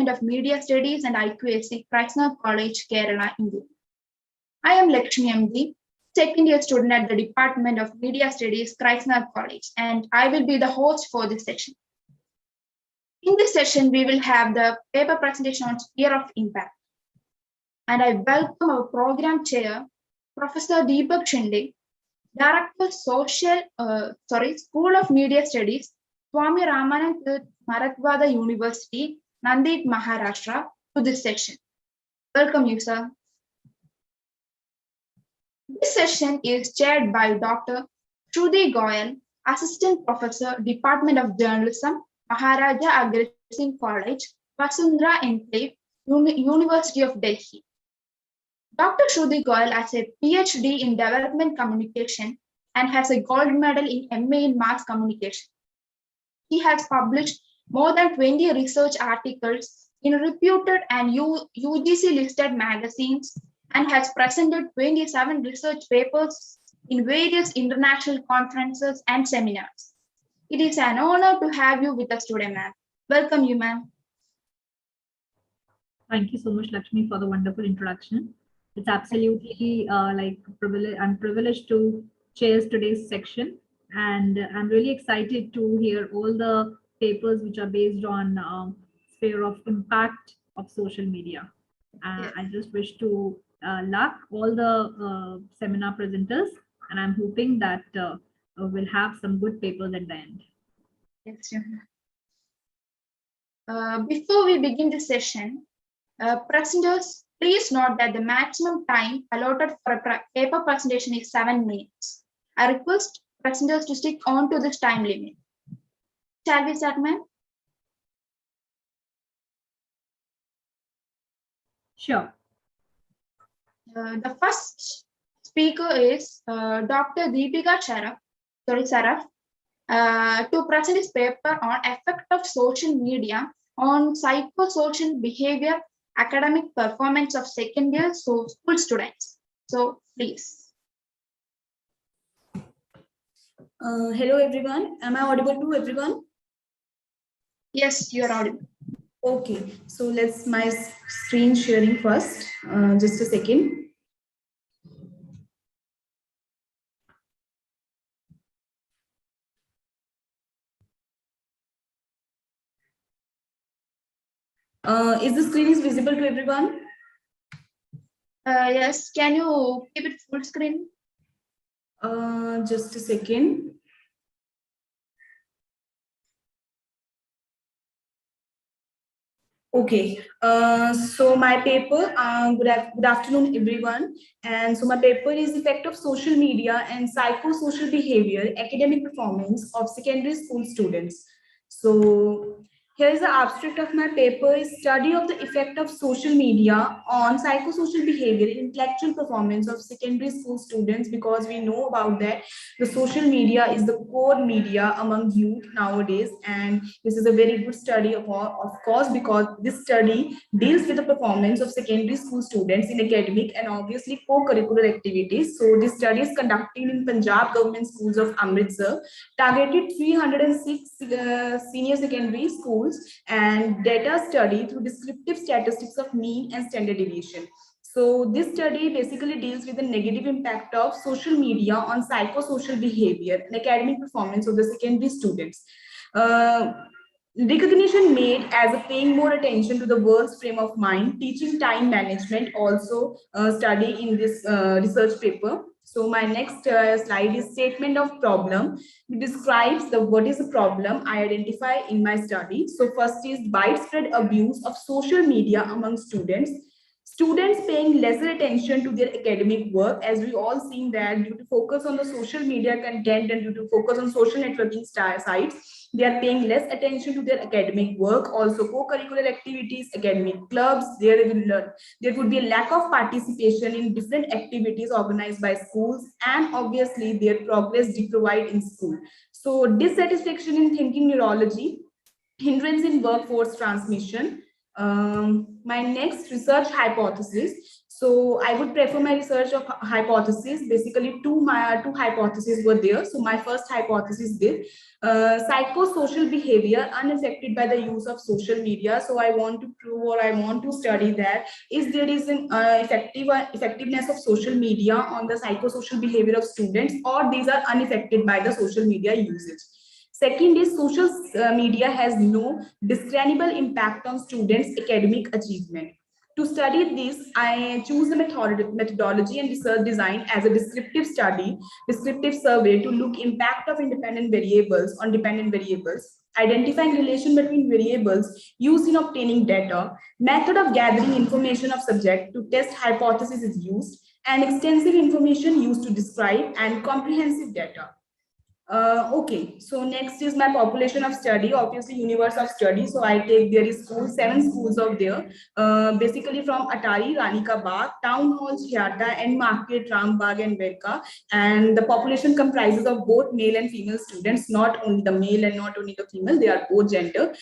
of Media Studies and IQAC, Krishna College, Kerala, India. I am Lakshmi MD, second year student at the Department of Media Studies, Krishna College, and I will be the host for this session. In this session, we will have the paper presentation on sphere of impact. And I welcome our program chair, Professor Deepak Shinde, Director School of Media Studies, Swami Ramanand Marathwada University, Nanded, Maharashtra, to this session. Welcome you, sir. This session is chaired by Dr. Shruti Goyal, Assistant Professor, Department of Journalism, Maharaja Agri Singh College, Vasundhara Enclave, University of Delhi. Dr. Shruti Goyal has a PhD in Development Communication and has a gold medal in MA in Mass Communication. He has published more than 20 research articles in reputed and UGC-listed magazines and has presented 27 research papers in various international conferences and seminars. It is an honor to have you with us today, ma'am. Welcome you, ma'am. Thank you so much, Lakshmi, for the wonderful introduction. It's absolutely I'm privileged to chair today's section, and I'm really excited to hear all the papers which are based on sphere of impact of social media. Yes. I just wish to luck all the seminar presenters, and I'm hoping that we'll have some good papers at the end. Yes, before we begin the session, presenters, please note that the maximum time allotted for a paper presentation is 7 minutes. I request presenters to stick on to this time limit. Shall we start, ma'am? Sure. The first speaker is Dr. Deepika Saraf, to present his paper on effect of social media on psychosocial behavior, academic performance of second year school students. So please. Hello everyone. Am I audible to everyone? Yes, you are audible. Okay, so let's my screen sharing first. Just a second. Is the screen is visible to everyone? Yes, can you keep it full screen? Just a second. Okay, so my paper, good afternoon everyone. And so my paper is effect of social media and psychosocial behavior, academic performance of secondary school students. So here is the abstract of my paper, is study of the effect of social media on psychosocial behavior, intellectual performance of secondary school students, because we know about that the social media is the core media among youth nowadays. And this is a very good study of course, because this study deals with the performance of secondary school students in academic and obviously co-curricular activities. So this study is conducted in Punjab Government Schools of Amritsar, targeted 306 senior secondary schools, and data study through descriptive statistics of mean and standard deviation. So this study basically deals with the negative impact of social media on psychosocial behavior and academic performance of the secondary students. Recognition made as a paying more attention to the world's frame of mind, teaching time management, also study in this research paper. So my next slide is statement of problem. It describes what is the problem I identify in my study. So first is widespread abuse of social media among students. Students paying lesser attention to their academic work, as we all seen that due to focus on the social media content and due to focus on social networking sites, they are paying less attention to their academic work. Also co-curricular activities, academic clubs, there would be a lack of participation in different activities organized by schools, and obviously their progress deprived in school. So dissatisfaction in thinking neurology, hindrance in workforce transmission. My next research hypothesis. So I would prefer my research of hypotheses. Basically, two hypotheses were there. So my first hypothesis is psychosocial behavior unaffected by the use of social media. So I want to prove, or I want to study that is there is an effectiveness of social media on the psychosocial behavior of students, or these are unaffected by the social media usage. Second is social media has no discernible impact on students' academic achievement. To study this, I choose the methodology and research design as a descriptive survey to look impact of independent variables on dependent variables, identifying relation between variables used in obtaining data, method of gathering information of subject to test hypothesis is used, and extensive information used to describe and comprehensive data. Okay, so next is my population of study, obviously universe of study. So I take, there is 7 schools of there, basically from Atari, Ranika Bagh, Town Hall, Jhiata, and Market, Rambagh, and Verka. And the population comprises of both male and female students, not only the male and not only the female, they are both gender.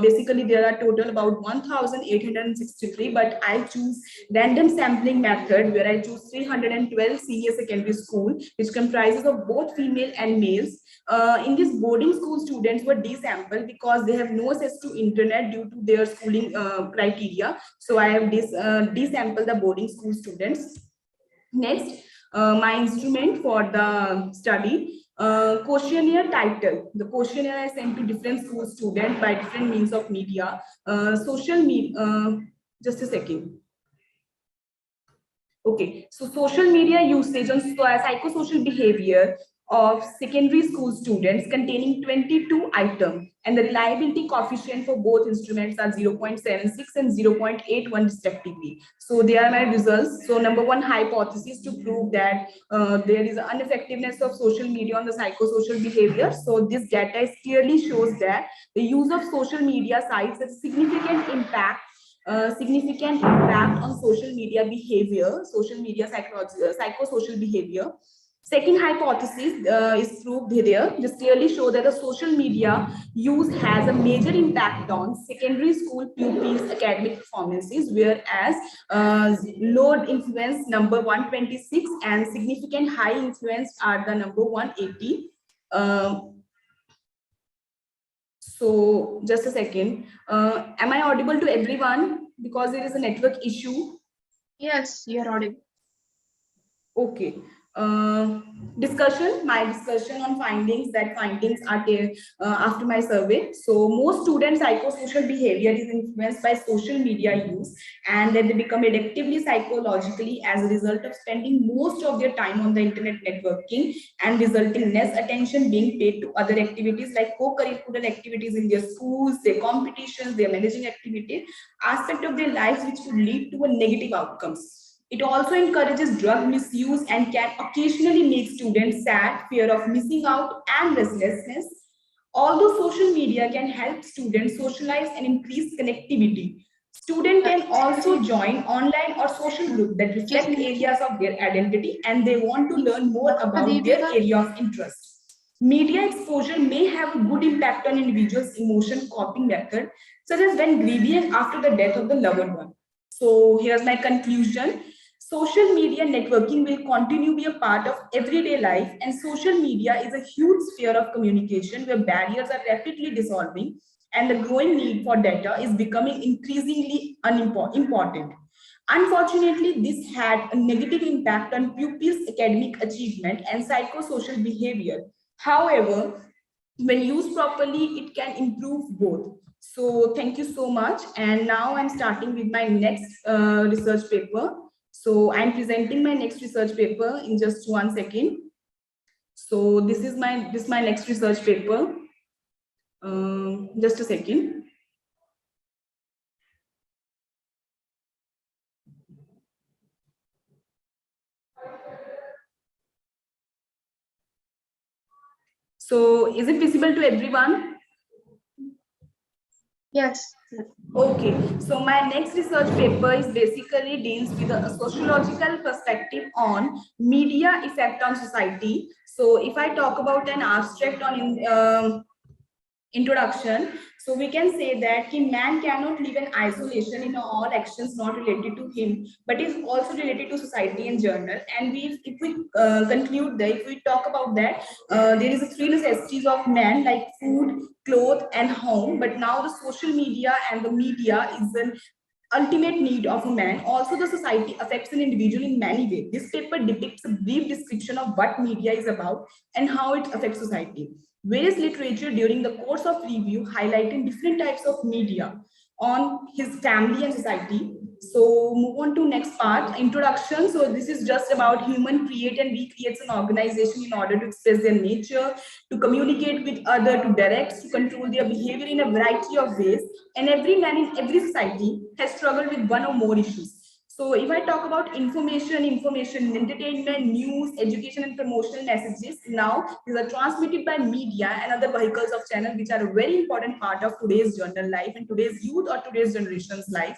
Basically, there are total about 1,863, but I choose random sampling method where I choose 312 senior secondary school, which comprises of both female and male. In this boarding school, students were desampled because they have no access to internet due to their schooling criteria. So I have desampled the boarding school students. Next, my instrument for the study, questionnaire title. The questionnaire I sent to different school students by different means of media. Social media, just a second. Okay, so social media usage on psychosocial behavior of secondary school students containing 22 items, and the reliability coefficient for both instruments are 0.76 and 0.81 respectively. So they are my results. So number one hypothesis to prove that there is an ineffectiveness of social media on the psychosocial behavior. So this data clearly shows that the use of social media sites has significant impact on social media behavior, psychosocial behavior. Second hypothesis is proved here. This clearly shows that the social media use has a major impact on secondary school pupils' academic performances, whereas low influence number 126 and significant high influence are the number 180. So just a second. Am I audible to everyone? Because there is a network issue. Yes, you're audible. Okay. My discussion on findings are there after my survey. So most students' psychosocial behavior is influenced by social media use, and then they become addictively psychologically as a result of spending most of their time on the internet networking, and resulting less attention being paid to other activities like co-curricular activities in their schools, their competitions, their managing activity, aspect of their lives which could lead to a negative outcomes. It also encourages drug misuse and can occasionally make students sad, fear of missing out, and restlessness. Although social media can help students socialize and increase connectivity, students can also join online or social groups that reflect areas of their identity and they want to learn more about their area of interest. Media exposure may have a good impact on individuals' emotion coping method, such as when grieving after the death of the loved one. So here's my conclusion. Social media networking will continue to be a part of everyday life, and social media is a huge sphere of communication where barriers are rapidly dissolving and the growing need for data is becoming increasingly important. Unfortunately, this had a negative impact on pupils' academic achievement and psychosocial behavior. However, when used properly, it can improve both. So thank you so much. And now I'm starting with my next research paper. So I'm presenting my next research paper in just 1 second. So this is my next research paper. Just a second. So is it visible to everyone? Yes. Okay, so my next research paper is basically deals with a sociological perspective on media effect on society. So if I talk about an abstract on introduction, So we can say that man cannot live in isolation in all actions not related to him, but is also related to society in general. And if we conclude that, if we talk about that, there is a three necessities of man like food, clothes, and home. But now the social media and the media is an ultimate need of a man. Also, the society affects an individual in many ways. This paper depicts a brief description of what media is about and how it affects society. Various literature during the course of review highlighting different types of media on his family and society. So move on to next part, introduction. So this is just about human create and recreates an organization in order to express their nature, to communicate with other, to direct, to control their behavior in a variety of ways. And every man in every society has struggled with one or more issues. So if I talk about information, entertainment, news, education, and promotional messages, now these are transmitted by media and other vehicles of channel, which are a very important part of today's journal life and today's youth or today's generation's life.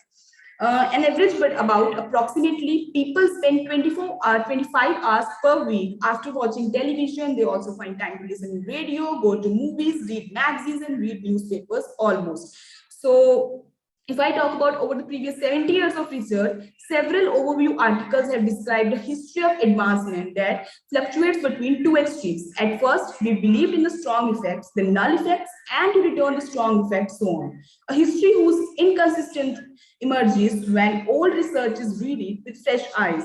An average, but about approximately people spend 25 hours per week after watching television. They also find time to listen to radio, go to movies, read magazines, and read newspapers almost. So if I talk about over the previous 70 years of research, several overview articles have described a history of advancement that fluctuates between two extremes. At first, we believed in the strong effects, the null effects, and to return the strong effects, so on. A history whose inconsistent emerges when old research is read with fresh eyes.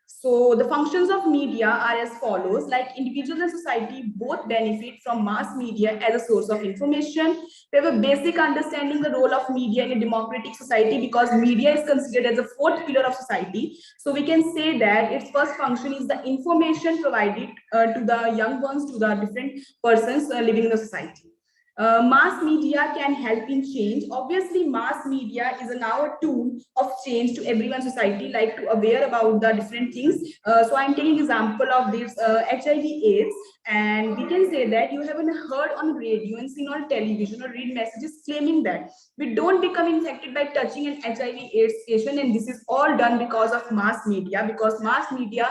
So the functions of media are as follows, like individuals and society both benefit from mass media as a source of information. We have a basic understanding the role of media in a democratic society because media is considered as a fourth pillar of society. So we can say that its first function is the information provided to the young ones, to the different persons living in the society. Mass media can help in change. Obviously, mass media is now a tool of change to everyone's society, like to aware about the different things. So I'm taking example of this HIV/AIDS, and we can say that you haven't heard on radio and seen on television or read messages claiming that we don't become infected by touching an HIV/AIDS patient, and this is all done because of mass media, because mass media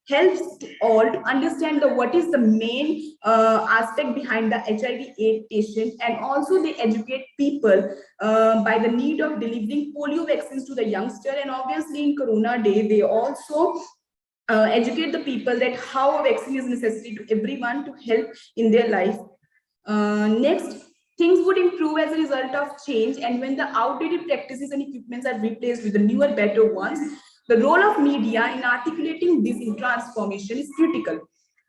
helps all to understand what is the main aspect behind the HIV/AIDS patient, and also they educate people by the need of delivering polio vaccines to the youngster. And obviously in Corona day, they also educate the people that how a vaccine is necessary to everyone to help in their life. Next, things would improve as a result of change, and when the outdated practices and equipments are replaced with the newer, better ones. The role of media in articulating this transformation is critical.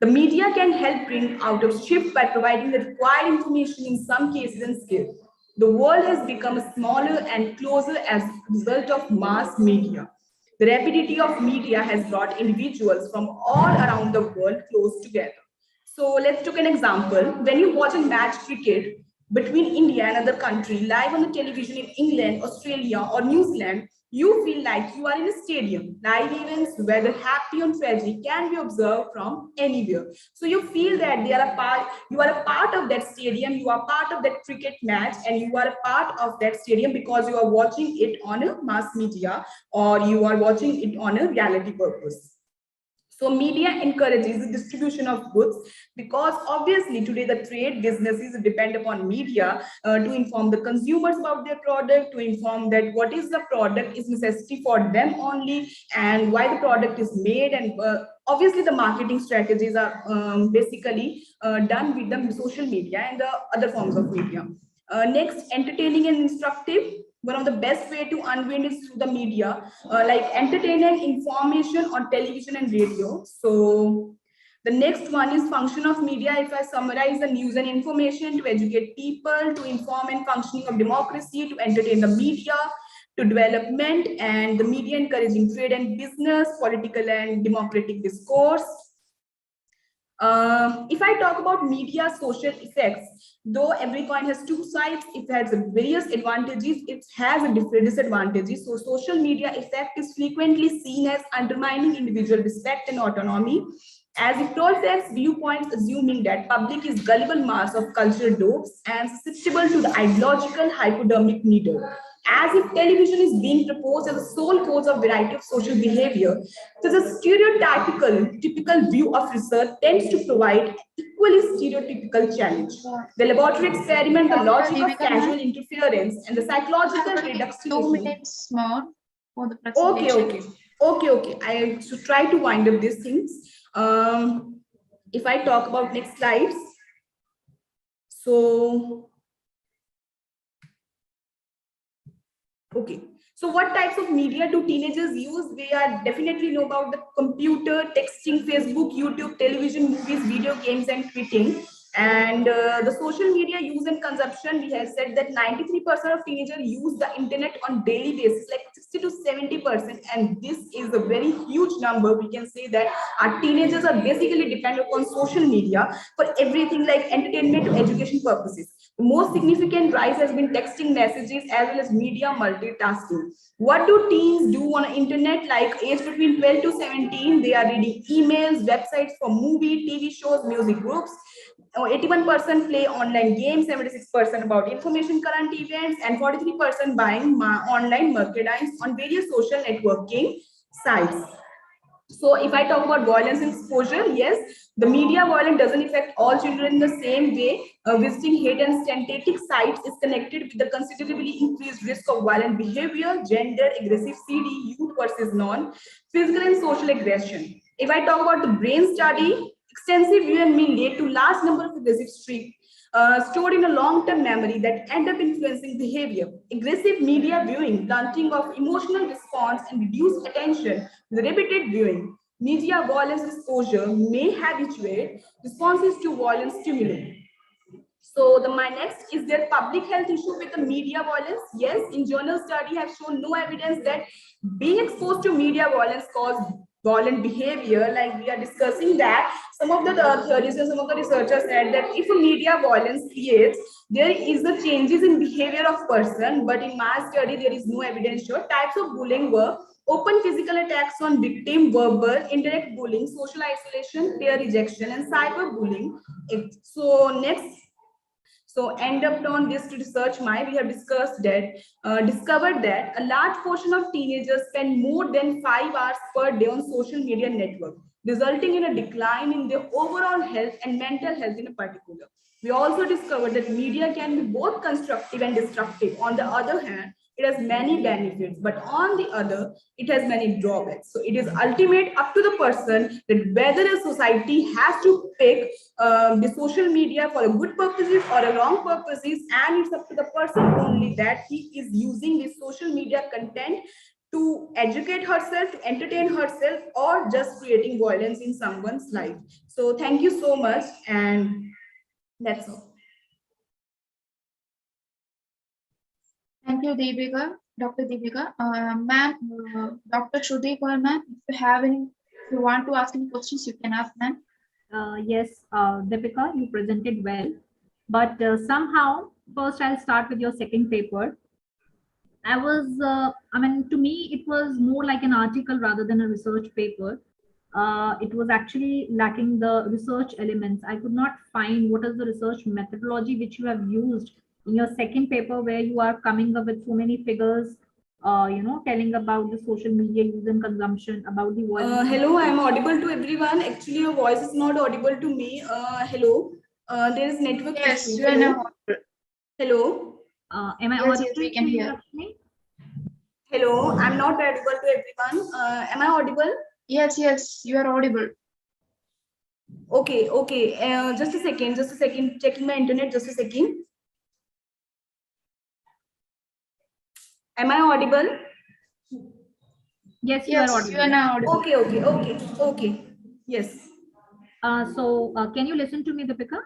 The media can help bring out a shift by providing the required information in some cases and scale. The world has become smaller and closer as a result of mass media. The rapidity of media has brought individuals from all around the world close together. So let's take an example. When you watch a match cricket between India and another country live on the television in England, Australia, or New Zealand, you feel like you are in a stadium. Live events, whether happy or tragic, can be observed from anywhere. So you feel that you are a part of that stadium, you are part of that cricket match, and you are a part of that stadium because you are watching it on a mass media or you are watching it on a reality purpose. So media encourages the distribution of goods because obviously today the trade businesses depend upon media to inform the consumers about their product, to inform that what is the product is necessity for them only and why the product is made. And obviously the marketing strategies are basically done with the social media and the other forms of media. Next, entertaining and instructive. One of the best way to unwind is through the media, like entertainment, information on television and radio. So the next one is function of media. If I summarize the news and information to educate people, to inform and functioning of democracy, to entertain the media, to development, and the media encouraging trade and business, political and democratic discourse. If I talk about media social effects, though every coin has two sides, it has various advantages, it has a different disadvantages. So social media effect is frequently seen as undermining individual respect and autonomy, as it reflects viewpoints assuming that public is gullible mass of cultural dopes and susceptible to the ideological hypodermic needle. As if television is being proposed as a sole cause of variety of social behavior. So the typical view of research tends to provide equally stereotypical challenge. The laboratory experiment, the logic of casual interference, and the psychological reduction. 2 minutes more for the Okay, presentation. okay. I should try to wind up these things. If I talk about next slides. So, okay. So what types of media do teenagers use? They are definitely know about the computer, texting, Facebook, YouTube, television, movies, video games, and tweeting. And the social media use and consumption, we have said that 93% of teenagers use the internet on daily basis, like 60 to 70%. And this is a very huge number. We can say that our teenagers are basically dependent on social media for everything like entertainment to education purposes. The most significant rise has been texting messages as well as media multitasking. What do teens do on the internet? Like age between 12 to 17, they are reading emails, websites for movie, TV shows, music groups. 81% play online games, 76% about information current events, and 43% buying online merchandise on various social networking sites. So if I talk about violence and exposure, yes, the media violence doesn't affect all children in the same way. Visiting hate and statistic sites is connected with the considerably increased risk of violent behavior, gender, aggressive CD, youth versus non, physical and social aggression. If I talk about the brain study, extensive viewing may lead to large number of aggressive streaks stored in a long-term memory that end up influencing behavior. Aggressive media viewing, blunting of emotional response, and reduced attention with repeated viewing. Media violence exposure may habituate responses to violence stimuli. So my next is there public health issue with the media violence? Yes, in journal study have shown no evidence that being exposed to media violence cause violent behavior. Like we are discussing that some of the theories and some of the researchers said that if a media violence creates, there is the changes in behavior of person, but in my study there is no evidence sure. Types of bullying were open physical attacks on victim, verbal, indirect bullying, social isolation, peer rejection, and cyberbullying. So next. So end up on this research, we have discussed that, discovered that a large portion of teenagers spend more than 5 hours per day on social media network, resulting in a decline in their overall health and mental health in particular. We also discovered that media can be both constructive and destructive. On the other hand, it has many benefits, but on the other, it has many drawbacks. So it is ultimate up to the person that whether a society has to pick the social media for a good purposes or a wrong purposes, and it's up to the person only that he is using the social media content to educate herself, to entertain herself, or just creating violence in someone's life. So thank you so much, and that's all. Thank you, Deepika, Dr. Deepika. Ma'am, Dr. Shruti Kaur, ma'am, if you want to ask any questions, you can ask, ma'am. Yes, Deepika, you presented well, but somehow, first I'll start with your second paper. To me, it was more like an article rather than a research paper. It was actually lacking the research elements. I could not find what is the research methodology which you have used in your second paper, where you are coming up with so many figures, telling about the social media use and consumption, about the violence. Hello, I'm audible to everyone. Actually, your voice is not audible to me. Hello, there is network Yes, issue. you are now. Hello. Am I Yes, audible? yes, we can hear. Hello, I'm not audible to everyone. Am I audible? Yes, yes, you are audible. Okay. Just a second. Checking my internet. Just a second. Am I audible? Yes, you Yes, are audible. you are now audible. Okay. Yes. So can you listen to me, Deepika?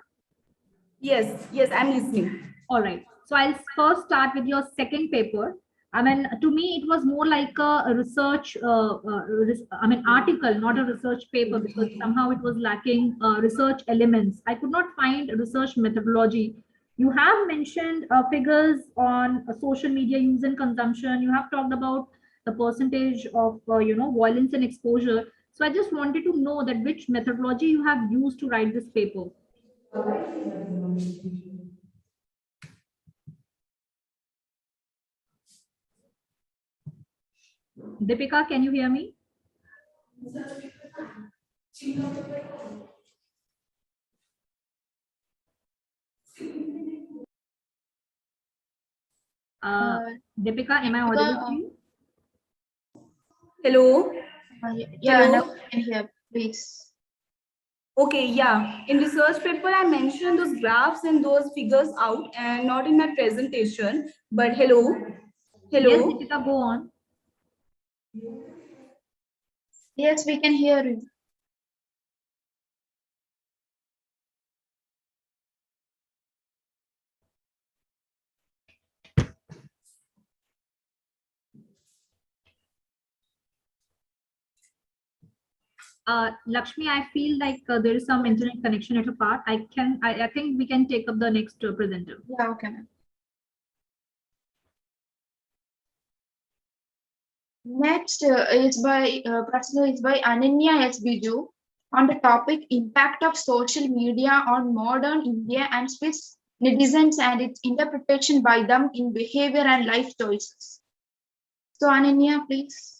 Yes, I'm listening. All right. So I'll first start with your second paper. To me, it was more like a research, article, not a research paper, because somehow it was lacking research elements. I could not find research methodology. You have mentioned figures on social media use and consumption. You have talked about the percentage of, violence and exposure. So I just wanted to know that which methodology you have used to write this paper. Deepika, can you hear me? Deepika, am I audible to you? Hello. Yeah, Hello. now we can hear, please. Okay, yeah. In research paper, I mentioned those graphs and those figures out and not in my presentation, but hello. Yes, Hello. Deepika, go on. Yes, we can hear you. Lakshmi, I feel like there is some internet connection at a part. I think we can take up the next presenter. Yeah, okay, ma'am. Next person is by Ananya S. Biju on the topic impact of social media on modern India and Swiss netizens and its interpretation by them in behavior and life choices. So Ananya, please.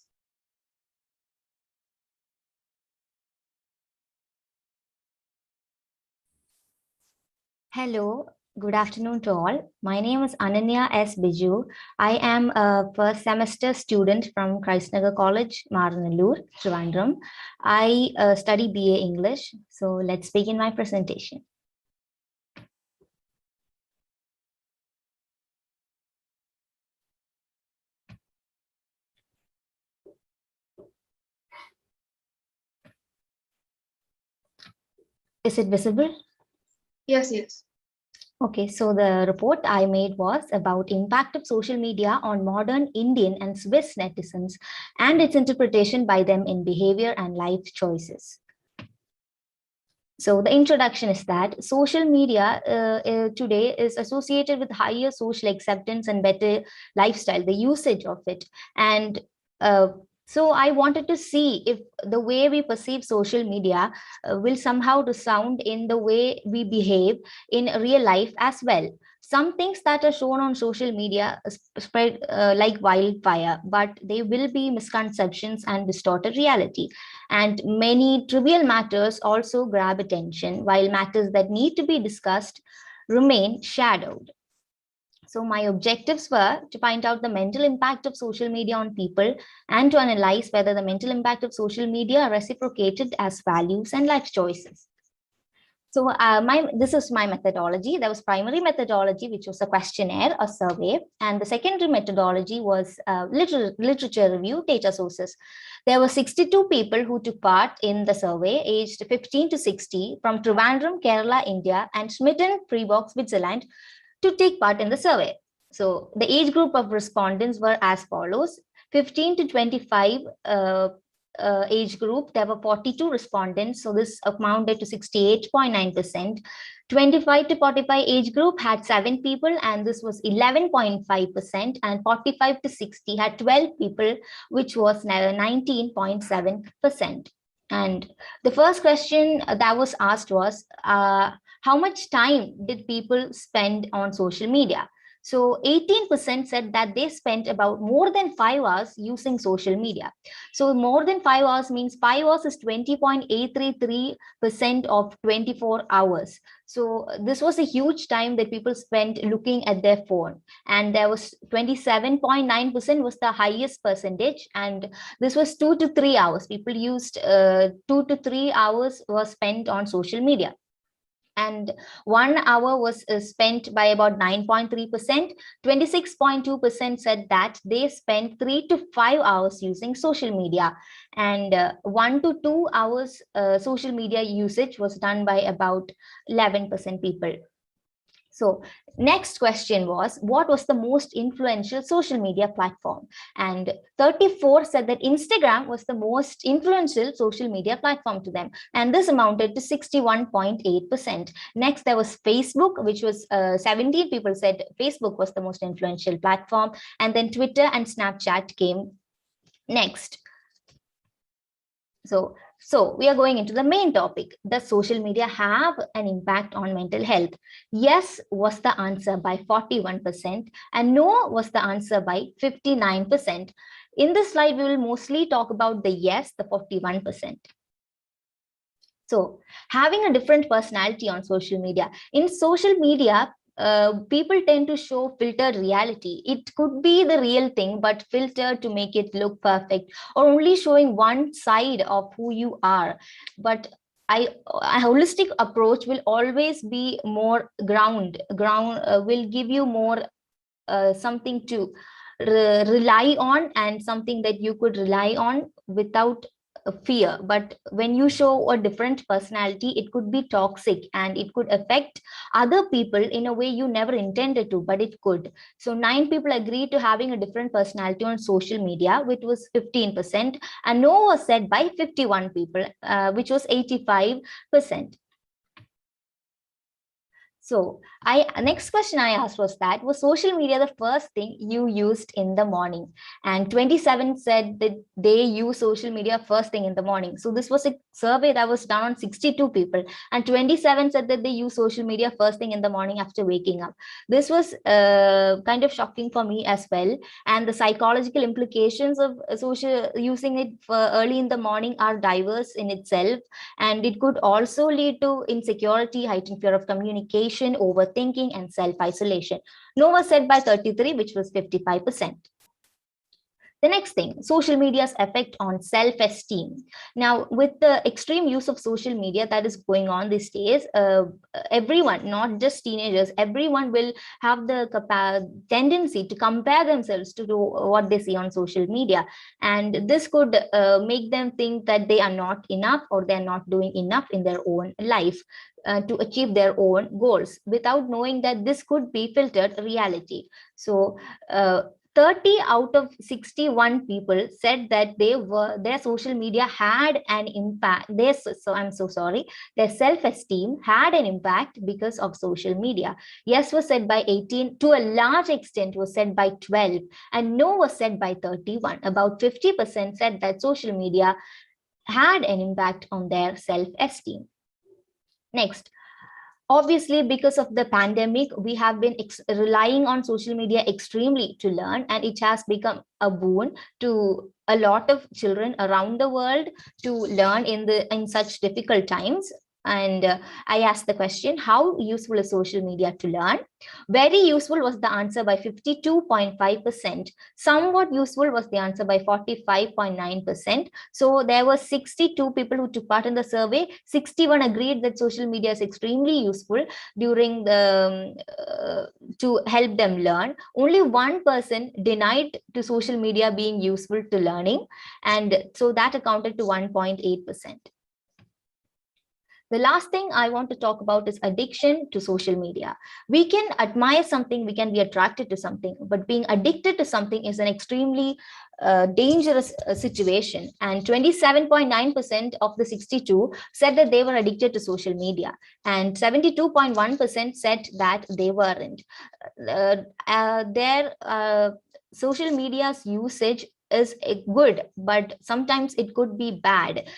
Hello, good afternoon to all. My name is Ananya S. Biju. I am a first semester student from Nagar College, Maranalloor, Trivandrum. I study BA English. So let's begin my presentation. Is it visible? Yes, yes. Okay, so the report I made was about impact of social media on modern Indian and Swiss netizens and its interpretation by them in behavior and life choices. So the introduction is that social media today is associated with higher social acceptance and better lifestyle, the usage of it. And so I wanted to see if the way we perceive social media will somehow resound in the way we behave in real life as well. Some things that are shown on social media spread like wildfire, but they will be misconceptions and distorted reality. And many trivial matters also grab attention, while matters that need to be discussed remain shadowed. So my objectives were to find out the mental impact of social media on people and to analyze whether the mental impact of social media are reciprocated as values and life choices. So this is my methodology. There was primary methodology, which was a questionnaire, a survey, and the secondary methodology was literature review, data sources. There were 62 people who took part in the survey, aged 15 to 60, from Trivandrum, Kerala, India, and Smitten, Freeborg, Switzerland, to take part in the survey. So the age group of respondents were as follows: 15 to 25 age group, there were 42 respondents, so this amounted to 68.9%. 25 to 45 age group had 7 people, and this was 11.5%, and 45 to 60 had 12 people, which was 19.7%. And the first question that was asked was, how much time did people spend on social media? So 18% said that they spent about more than 5 hours using social media. So more than 5 hours means 5 hours is 20.833% of 24 hours. So this was a huge time that people spent looking at their phone. And there was 27.9% was the highest percentage. And this was 2 to 3 hours. People used 2 to 3 hours was spent on social media. And 1 hour was spent by about 9.3%. 26.2% said that they spent 3 to 5 hours using social media, and 1 to 2 hours social media usage was done by about 11% people. So next question was, what was the most influential social media platform? And 34 said that Instagram was the most influential social media platform to them. And this amounted to 61.8%. Next, there was Facebook, which was 17 people said Facebook was the most influential platform. And then Twitter and Snapchat came next. So we are going into the main topic. Does social media have an impact on mental health? Yes was the answer by 41%, and no was the answer by 59%. In this slide, we will mostly talk about the yes, the 41%. So having a different personality on social media. In social media, people tend to show filtered reality. It could be the real thing, but filtered to make it look perfect, or only showing one side of who you are. But a holistic approach will always be more ground will give you more something to rely on, and something that you could rely on without fear. But when you show a different personality, it could be toxic, and it could affect other people in a way you never intended to, but it could. So 9 people agreed to having a different personality on social media, which was 15%, and no was said by 51 people, which was 85%. So next question I asked was social media the first thing you used in the morning? And 27 said that they use social media first thing in the morning. So this was a survey that was done on 62 people, and 27 said that they use social media first thing in the morning after waking up. This was kind of shocking for me as well. And the psychological implications of using it for early in the morning are diverse in itself, and it could also lead to insecurity, heightened fear of communication, overthinking, and self-isolation. No was said by 33, which was 55%. The next thing, social media's effect on self-esteem. Now, with the extreme use of social media that is going on these days, everyone, not just teenagers, everyone will have the tendency to compare themselves to what they see on social media. And this could make them think that they are not enough, or they're not doing enough in their own life to achieve their own goals, without knowing that this could be filtered reality. So 30 out of 61 people said that their social media had an impact. Their self-esteem had an impact because of social media. Yes was said by 18, to a large extent was said by 12, and no was said by 31. About 50% said that social media had an impact on their self-esteem. Next, obviously, because of the pandemic, we have been relying on social media extremely to learn, and it has become a boon to a lot of children around the world to learn in such difficult times. And I asked the question, how useful is social media to learn? Very useful was the answer by 52.5%. Somewhat useful was the answer by 45.9%. So there were 62 people who took part in the survey. 61 agreed that social media is extremely useful during the to help them learn. Only one person denied to social media being useful to learning, and so that accounted to 1.8%. The last thing I want to talk about is addiction to social media. We can admire something, we can be attracted to something, but being addicted to something is an extremely dangerous situation. And 27.9% of the 62 said that they were addicted to social media, and 72.1% said that they weren't. Their social media's usage is good, but sometimes it could be bad.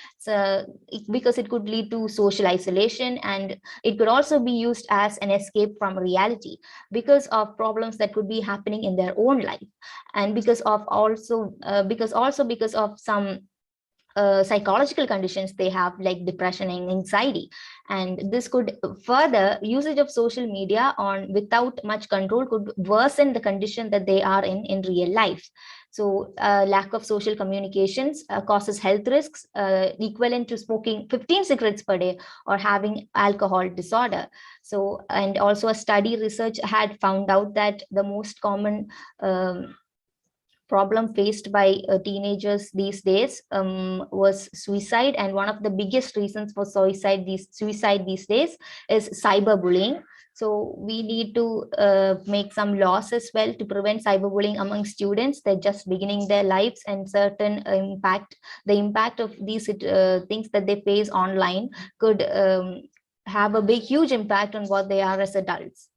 Because it could lead to social isolation, and it could also be used as an escape from reality because of problems that could be happening in their own life, and because of some psychological conditions they have, like depression and anxiety. And this could further, usage of social media without much control could worsen the condition that they are in real life. So lack of social communications causes health risks equivalent to smoking 15 cigarettes per day or having alcohol disorder. So, and also a study research had found out that the most common problem faced by teenagers these days was suicide, and one of the biggest reasons for suicide these days is cyberbullying. So we need to make some laws as well to prevent cyberbullying among students. They're just beginning their lives, and the impact of these things that they face online could have a huge impact on what they are as adults.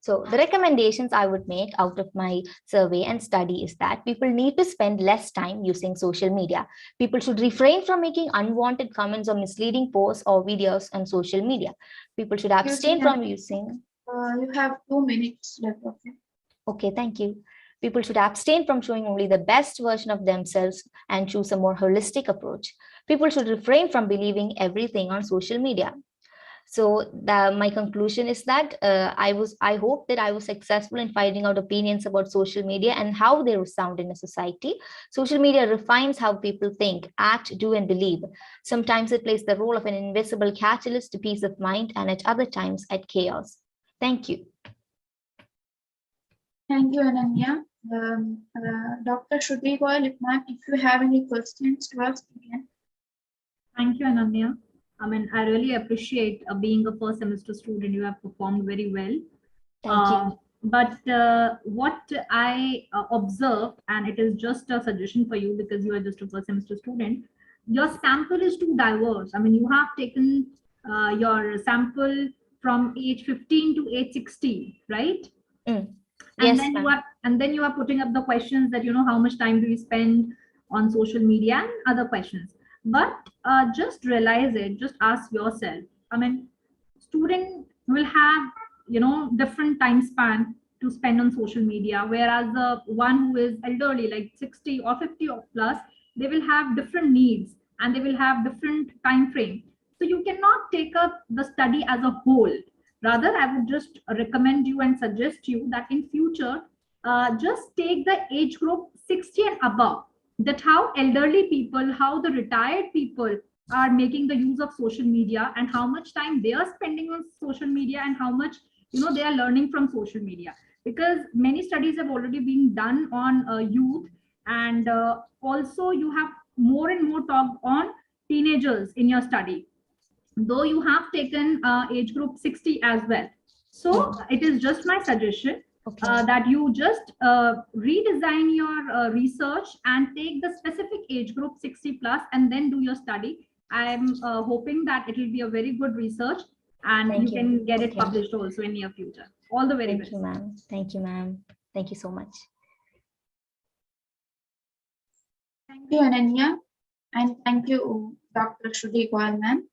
So the recommendations I would make out of my survey and study is that people need to spend less time using social media. People should refrain from making unwanted comments or misleading posts or videos on social media. People should abstain from using. You have 2 minutes left. Okay. Okay, thank you. People should abstain from showing only the best version of themselves and choose a more holistic approach. People should refrain from believing everything on social media. So my conclusion is that I hope that I was successful in finding out opinions about social media and how they resound in a society. Social media refines how people think, act, do, and believe. Sometimes it plays the role of an invisible catalyst to peace of mind, and at other times at chaos. Thank you. Thank you, Ananya. Dr. Shruti Goyal, if you have any questions to ask, again. Thank you, Ananya. I mean, I really appreciate being a first semester student. You have performed very well. Thank you. But what I observed, and it is just a suggestion for you because you are just a first semester student, your sample is too diverse. I mean, you have taken your sample from age 15 to age 60, right? Mm. And Yes, then you are putting up the questions that, you know, how much time do you spend on social media and other questions. But just realize it, just ask yourself. I mean, student will have, you know, different time span to spend on social media, whereas the one who is elderly, like 60 or 50 or plus, they will have different needs and they will have different time frame. So you cannot take up the study as a whole. Rather, I would just recommend you and suggest you that in future, just take the age group 60 and above. That how elderly people, how the retired people are making the use of social media and how much time they are spending on social media and how much, you know, they are learning from social media. Because many studies have already been done on youth, and also you have more and more talked on teenagers in your study, though you have taken age group 60 as well. So it is just my suggestion that you just redesign your research and take the specific age group 60 plus and then do your study. I'm hoping that it will be a very good research and Thank you you. can get it published also in near future. All the very best. Thank you, ma'am. Thank you, ma'am. Thank you so much. Thank you, Ananya. And thank you, Dr. Shruti Goyal, ma'am.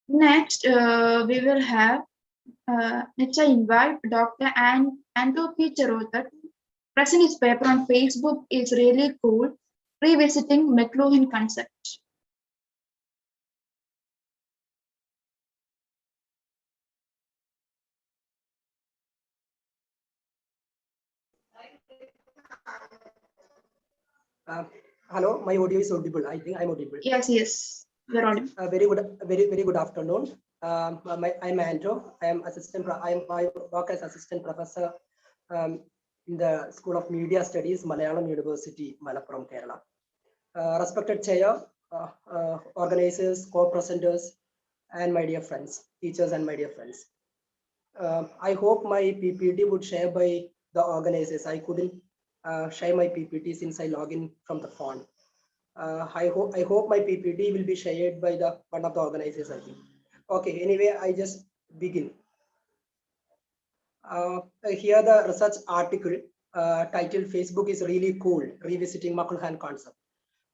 Next, we will have, next I invite Dr. Andrew P. Charota to present his paper on Facebook is really cool, revisiting McLuhan concept. Hello, my audio is audible. I think I'm audible. Yes, you're audible. Very good afternoon. I'm Andrew. I work as assistant professor in the School of Media Studies, Malayalam University, Malappuram, Kerala. Respected chair, organizers, co-presenters, and my dear friends, teachers and my dear friends. I hope my PPT would share by the organizers. I couldn't share my PPT since I log in from the phone. I hope my PPT will be shared by one of the organizers, I think. Okay, anyway, I just begin. Here the research article titled "Facebook is really cool, revisiting McLuhan concept."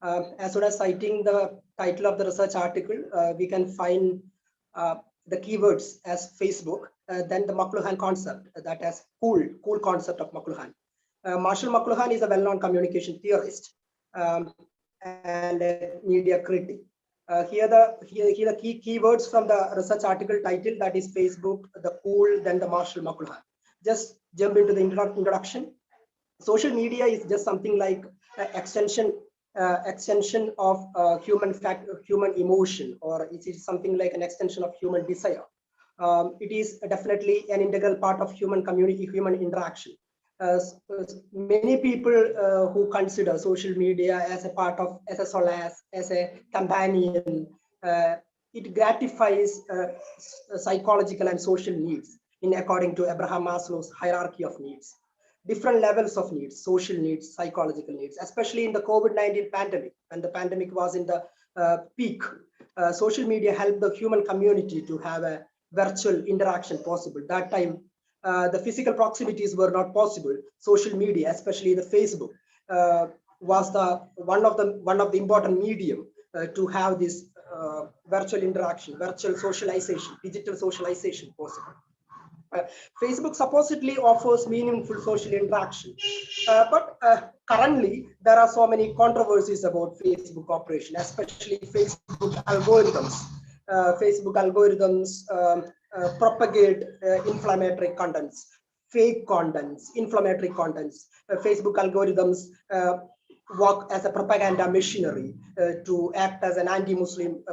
As soon as citing the title of the research article, we can find the keywords as Facebook, then the McLuhan concept, that as cool concept of McLuhan. Marshall McLuhan is a well-known communication theorist and a media critic. Here the key keywords from the research article title, that is Facebook, the cool, then the Marshall McLuhan. Just jump into the introduction. Social media is just something like extension of human emotion, or it is something like an extension of human desire. It is definitely an integral part of human community, human interaction. Many people who consider social media as a part of, as a solace, as a companion, it gratifies psychological and social needs in according to Abraham Maslow's hierarchy of needs. Different levels of needs, social needs, psychological needs, especially in the COVID-19 pandemic, when the pandemic was in the peak. Social media helped the human community to have a virtual interaction possible. That time, the physical proximities were not possible. Social media, especially the Facebook, was one of the important medium to have this virtual interaction, virtual socialization, digital socialization possible. Facebook supposedly offers meaningful social interaction, but currently there are so many controversies about Facebook operation, especially Facebook algorithms. Facebook algorithms propagate inflammatory contents, fake contents, inflammatory contents. Facebook algorithms work as a propaganda machinery to act as an anti-Muslim,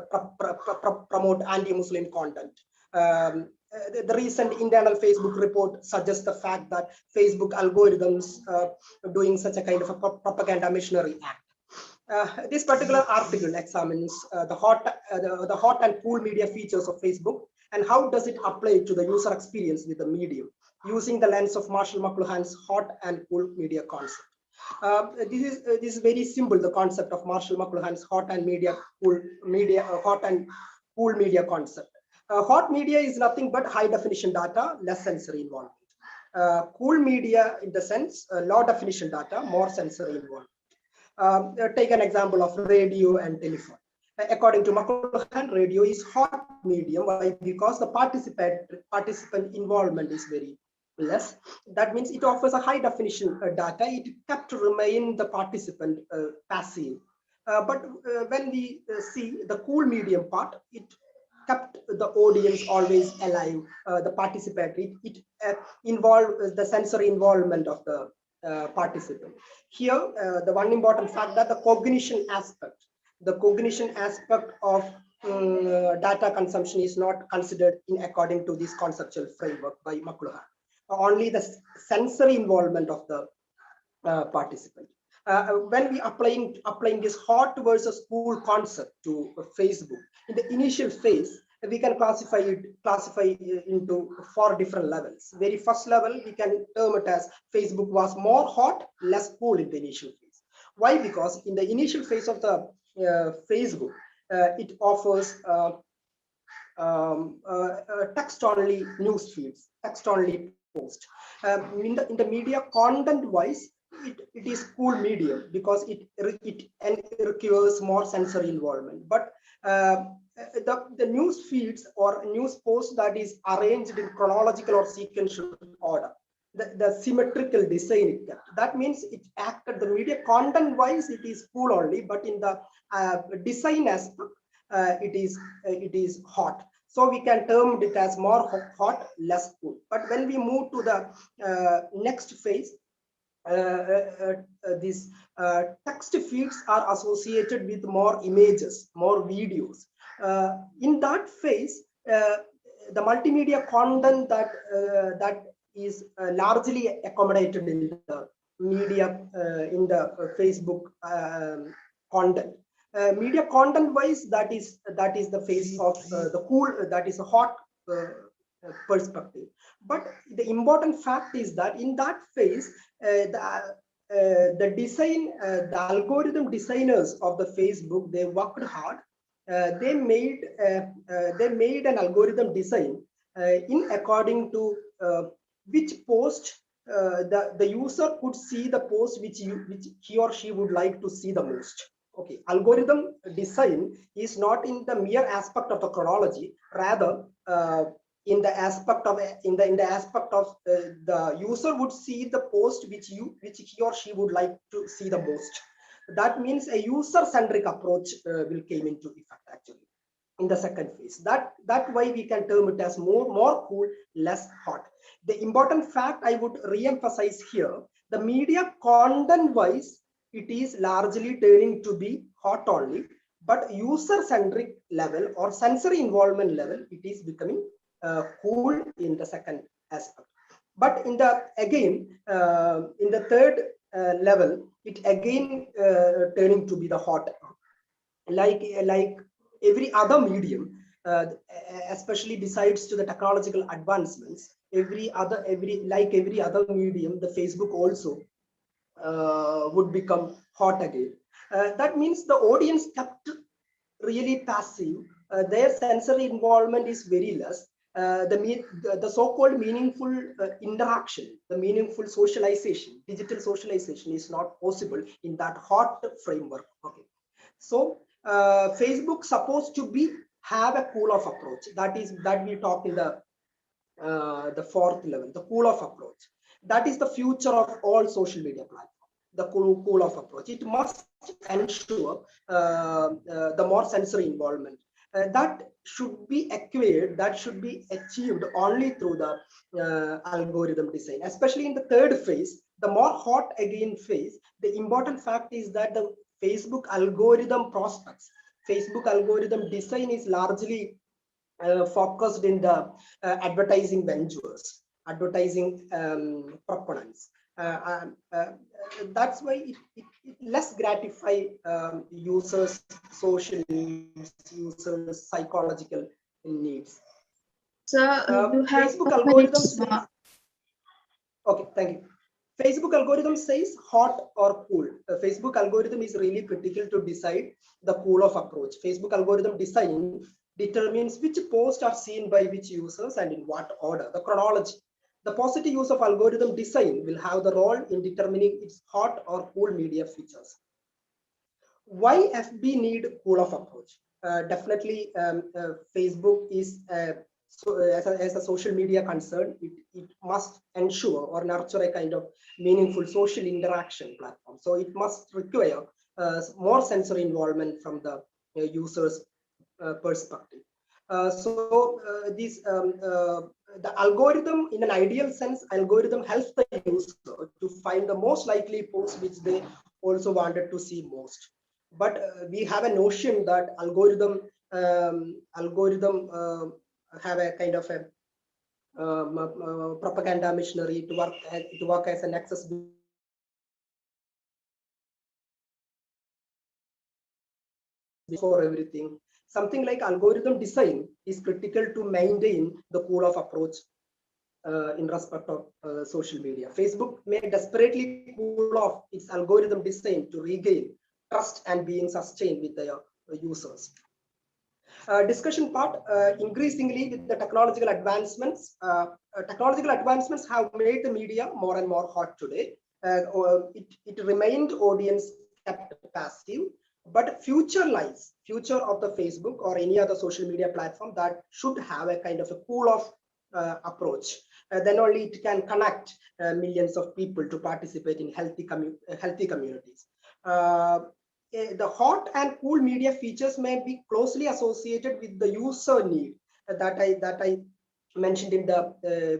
promote anti-Muslim content. The recent internal Facebook report suggests the fact that Facebook algorithms doing such a kind of a propaganda machinery act. This particular article examines the hot and cool media features of Facebook and how does it apply to the user experience with the medium, using the lens of Marshall McLuhan's hot and cool media concept. This is very simple. The concept of Marshall McLuhan's hot and cool media concept. Hot media is nothing but high definition data, less sensory involvement. Cool media, in the sense, low definition data, more sensory involvement. Take an example of radio and telephone. According to McLuhan, radio is hot medium. Why? Because the participant involvement is very less. That means it offers a high definition data. It kept to remain the participant passive. But when we see the cool medium part, it kept the audience always alive, the participatory. It involved the sensory involvement of the participant. Here, the one important fact that the cognition aspect of data consumption is not considered in according to this conceptual framework by McLuhan. Only the sensory involvement of the participant. When we applying this hot versus cool concept to Facebook, in the initial phase, we can classify it into 4 different levels. Very first level, we can term it as Facebook was more hot, less cool in the initial phase. Why? Because in the initial phase of the Facebook, it offers text-only news feeds, text-only post. In the media content-wise, it is cool medium because it requires more sensory involvement. But the news feeds or news posts that is arranged in chronological or sequential order, the symmetrical design it kept. That means it acted the media content wise, it is cool only, but in the design aspect, it is hot. So we can term it as more hot, less cool. But when we move to the next phase, these text feeds are associated with more images, more videos. In that phase, the multimedia content that is largely accommodated in the media, in the Facebook content. Media content wise, that is the phase of the cool, that is a hot perspective. But the important fact is that in that phase, the design, the algorithm designers of the Facebook, they worked hard. They made an algorithm design in according to which post the user could see the post which he or she would like to see the most. Okay, algorithm design is not in the mere aspect of the chronology, rather in the aspect of the user would see the post which he or she would like to see the most. That means a user-centric approach will came into effect actually in the second phase. That way we can term it as more cool, less hot. The important fact I would re-emphasize here, the media content-wise, it is largely turning to be hot only, but user-centric level or sensory involvement level, it is becoming cool in the second aspect. But in the third level, it again turning to be the hot, like every other medium, especially besides to the technological advancements, every other medium, the Facebook also would become hot again. That means the audience kept really passive. Their sensory involvement is very less. The so-called meaningful interaction, the meaningful socialization, digital socialization is not possible in that hot framework. Okay, so Facebook supposed to have a cool-off approach. That we talked in the the fourth level, the cool-off approach. That is the future of all social media platforms, the cool-off approach. It must ensure the more sensory involvement. That should be acquired, that should be achieved only through the algorithm design, especially in the third phase, the more hot again phase. The important fact is that the Facebook algorithm prospects, Facebook algorithm design is largely focused in the advertising ventures, advertising proponents. That's why it less gratify users' social needs, users' psychological needs. So you have Facebook algorithm says, okay, thank you. Facebook algorithm says hot or cool. The Facebook algorithm is really critical to decide the cool-off approach. Facebook algorithm design determines which posts are seen by which users and in what order, the chronology. The positive use of algorithm design will have the role in determining its hot or cool media features. Why FB need cool-off approach? Definitely, Facebook is as a social media concern, it must ensure or nurture a kind of meaningful social interaction platform. So it must require more sensory involvement from the user's perspective. The algorithm, in an ideal sense, algorithm helps the user to find the most likely post which they also wanted to see most. But we have a notion that algorithm have a kind of a propaganda machinery to work as an access for everything. Something like algorithm design is critical to maintain the cool-off approach in respect of social media. Facebook may desperately cool off its algorithm design to regain trust and being sustained with their users. Discussion part, increasingly with the technological advancements have made the media more and more hot today. It remained audience kept passive, but future of the Facebook or any other social media platform that should have a kind of a cool-off approach. Then only it can connect millions of people to participate in healthy communities. The hot and cool media features may be closely associated with the user need that I mentioned in the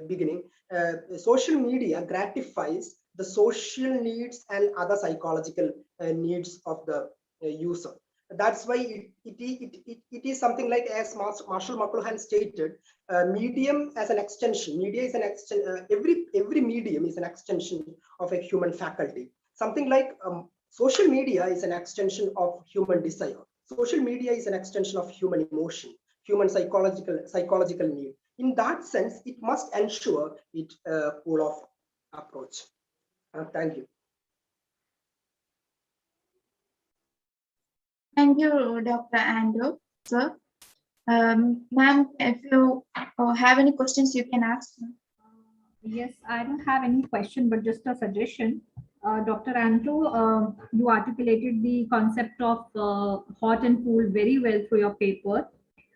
beginning. Social media gratifies the social needs and other psychological needs of the user. That's why it is something like, as Marshall McLuhan stated, medium as an extension. Media is an extension. Every medium is an extension of a human faculty. Something like social media is an extension of human desire. Social media is an extension of human emotion, human psychological need. In that sense, it must ensure it cool-off approach. Thank you. Thank you, Dr. Andrew, sir. Ma'am, if you have any questions, you can ask. Yes, I don't have any question, but just a suggestion. Dr. Andrew, you articulated the concept of hot and cool very well through your paper,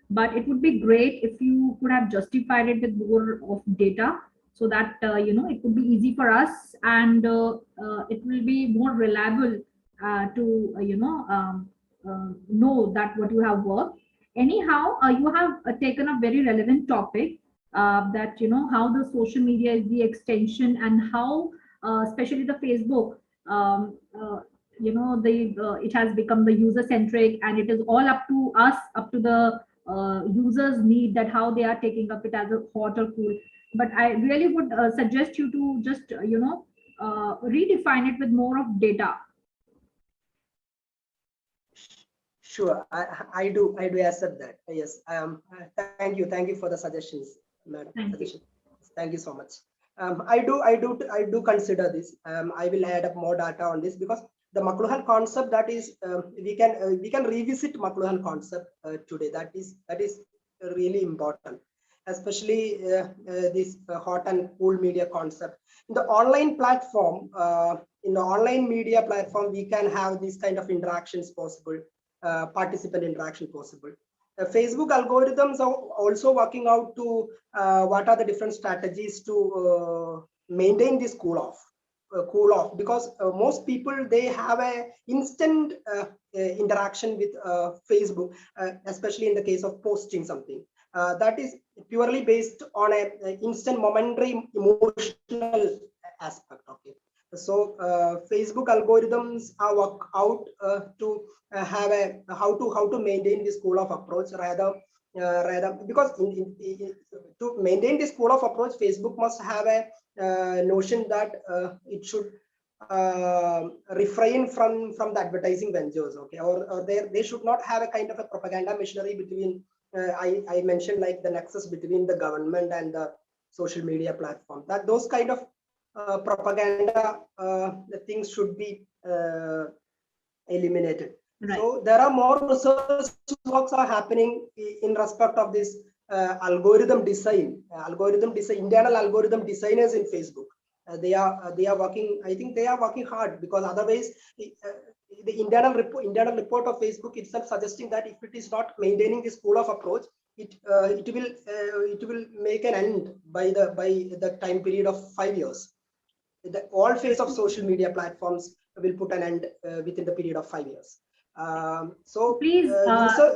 but it would be great if you could have justified it with more of data, so that it would be easy for us, and it will be more reliable to know that what you have worked. Anyhow, you have taken a very relevant topic, that how the social media is the extension, and how especially the Facebook, it has become the user centric, and it is all up to us, up to the users need, that how they are taking up it as a hot or cool. But I really would suggest you to just redefine it with more of data. Sure, I do accept that. Yes, thank you for the suggestions, madam. Thank you so much. I do consider this. I will add up more data on this, because the McLuhan concept, that is we can revisit McLuhan concept today. That is really important, especially this hot and cool media concept. In the online platform, in the online media platform, we can have these kind of interactions possible. Participant interaction possible. Facebook algorithms are also working out to what are the different strategies to maintain this cool off, because most people, they have a instant interaction with Facebook, especially in the case of posting something. That is purely based on a instant momentary emotional aspect. Okay, so Facebook algorithms are work out to have a how to maintain this cool off approach, rather because to maintain this cool off approach, Facebook must have a notion that it should refrain from the advertising ventures, okay, or they should not have a kind of a propaganda machinery between I mentioned, like the nexus between the government and the social media platform, that those kind of propaganda things should be eliminated. Right. So there are more research works are happening in respect of this algorithm design, internal algorithm designers in Facebook. They are working. I think they are working hard, because otherwise, the internal report of Facebook itself suggesting that if it is not maintaining this cool off approach, it will make an end by the time period of 5 years. All phase of social media platforms will put an end within the period of 5 years. So please,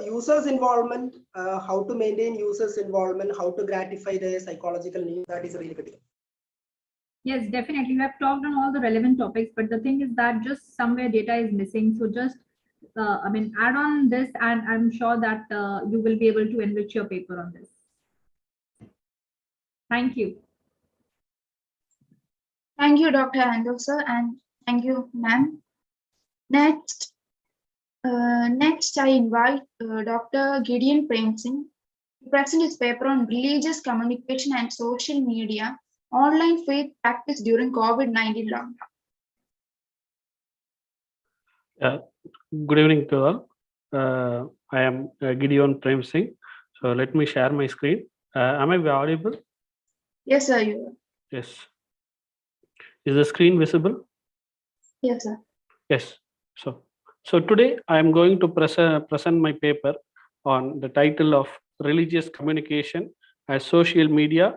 users involvement, how to maintain users involvement, how to gratify their psychological needs, that is really critical. Yes, definitely. You have talked on all the relevant topics, but the thing is that just somewhere data is missing. So just, add on this, and I'm sure that you will be able to enrich your paper on this. Thank you. Thank you, Dr. Andrew, sir, and thank you, ma'am. Next, I invite Dr. Gideon Prem Singh to present his paper on religious communication and social media, online faith practice during COVID-19 lockdown. Good evening to all. I am Gideon Prem Singh. So let me share my screen. Am I audible? Yes, sir. You are. Yes. Is the screen visible? Yes, sir. Yes. So today I am going to present my paper on the title of Religious Communication as Social Media,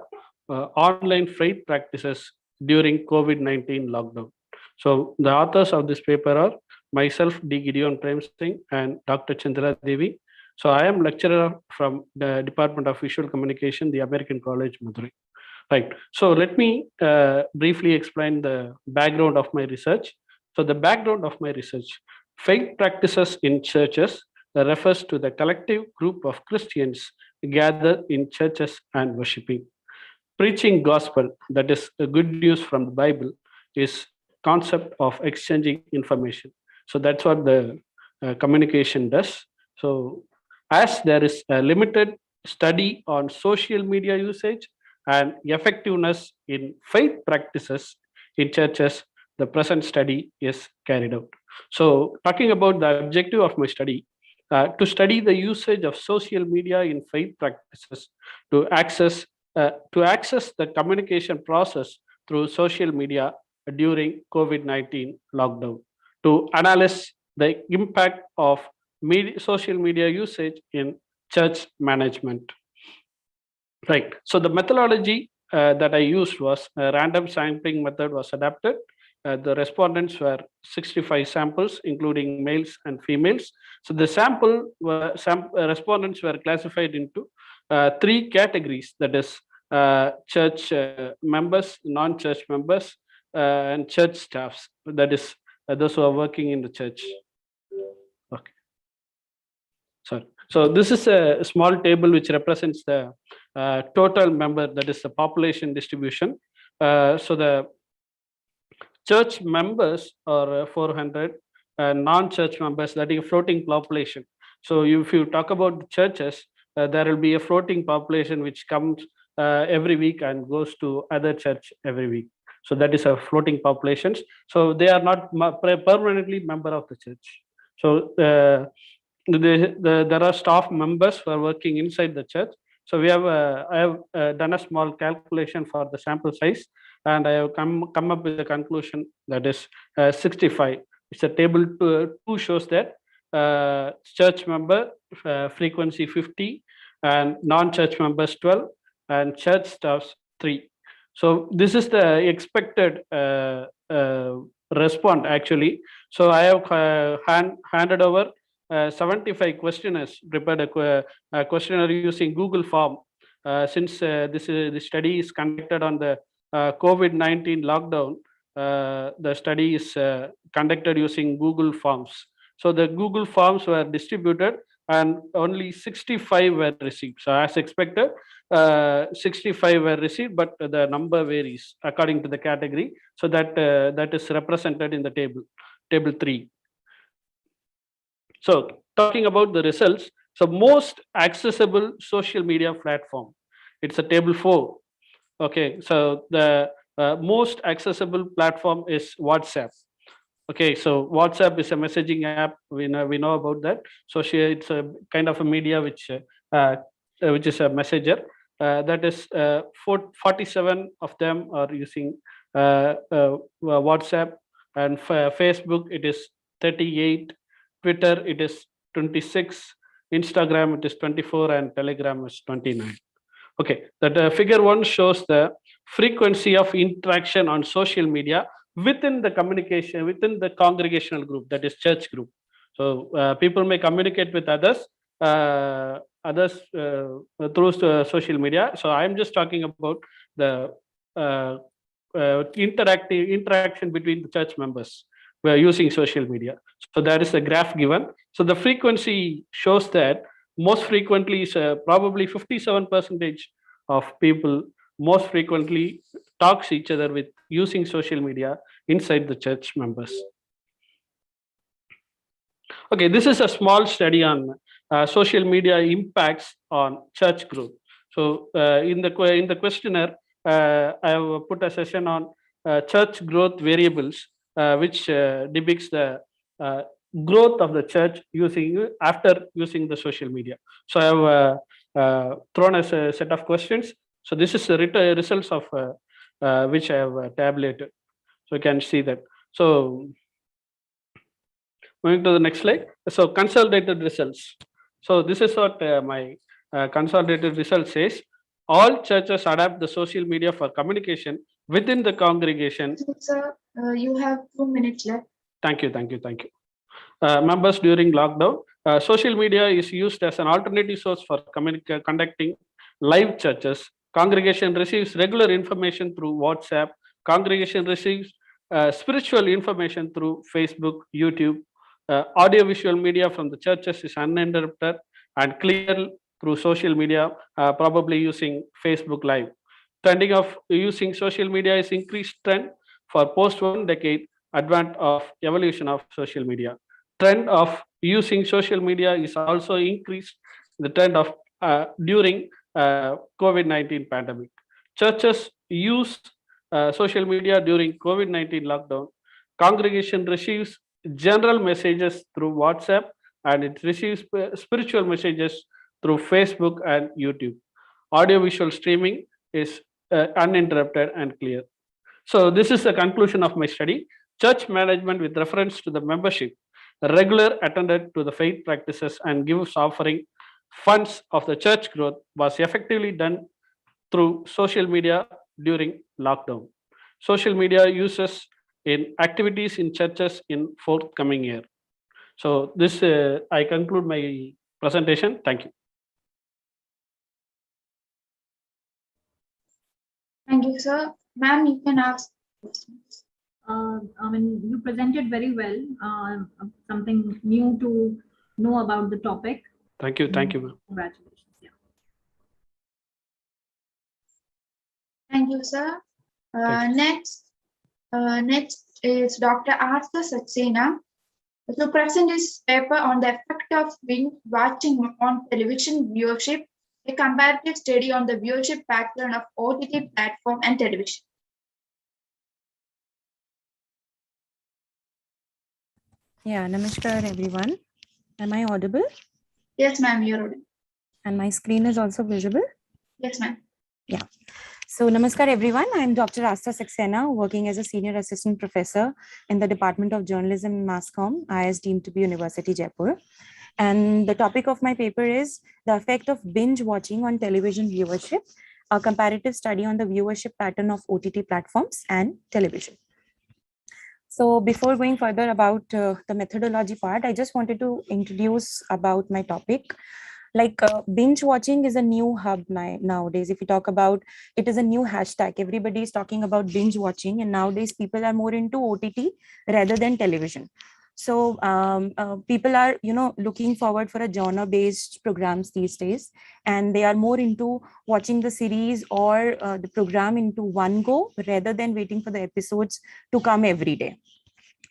Online Faith Practices During COVID-19 Lockdown. So the authors of this paper are myself, D. Gideon Prem Singh, and Dr. Chandra Devi. So I am lecturer from the Department of Visual Communication, the American College, Madurai. Right. So let me briefly explain the background of my research. So the background of my research: faith practices in churches refers to the collective group of Christians gathered in churches and worshiping. Preaching gospel, that is a good news from the Bible, is concept of exchanging information. So that's what the communication does. So as there is a limited study on social media usage and effectiveness in faith practices in churches, the present study is carried out. So talking about the objective of my study, to study the usage of social media in faith practices to access the communication process through social media during COVID-19 lockdown, to analyze the impact of social media usage in church management. Right. So the methodology that I used was a random sampling method was adapted. The respondents were 65 samples, including males and females. So the respondents were classified into 3 categories, that is church members, non-church members, and church staffs, that is those who are working in the church. Okay. Sorry. So this is a small table which represents the total member, that is the population distribution. So the church members are 400, non-church members, that is a floating population. So if you talk about the churches, there will be a floating population which comes every week and goes to other church every week. So that is a floating populations. So they are not permanently member of the church. So there are staff members who are working inside the church. So we have I have done a small calculation for the sample size, and I have come up with a conclusion that is 65. It's a table 2 shows that church member frequency 50, and non-church members 12, and church staffs 3. So this is the expected response actually. So I have handed over 75 questionnaires, prepared a questionnaire using Google form. Since the study is conducted on the COVID-19 lockdown, the study is conducted using Google Forms. So the Google Forms were distributed and only 65 were received. So as expected, 65 were received, but the number varies according to the category. So that is represented in the table 3. So talking about the results, so most accessible social media platform, it's a table 4. Okay, so the most accessible platform is WhatsApp. Okay, so WhatsApp is a messaging app. We know about that. So it's a kind of a media which is a messenger. That is 47 of them are using WhatsApp, and Facebook it is 38, Twitter it is 26, Instagram it is 24, and Telegram is 29. Okay, that figure 1 shows the frequency of interaction on social media within the communication, within the congregational group, that is church group. So people may communicate with others through social media. So I'm just talking about the interaction between the church members who are using social media. So that is the graph given. So the frequency shows that most frequently is probably 57% of people most frequently talks each other with using social media inside the church members. Okay, this is a small study on social media impacts on church growth. So in the questionnaire, I have put a session on church growth variables, which depicts the growth of the church after using the social media. So I have thrown as a set of questions. So this is the results of which I have tabulated. So you can see that. So moving to the next slide. So consolidated results. So this is what my consolidated result says. All churches adapt the social media for communication within the congregation. Sir, you have 2 minutes left. Thank you. Members during lockdown, social media is used as an alternative source for conducting live churches. Congregation receives regular information through WhatsApp. Congregation receives spiritual information through Facebook, YouTube. Audiovisual media from the churches is uninterrupted and clear through social media, probably using Facebook Live. Trending of using social media is increased trend for post 1 decade advent of evolution of social media. Trend of using social media is also increased the trend of during COVID-19 pandemic. Churches use social media during COVID-19 lockdown. Congregation receives general messages through WhatsApp, and it receives spiritual messages through Facebook and YouTube. Audiovisual streaming is uninterrupted and clear. So this is the conclusion of my study. Church management with reference to the membership, regular attended to the faith practices and gives offering funds of the church growth was effectively done through social media during lockdown. Social media uses in activities in churches in forthcoming year. So this, I conclude my presentation. Thank you. Thank you, sir. Ma'am, you can ask questions. You presented very well, something new to know about the topic. Thank you, ma'am. Congratulations. Yeah. Thank you, sir. Next is Dr. Arthur Saxena to present his paper on the effect of binge watching on television viewership, a comparative study on the viewership pattern of OTT platform and television. Yeah, namaskar everyone. Am I audible? Yes, ma'am, you're audible. And my screen is also visible? Yes, ma'am. Yeah. So, namaskar everyone. I'm Dr. Asta Saxena, working as a senior assistant professor in the Department of Journalism and Mass Comm, ISDM to be University Jaipur. And the topic of my paper is the effect of binge watching on television viewership, a comparative study on the viewership pattern of OTT platforms and television. So before going further about the methodology part, I just wanted to introduce about my topic. Like binge watching is a new hub nowadays. If you talk about it, is a new hashtag. Everybody is talking about binge watching, and nowadays people are more into OTT rather than television. So people are, looking forward for a genre-based programs these days, and they are more into watching the series or the program into one go rather than waiting for the episodes to come every day.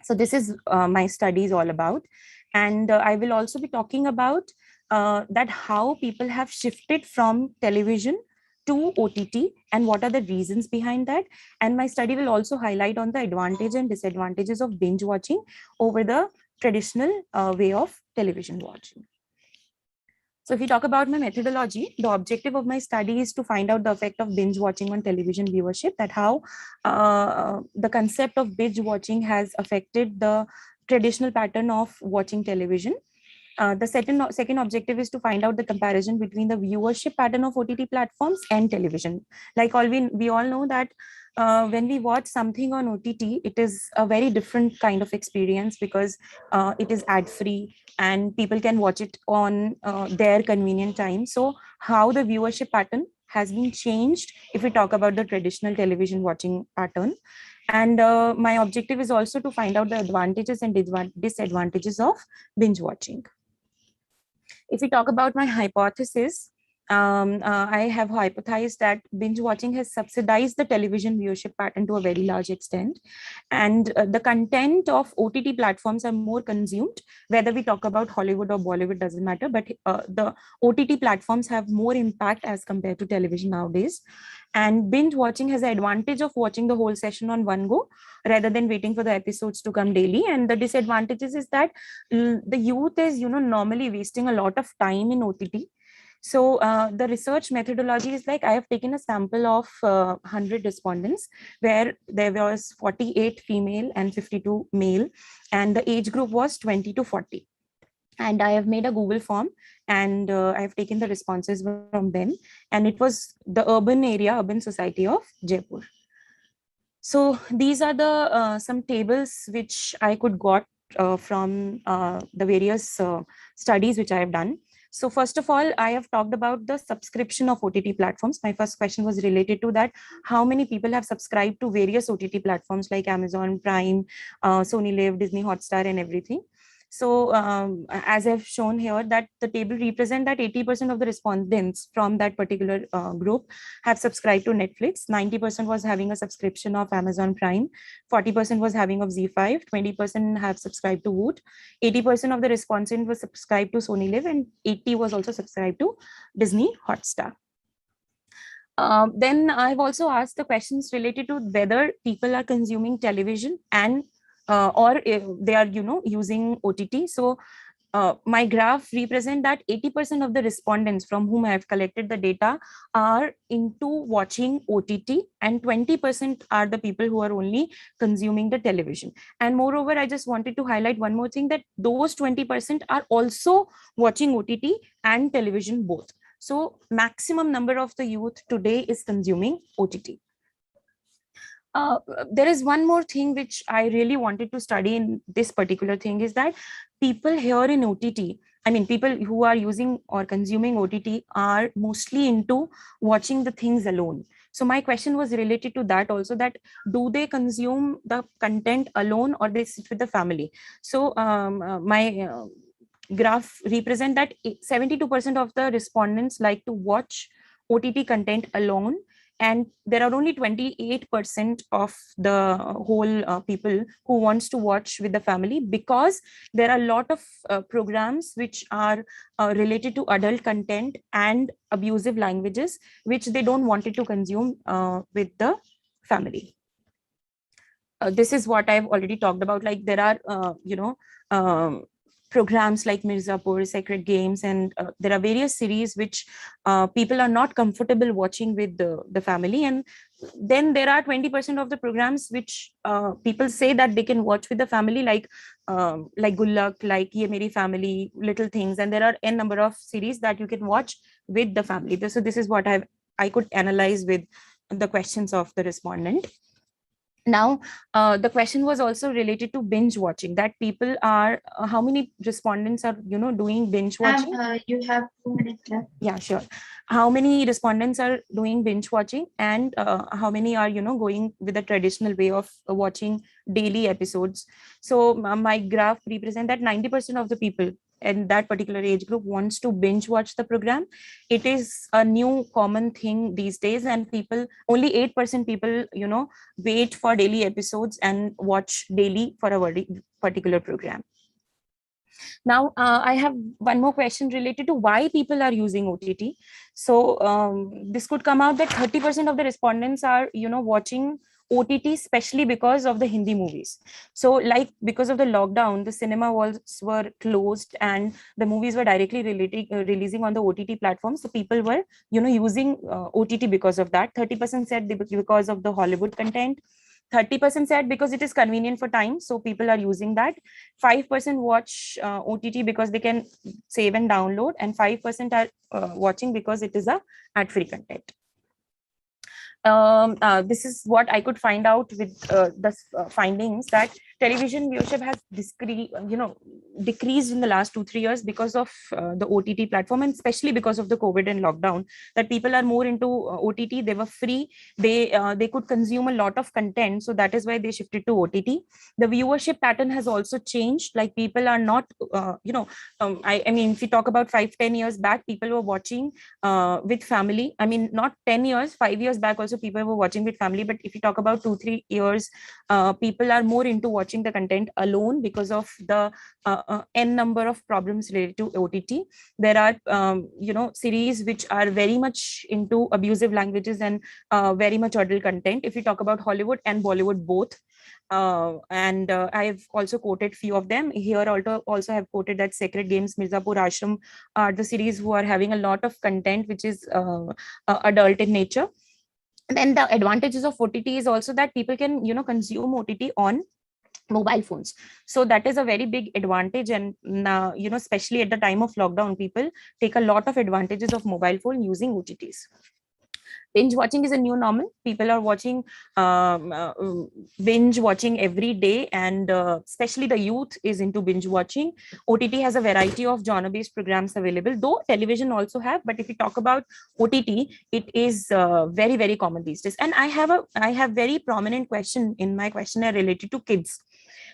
So this is my studies all about. And I will also be talking about that how people have shifted from television to OTT and what are the reasons behind that. And my study will also highlight on the advantage and disadvantages of binge watching over the traditional way of television watching. So if you talk about my methodology, the objective of my study is to find out the effect of binge watching on television viewership, that how the concept of binge watching has affected the traditional pattern of watching television. The second objective is to find out the comparison between the viewership pattern of OTT platforms and television. Like we all know that when we watch something on OTT, it is a very different kind of experience because it is ad-free and people can watch it on their convenient time. So how the viewership pattern has been changed if we talk about the traditional television watching pattern. And my objective is also to find out the advantages and disadvantages of binge watching. If we talk about my hypothesis, I have hypothesized that binge watching has subsidized the television viewership pattern to a very large extent. And the content of OTT platforms are more consumed, whether we talk about Hollywood or Bollywood, doesn't matter, but the OTT platforms have more impact as compared to television nowadays. And binge watching has the advantage of watching the whole session on one go rather than waiting for the episodes to come daily. And the disadvantages is that the youth is, normally wasting a lot of time in OTT. So the research methodology is like I have taken a sample of 100 respondents where there was 48 female and 52 male, and the age group was 20 to 40. And I have made a Google form and I have taken the responses from them. And it was the urban society of Jaipur. So these are the some tables which I could got from the various studies which I have done. So first of all, I have talked about the subscription of OTT platforms. My first question was related to that. How many people have subscribed to various OTT platforms like Amazon Prime, Sony Live, Disney Hotstar and everything. So as I've shown here, that the table represent that 80% of the respondents from that particular group have subscribed to Netflix. 90% was having a subscription of Amazon Prime. 40% was having of Z5. 20% have subscribed to Woot. 80% of the respondents was subscribed to Sony Live, and 80% was also subscribed to Disney Hotstar. Then I've also asked the questions related to whether people are consuming television and or they are, using OTT. So my graph represent that 80% of the respondents from whom I have collected the data are into watching OTT, and 20% are the people who are only consuming the television. And moreover, I just wanted to highlight one more thing, that those 20% are also watching OTT and television both. So maximum number of the youth today is consuming OTT. There is one more thing which I really wanted to study in this particular thing, is that people here in OTT, I mean, people who are using or consuming OTT are mostly into watching the things alone. So my question was related to that also, that do they consume the content alone or they sit with the family? So my graph represent that 72% of the respondents like to watch OTT content alone, and there are only 28% of the whole people who wants to watch with the family, because there are a lot of programs which are related to adult content and abusive languages, which they don't want it to consume with the family. This is what I've already talked about. Like there are, programs like Mirzapur, Sacred Games, and there are various series which people are not comfortable watching with the family. And then there are 20% of the programs which people say that they can watch with the family, like Good Luck, like Ye Meri Family, Little Things, and there are n number of series that you can watch with the family. So this is what I could analyze with the questions of the respondent. Now, the question was also related to binge watching, that people are, how many respondents are, doing binge watching? You have 2 minutes left. Yeah, sure. How many respondents are doing binge watching, and how many are, going with the traditional way of watching daily episodes? So my graph represent that 90% of the people in that particular age group wants to binge watch the program. It is a new common thing these days, and only 8% people, wait for daily episodes and watch daily for a very particular program. Now, I have one more question related to why people are using OTT. So this could come out that 30% of the respondents are, watching OTT, especially because of the Hindi movies. So because of the lockdown, the cinema walls were closed and the movies were directly releasing on the OTT platforms. So people were, using OTT because of that. 30% said because of the Hollywood content. 30% said because it is convenient for time, so people are using that. 5% watch OTT because they can save and download, and 5% are watching because it is a ad-free content. This is what I could find out with the findings, that television viewership has decreased in the last 2-3 years because of the OTT platform, and especially because of the COVID and lockdown, that people are more into OTT. They were free, they could consume a lot of content, so that is why they shifted to OTT. The viewership pattern has also changed, like people are not I mean, if you talk about 5-10 years back, people were watching with family. I mean, not 10 years, 5 years back also people were watching with family, but if you talk about 2-3 years, people are more into watching the content alone because of the n number of problems related to OTT. There are series which are very much into abusive languages and very much adult content, if you talk about Hollywood and Bollywood both. And I've also quoted few of them here. Also have quoted that Sacred Games, Mirzapur, Ashram are the series who are having a lot of content which is adult in nature. And then the advantages of OTT is also that people can consume OTT on mobile phones. So that is a very big advantage, and especially at the time of lockdown, people take a lot of advantages of mobile phone using OTTs. Binge watching is a new normal. People are watching binge watching every day, and especially the youth is into binge watching. OTT has a variety of genre-based programs available, though television also have. But if you talk about OTT, it is very, very common these days. And I have very prominent question in my questionnaire related to kids.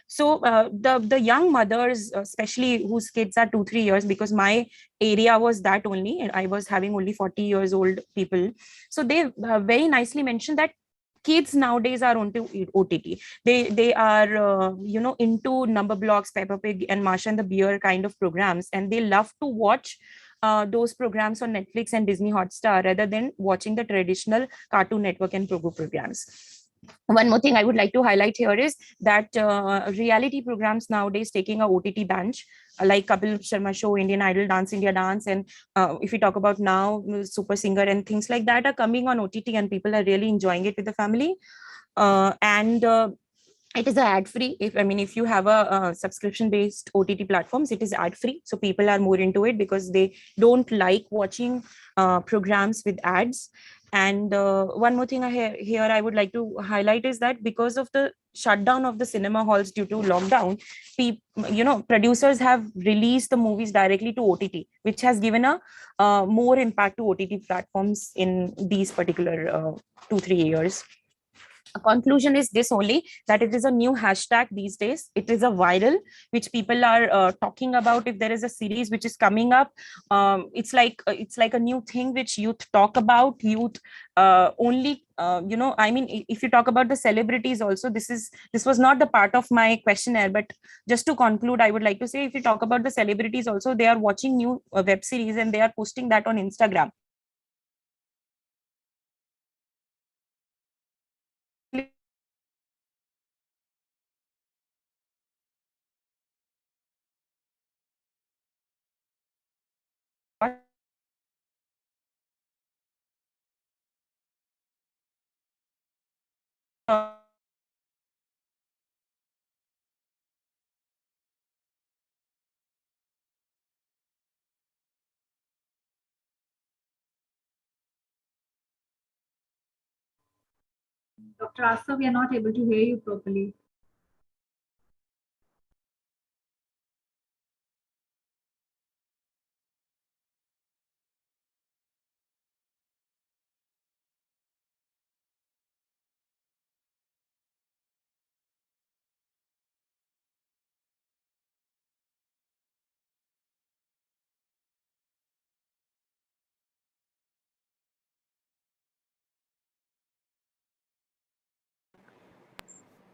So the young mothers, especially whose kids are 2-3 years, because my area was that only, and I was having only 40 years old people. So they very nicely mentioned that kids nowadays are onto OTT. They are into Number Blocks, Peppa Pig, and Marsha and the Bear kind of programs, and they love to watch those programs on Netflix and Disney Hotstar rather than watching the traditional Cartoon Network and Pogo programs. One more thing I would like to highlight here is that reality programs nowadays taking a OTT bench, like Kapil Sharma Show, Indian Idol, Dance India Dance, and if we talk about now, Super Singer and things like that are coming on OTT, and people are really enjoying it with the family. It is ad-free. If you have a subscription-based OTT platforms, it is ad-free. So people are more into it because they don't like watching programs with ads. And one more thing here I would like to highlight is that because of the shutdown of the cinema halls due to lockdown, producers have released the movies directly to OTT, which has given a more impact to OTT platforms in these particular 2-3 years. A conclusion is this only, that it is a new hashtag these days. It is a viral, which people are talking about. If there is a series which is coming up, it's like a new thing which youth talk about. Youth only, if you talk about the celebrities also, this was not the part of my questionnaire, but just to conclude, I would like to say, if you talk about the celebrities also, they are watching new web series and they are posting that on Instagram. Dr. Asta, we are not able to hear you properly.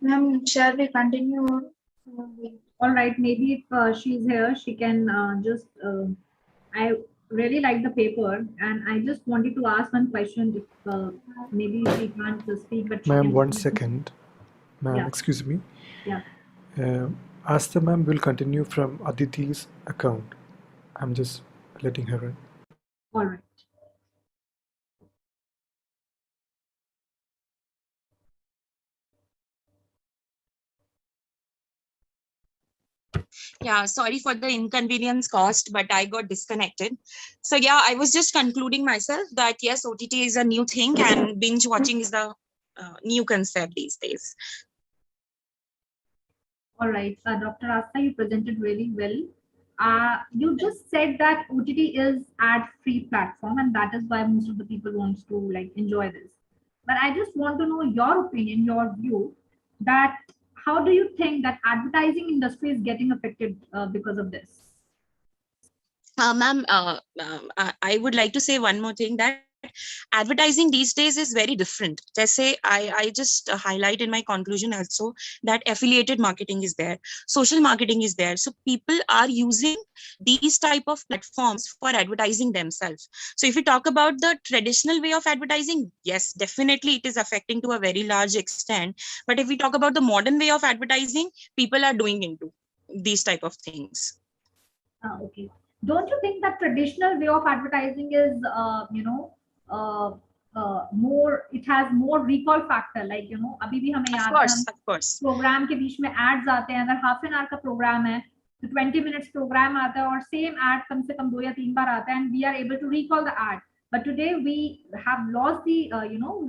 Ma'am, shall we continue? All right, maybe if she's here, she can just. I really like the paper, and I just wanted to ask one question. If maybe she can't speak, but she Ma'am, can. 1 second. Ma'am, Yeah. excuse me. Yeah. Asta ma'am will continue from Aditi's account. I'm just letting her in. All right. Yeah, sorry for the inconvenience caused, but I got disconnected. So yeah, I was just concluding myself that yes, OTT is a new thing and binge watching is the new concept these days. All right, Dr. Asta, you presented really well. You just said that OTT is ad-free platform, and that is why most of the people wants to like enjoy this. But I just want to know your opinion, your view, that how do you think that advertising industry is getting affected because of this? Ma'am, I would like to say one more thing, that advertising these days is very different. Just say I just highlight in my conclusion also that affiliated marketing is there, social marketing is there. So people are using these type of platforms for advertising themselves. So if we talk about the traditional way of advertising, yes, definitely it is affecting to a very large extent. But if we talk about the modern way of advertising, people are doing into these type of things. Okay. Don't you think that traditional way of advertising is, more, it has more recall factor, like, अभी भी हमें याद है हम Of course. Programme के बीच में ads आते हैं, अगर हाफ एन आवर का प्रोग्राम है तो 20 मिनट्स प्रोग्राम आता है और सेम एड कम से कम 2 या 3 बार आता है, and we are able to recall the ad. But today we have lost the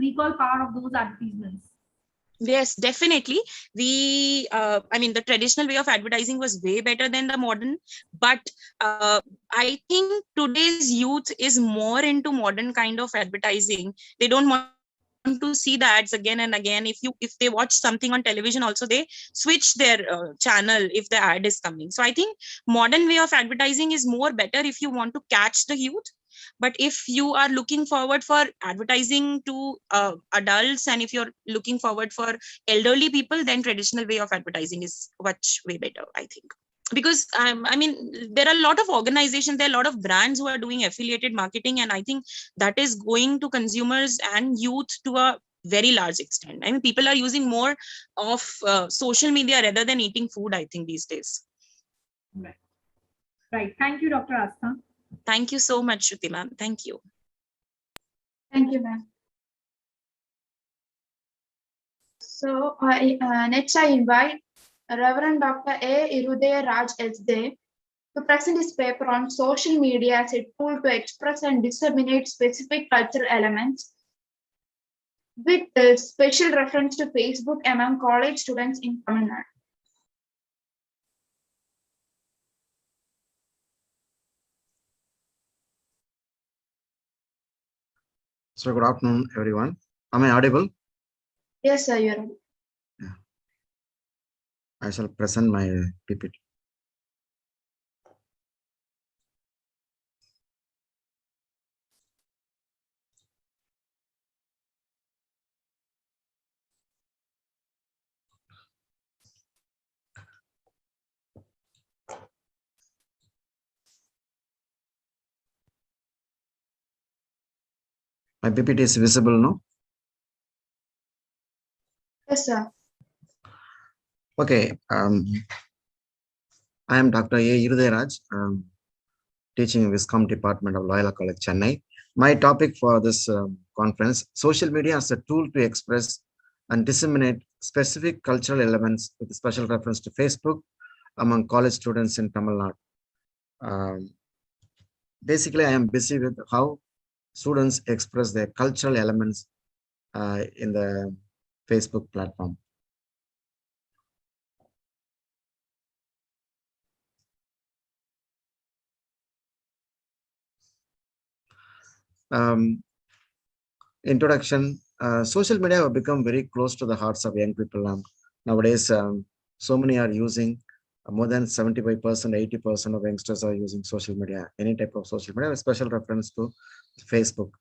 recall power of those advertisements. Yes, definitely. I mean, the traditional way of advertising was way better than the modern, but I think today's youth is more into modern kind of advertising. They don't want to see the ads again and again. If they watch something on television also, they switch their channel if the ad is coming. So I think modern way of advertising is more better if you want to catch the youth. But if you are looking forward for advertising to adults, and if you're looking forward for elderly people, then traditional way of advertising is much way better, I think. Because I mean, there are a lot of organizations, there are a lot of brands who are doing affiliated marketing, and I think that is going to consumers and youth to a very large extent. I mean, people are using more of social media rather than eating food, I think, these days. Right. Right. Thank you, Dr. Asta. Thank you so much, Shruti ma'am. Thank you. Thank you, ma'am. So next I invite Reverend Dr. A. Irudaya Raj SD to present his paper on social media as a tool to express and disseminate specific cultural elements, with special reference to Facebook among college students in Tamil Nadu. So good afternoon, everyone. Am I audible? Yes, sir, you're right. Yeah. I shall present my PPT. My PPT is visible, no? Yes, sir. Okay. I am Dr. A. Irudaraj, teaching in Viscom Department of Loyola College, Chennai. My topic for this conference: social media as a tool to express and disseminate specific cultural elements, with special reference to Facebook among college students in Tamil Nadu. Basically, I am busy with how students express their cultural elements in the Facebook platform. Introduction. Social media have become very close to the hearts of young people. Nowadays, so many are using, more than 75%, 80% of youngsters are using social media, any type of social media, with special reference to Facebook.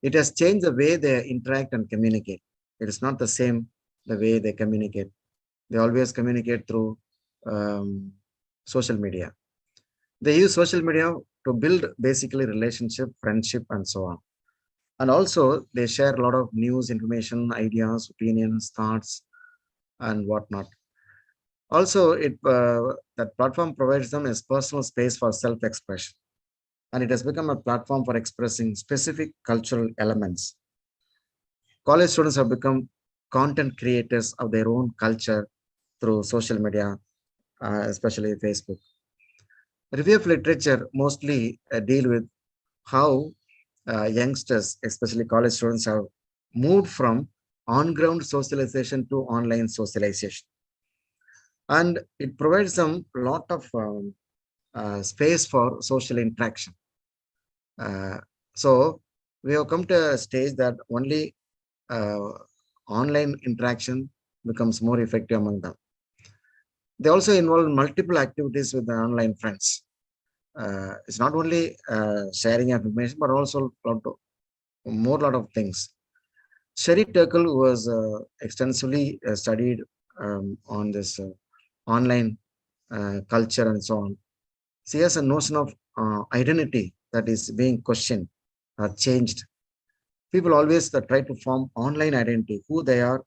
It has changed the way they interact and communicate. It is not the same the way they communicate. They always communicate through social media. They use social media to build basically relationship, friendship, and so on. And also they share a lot of news, information, ideas, opinions, thoughts, and whatnot. Also, that platform provides them as personal space for self-expression. And it has become a platform for expressing specific cultural elements. College students have become content creators of their own culture through social media, especially Facebook. Review of literature mostly deal with how youngsters, especially college students, have moved from on-ground socialization to online socialization. And it provides them a lot of space for social interaction. So we have come to a stage that only online interaction becomes more effective among them. They also involve multiple activities with their online friends. It's not only sharing information, but also a lot of things. Sherry Turkle, who was extensively studied on this online culture and so on, she has a notion of identity that is being questioned or changed. People always try to form online identity, who they are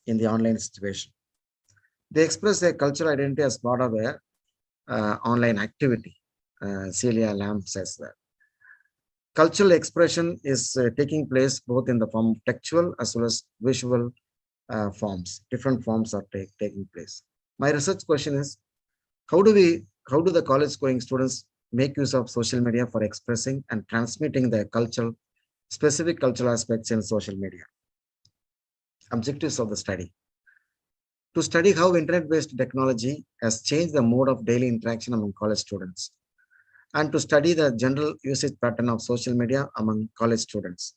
in the online situation. They express their cultural identity as part of a online activity. Celia Lamb says that. Cultural expression is taking place both in the form of textual as well as visual forms. Different forms are taking place. My research question is, how do the college going students make use of social media for expressing and transmitting their specific cultural aspects in social media? Objectives of the study. To study how internet-based technology has changed the mode of daily interaction among college students, and to study the general usage pattern of social media among college students.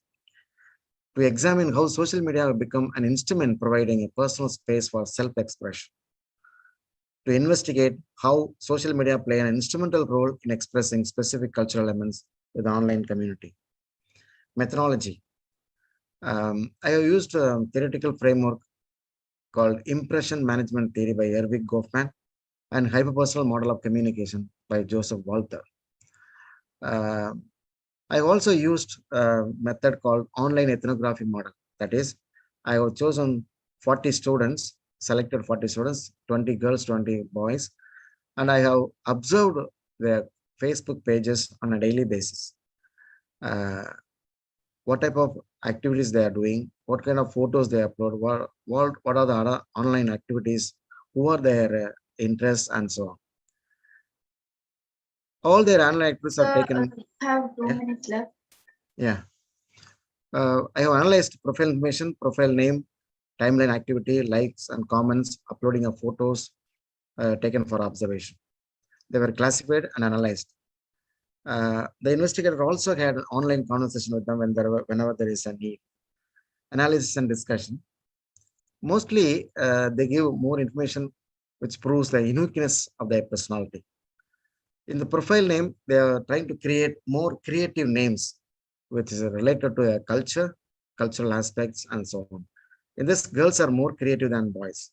To examine how social media have become an instrument providing a personal space for self-expression. To investigate how social media play an instrumental role in expressing specific cultural elements with the online community. Methodology. I have used a theoretical framework called Impression Management Theory by Erwin Goffman and Hyperpersonal Model of Communication by Joseph Walther. I also used a method called online ethnography model. That is, I have chosen 40 students, selected 40 students, 20 girls, 20 boys, and I have observed their Facebook pages on a daily basis. What type of activities they are doing, what kind of photos they upload, what are the other online activities, who are their interests, and so on. All their online activities are taken. Have 2 minutes left. Yeah. I have analyzed profile information, profile name, timeline activity, likes and comments, uploading of photos taken for observation. They were classified and analyzed. The investigator also had an online conversation with them whenever there is a need. Analysis and discussion. Mostly, they give more information which proves the uniqueness of their personality. In the profile name, they are trying to create more creative names, which is related to a culture, cultural aspects, and so on. In this, girls are more creative than boys.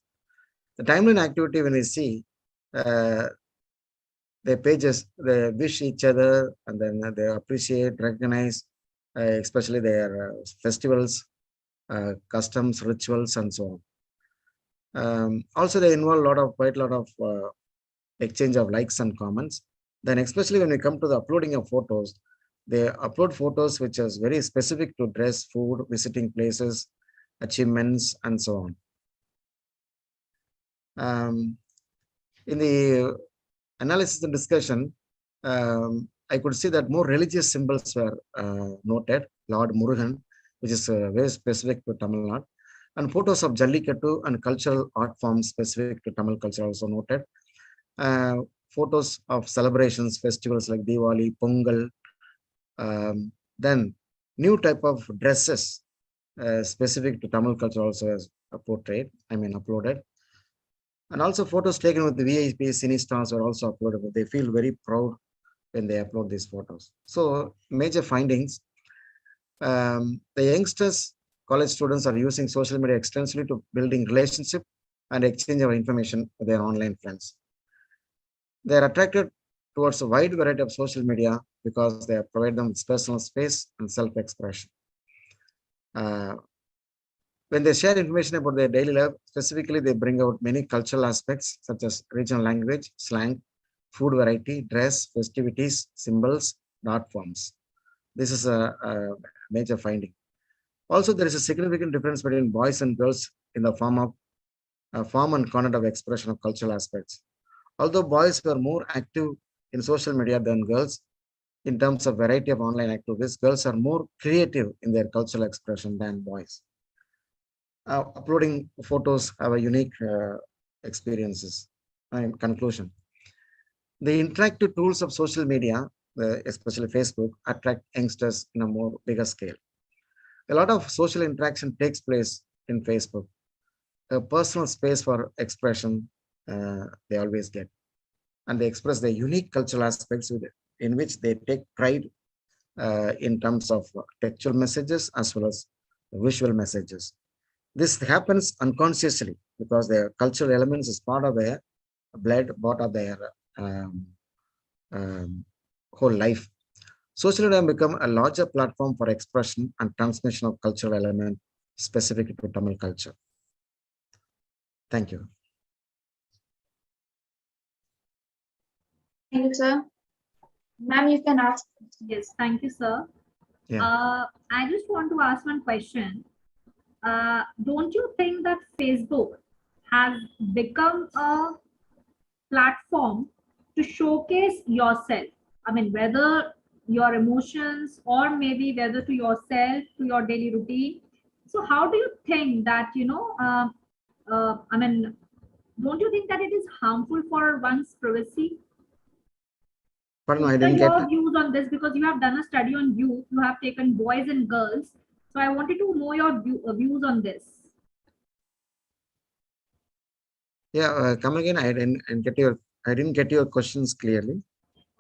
The timeline activity, when we see their pages, they wish each other, and then they appreciate, recognize, especially their festivals, customs, rituals, and so on. Also, they involve quite a lot of exchange of likes and comments. Then, especially when we come to the uploading of photos, they upload photos which is very specific to dress, food, visiting places, achievements, and so on. In the analysis and discussion, I could see that more religious symbols were noted. Lord Murugan, which is very specific to Tamil Nadu. And photos of Jallikattu and cultural art forms specific to Tamil culture also noted. Photos of celebrations, festivals like Diwali, Pongal, then new type of dresses specific to Tamil culture also as portrayed, uploaded. And also photos taken with the VIP cine stars are also uploaded. They feel very proud when they upload these photos. So major findings, the youngsters, college students are using social media extensively to building relationship and exchange of information with their online friends. They are attracted towards a wide variety of social media because they provide them with personal space and self-expression. When they share information about their daily life, specifically, they bring out many cultural aspects such as regional language, slang, food variety, dress, festivities, symbols, art forms. This is a major finding. Also, there is a significant difference between boys and girls in the form and content of expression of cultural aspects. Although boys were more active in social media than girls in terms of variety of online activities, girls are more creative in their cultural expression than boys. Uploading photos have a unique experiences. Conclusion. The interactive tools of social media, especially Facebook, attract youngsters in a more bigger scale. A lot of social interaction takes place in Facebook. A personal space for expression they always get. And they express their unique cultural aspects in which they take pride in terms of textual messages as well as visual messages. This happens unconsciously because their cultural elements is part of their blood, part of their whole life. Social media become a larger platform for expression and transmission of cultural element specific to Tamil culture. Thank you. Thank you, sir. Ma'am, you can ask. Yes, thank you, sir. Yeah. I just want to ask one question. Don't you think that Facebook has become a platform to showcase yourself? I mean, whether your emotions or maybe whether to yourself, to your daily routine. So how do you think that, I mean, don't you think that it is harmful for one's privacy? Pardon, I What are didn't your get. views on this? Because you have done a study on youth, you have taken boys and girls. So I wanted to know your views on this. Yeah, come again. I didn't get your questions clearly.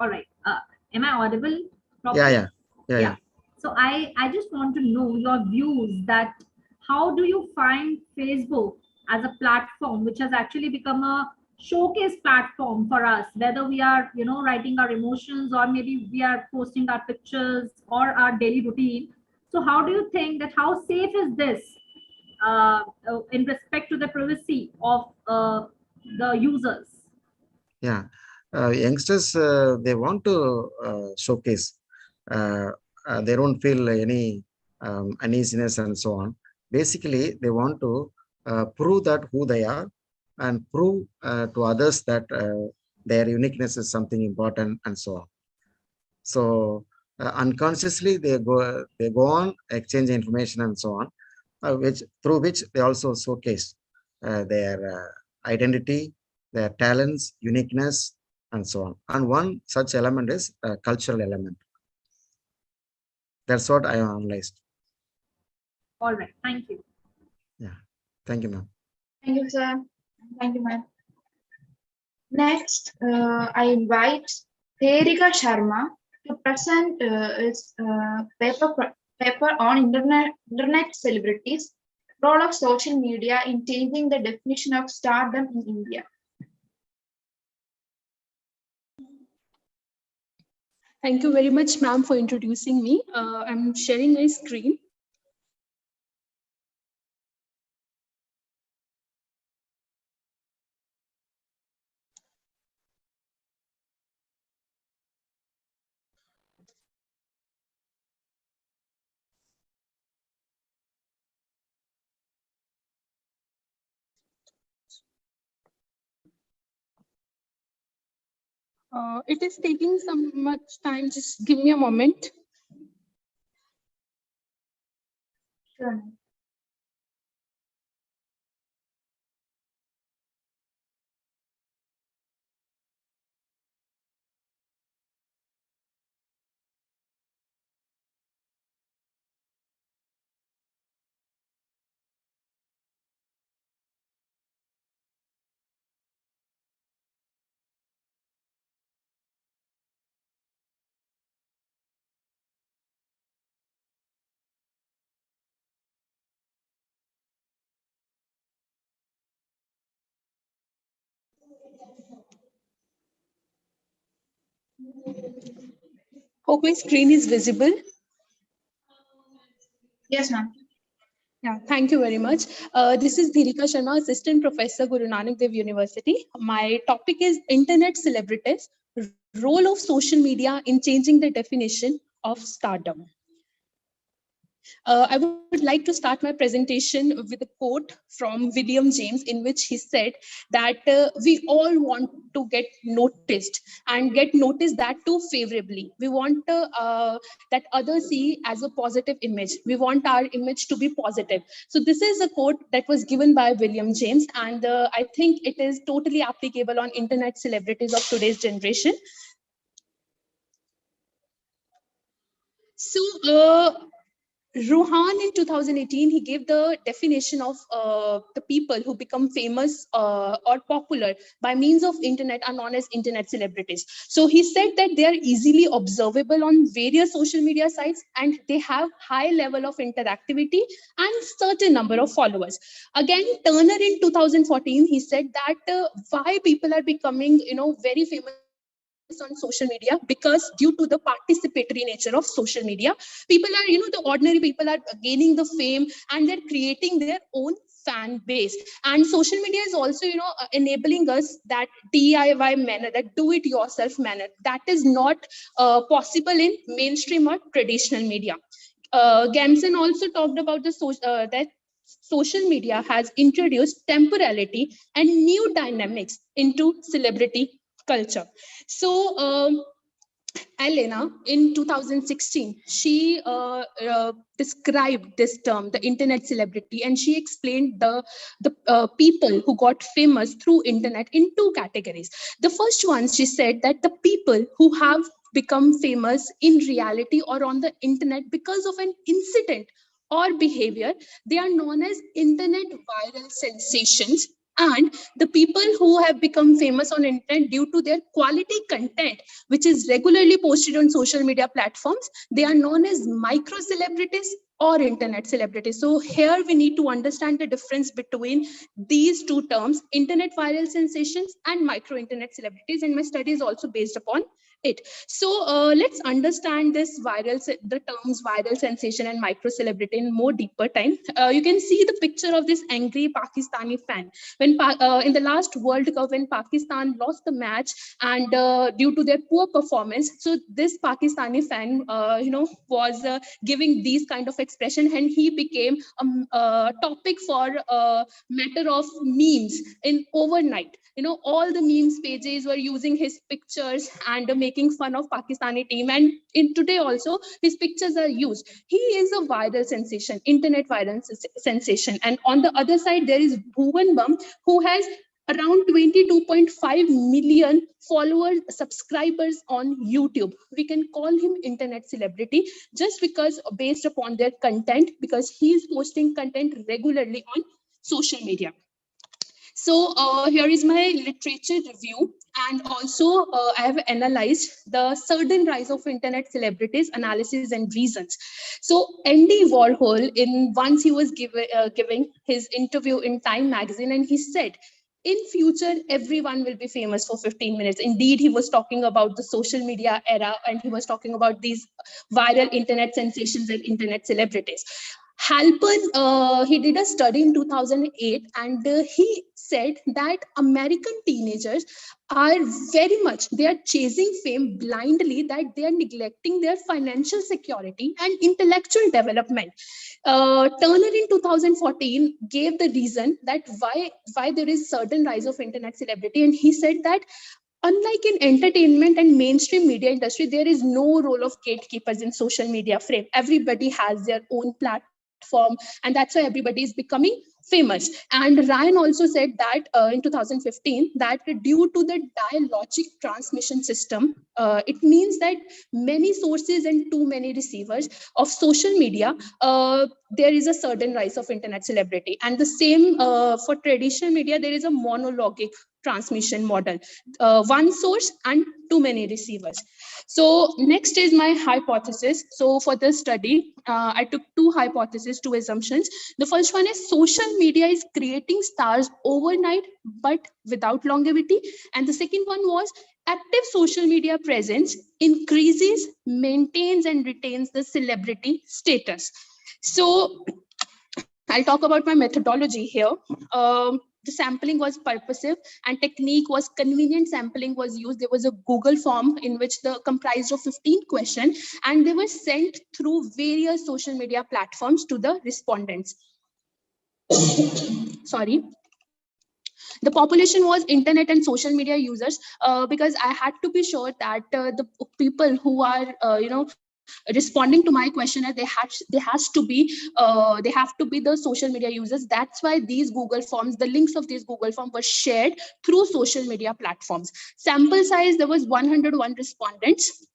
All right. Am I audible Yeah. properly? Yeah. So I just want to know your views that how do you find Facebook as a platform which has actually become a showcase platform for us, whether we are, writing our emotions or maybe we are posting our pictures or our daily routine. So how do you think that how safe is this in respect to the privacy of the users? Yeah. Youngsters, they want to showcase. They don't feel any uneasiness and so on. Basically, they want to prove that who they are and prove to others that their uniqueness is something important and so on. So unconsciously, they go on exchange information and so on, through which they also showcase their identity, their talents, uniqueness, and so on. And one such element is a cultural element. That's what I analyzed. All right. Thank you. Yeah. Thank you, ma'am. Thank you, sir. Thank you, ma'am. Next, I invite Terika Sharma to present its paper on internet celebrities, role of social media in changing the definition of stardom in India. Thank you very much, ma'am, for introducing me. I'm sharing my screen. It is taking some much time. Just give me a moment. Sure. Hope my screen is visible. Yes, ma'am. Yeah, thank you very much. This is Dhirika Sharma, Assistant Professor, Guru Nanak Dev University. My topic is Internet Celebrities, Role of Social Media in Changing the Definition of Stardom. I would like to start my presentation with a quote from William James, in which he said that we all want to get noticed and get noticed that too favorably. We want that others see as a positive image. We want our image to be positive. So this is a quote that was given by William James, and I think it is totally applicable on internet celebrities of today's generation. So Rohan in 2018, he gave the definition of the people who become famous or popular by means of internet are known as internet celebrities. So he said that they are easily observable on various social media sites and they have high level of interactivity and certain number of followers. Again, Turner in 2014, he said that why people are becoming, very famous on social media, because due to the participatory nature of social media, people are, the ordinary people are gaining the fame and they're creating their own fan base. And social media is also, enabling us that DIY manner, that do it yourself manner that is not possible in mainstream or traditional media. Gamson also talked about that social media has introduced temporality and new dynamics into celebrity culture. So Elena, in 2016, she described this term, the internet celebrity, and she explained the people who got famous through internet in two categories. The first one, she said that the people who have become famous in reality or on the internet because of an incident or behavior, they are known as internet viral sensations. And the people who have become famous on internet due to their quality content, which is regularly posted on social media platforms, they are known as micro celebrities or internet celebrities. So here we need to understand the difference between these two terms, internet viral sensations and micro internet celebrities, and my study is also based upon it. So let's understand this the terms viral sensation and micro celebrity in more deeper time. You can see the picture of this angry Pakistani fan when in the last World Cup, when Pakistan lost the match and due to their poor performance, so this Pakistani fan, was giving these kind of expression, and he became a topic for a matter of memes in overnight. All the memes pages were using his pictures and making fun of Pakistani team, and in today also his pictures are used. He is a viral sensation, internet viral sensation. And on the other side, there is Bhuvan Bam, who has around 22.5 million followers, subscribers on YouTube. We can call him internet celebrity just because based upon their content, because he is posting content regularly on social media. So here is my literature review, and also I have analyzed the sudden rise of internet celebrities, analysis and reasons. So Andy Warhol, once he was giving his interview in Time magazine, and he said, in future, everyone will be famous for 15 minutes. Indeed, he was talking about the social media era, and he was talking about these viral internet sensations and internet celebrities. Halpern, he did a study in 2008, and he said that American teenagers are they are chasing fame blindly, that they are neglecting their financial security and intellectual development. Turner in 2014 gave the reason that why there is certain rise of internet celebrity, and he said that unlike in entertainment and mainstream media industry, there is no role of gatekeepers in social media frame. Everybody has their own platform, and that's why everybody is becoming famous. And Ryan also said that in 2015, that due to the dialogic transmission system, it means that many sources and too many receivers of social media, there is a certain rise of internet celebrity. And the same for traditional media, there is a monologic transmission model, one source and too many receivers. So next is my hypothesis. So for this study, I took two hypotheses, two assumptions. The first one is social media is creating stars overnight, but without longevity. And the second one was active social media presence increases, maintains, and retains the celebrity status. So I'll talk about my methodology here. The sampling was purposive and technique was convenient sampling was used. There was a Google form in which the comprised of 15 questions, and they were sent through various social media platforms to the respondents. Sorry. The population was internet and social media users, because I had to be sure that the people who are, responding to my questionnaire, they have to be the social media users. That's why these Google forms, the links of these Google forms were shared through social media platforms. Sample size, there was 101 respondents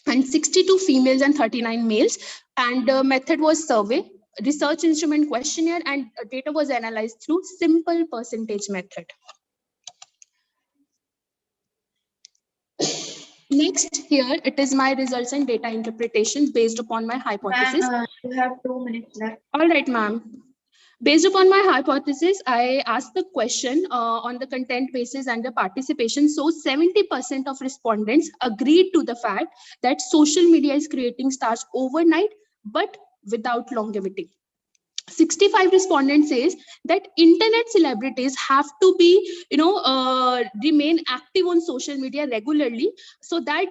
and 62 females and 39 males. And the method was survey, research instrument questionnaire, and data was analyzed through simple percentage method. Next, here it is my results and data interpretation based upon my hypothesis. You have 2 minutes left. All right, ma'am. Based upon my hypothesis, I asked the question on the content basis and the participation. So 70% of respondents agreed to the fact that social media is creating stars overnight, but without longevity. 65 respondents says that internet celebrities have to be, remain active on social media regularly, so that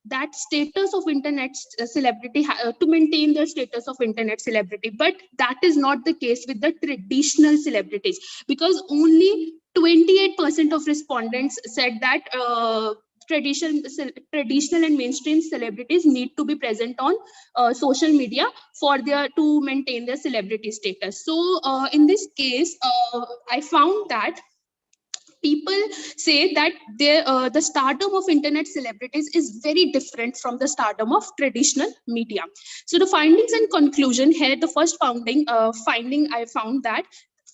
that status of internet celebrity to maintain their status of internet celebrity. But that is not the case with the traditional celebrities, because only 28% of respondents said that traditional and mainstream celebrities need to be present on social media to maintain their celebrity status. So in this case, I found that people say that the stardom of internet celebrities is very different from the stardom of traditional media. So the findings and conclusion here, the first finding I found that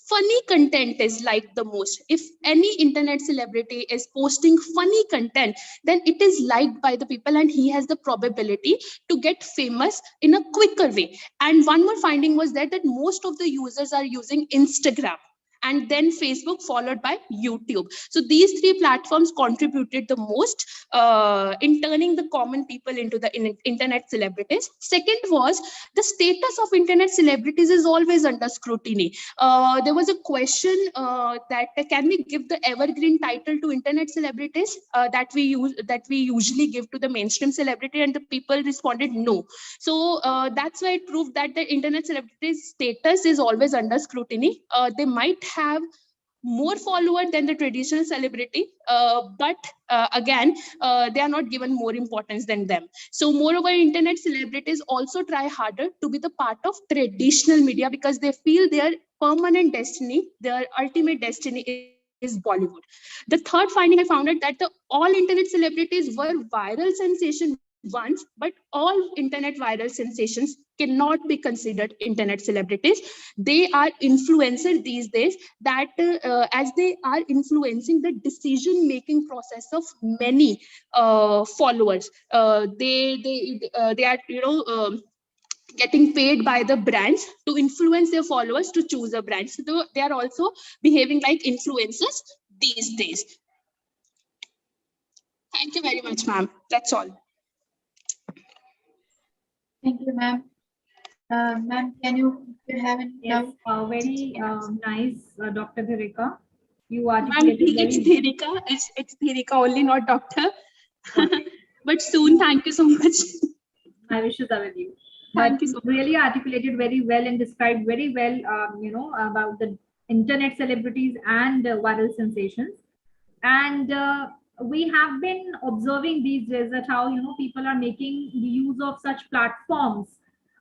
funny content is liked the most. If any internet celebrity is posting funny content, then it is liked by the people and he has the probability to get famous in a quicker way. And one more finding was that most of the users are using Instagram, and then Facebook, followed by YouTube. So these three platforms contributed the most in turning the common people into the internet celebrities. Second was the status of internet celebrities is always under scrutiny. There was a question that can we give the evergreen title to internet celebrities that we usually give to the mainstream celebrity, and the people responded no. So that's why it proved that the internet celebrities status is always under scrutiny. They might have more followers than the traditional celebrity, but again, they are not given more importance than them. So moreover, internet celebrities also try harder to be the part of traditional media because they feel their permanent destiny, their ultimate destiny is Bollywood. The third finding I found out that all internet celebrities were viral sensation once, but all internet viral sensations cannot be considered internet celebrities. They are influencers these days, that as they are influencing the decision-making process of many followers. They are getting paid by the brands to influence their followers to choose a brand. So they are also behaving like influencers these days. Thank you very much, ma'am. That's all. Thank you, ma'am. Ma'am, can you have any? Yes, very nice, Dr. Dharika. You articulated it's Dharika. It's Dharika only, not doctor. But soon, thank you so much. My wishes are with you. Thank you so much. Really articulated very well and described very well, about the internet celebrities and viral sensations. And we have been observing these days that how people are making use of such platforms,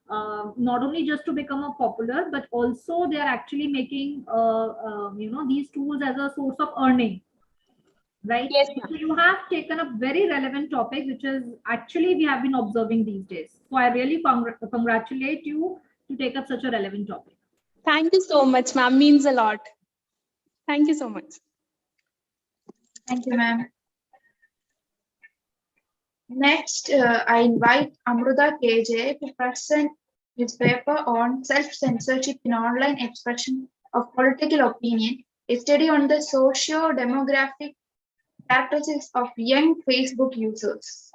not only just to become a popular, but also they are actually making these tools as a source of earning, right? Yes, so you have taken a very relevant topic, which is actually we have been observing these days. So I really congratulate you to take up such a relevant topic. Thank you so much, ma'am. Means a lot. Thank you so much. Thank you, ma'am. Next, I invite Amruta KJ to present his paper on self-censorship in online expression of political opinion, a study on the socio-demographic characteristics of young Facebook users.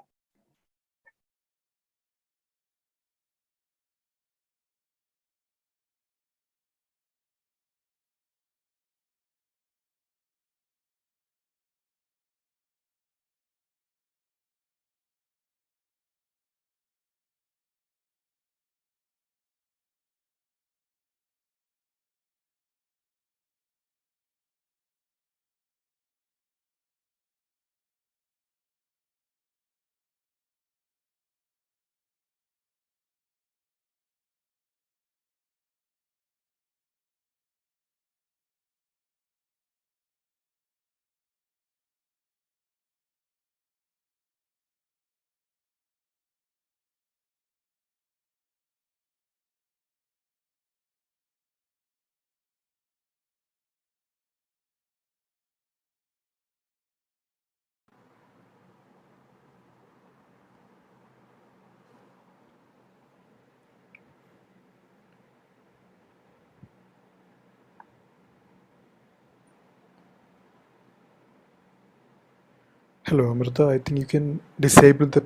Hello, Amrita. I think you can disable the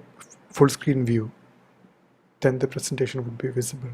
full screen view. Then the presentation would be visible.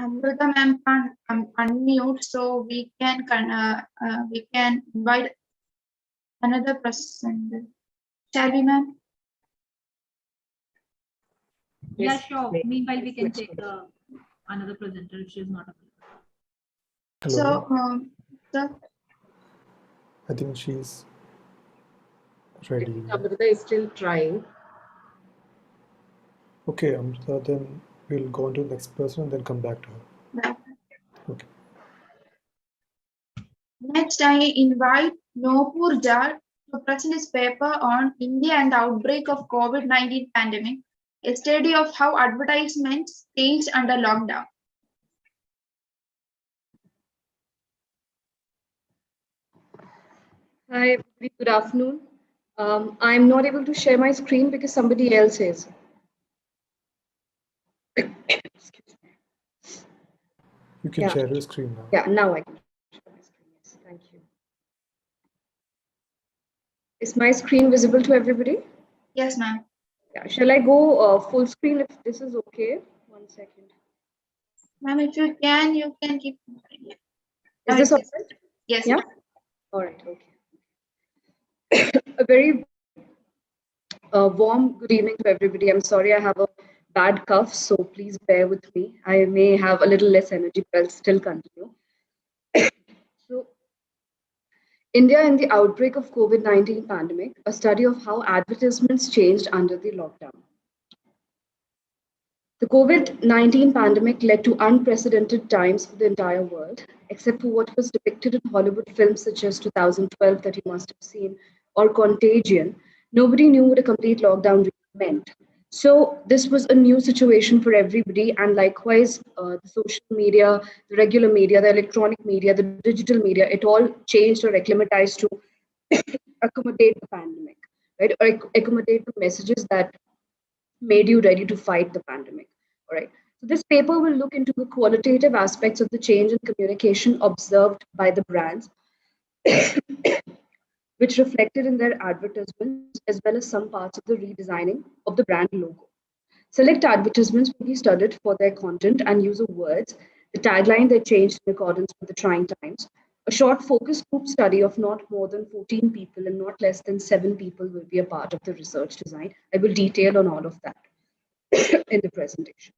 Amruta ma'am can unmute, so we can invite another presenter. Shall we, ma'am? Yeah, sure. Meanwhile, we can take another presenter if she is not available. Hello. So, I think she's ready. Amrita is still trying. Okay, Amrita, then we'll go on to the next person and then come back to her. yeah. Okay. Next, I invite Nopur Jha to present his paper on India and the outbreak of COVID-19 pandemic, a study of how advertisements changed under lockdown. Hi, good afternoon. I'm not able to share my screen because somebody else is. You can share your screen now. Yeah, now I can share my screen. Yes, thank you. Is my screen visible to everybody? Yes, ma'am. Yeah, shall I go full screen if this is okay? 1 second. Ma'am, if you can keep. Is this okay? Yes. Yeah. All right. Okay. A very warm good evening to everybody. I'm sorry I have a bad cough, so please bear with me. I may have a little less energy, but I'll still continue. So, India in the outbreak of COVID-19 pandemic, a study of how advertisements changed under the lockdown. The COVID-19 pandemic led to unprecedented times for the entire world, except for what was depicted in Hollywood films such as 2012 that you must have seen, or Contagion. Nobody knew what a complete lockdown really meant. So this was a new situation for everybody, and likewise, the social media, the regular media, the electronic media, the digital media, it all changed or acclimatized to accommodate the pandemic, right? Or accommodate the messages that made you ready to fight the pandemic. All right. So this paper will look into the qualitative aspects of the change in communication observed by the brands, which reflected in their advertisements, as well as some parts of the redesigning of the brand logo. Select advertisements will be studied for their content and use of words, the tagline they changed in accordance with the trying times. A short focus group study of not more than 14 people and not less than 7 people will be a part of the research design. I will detail on all of that. in the presentation.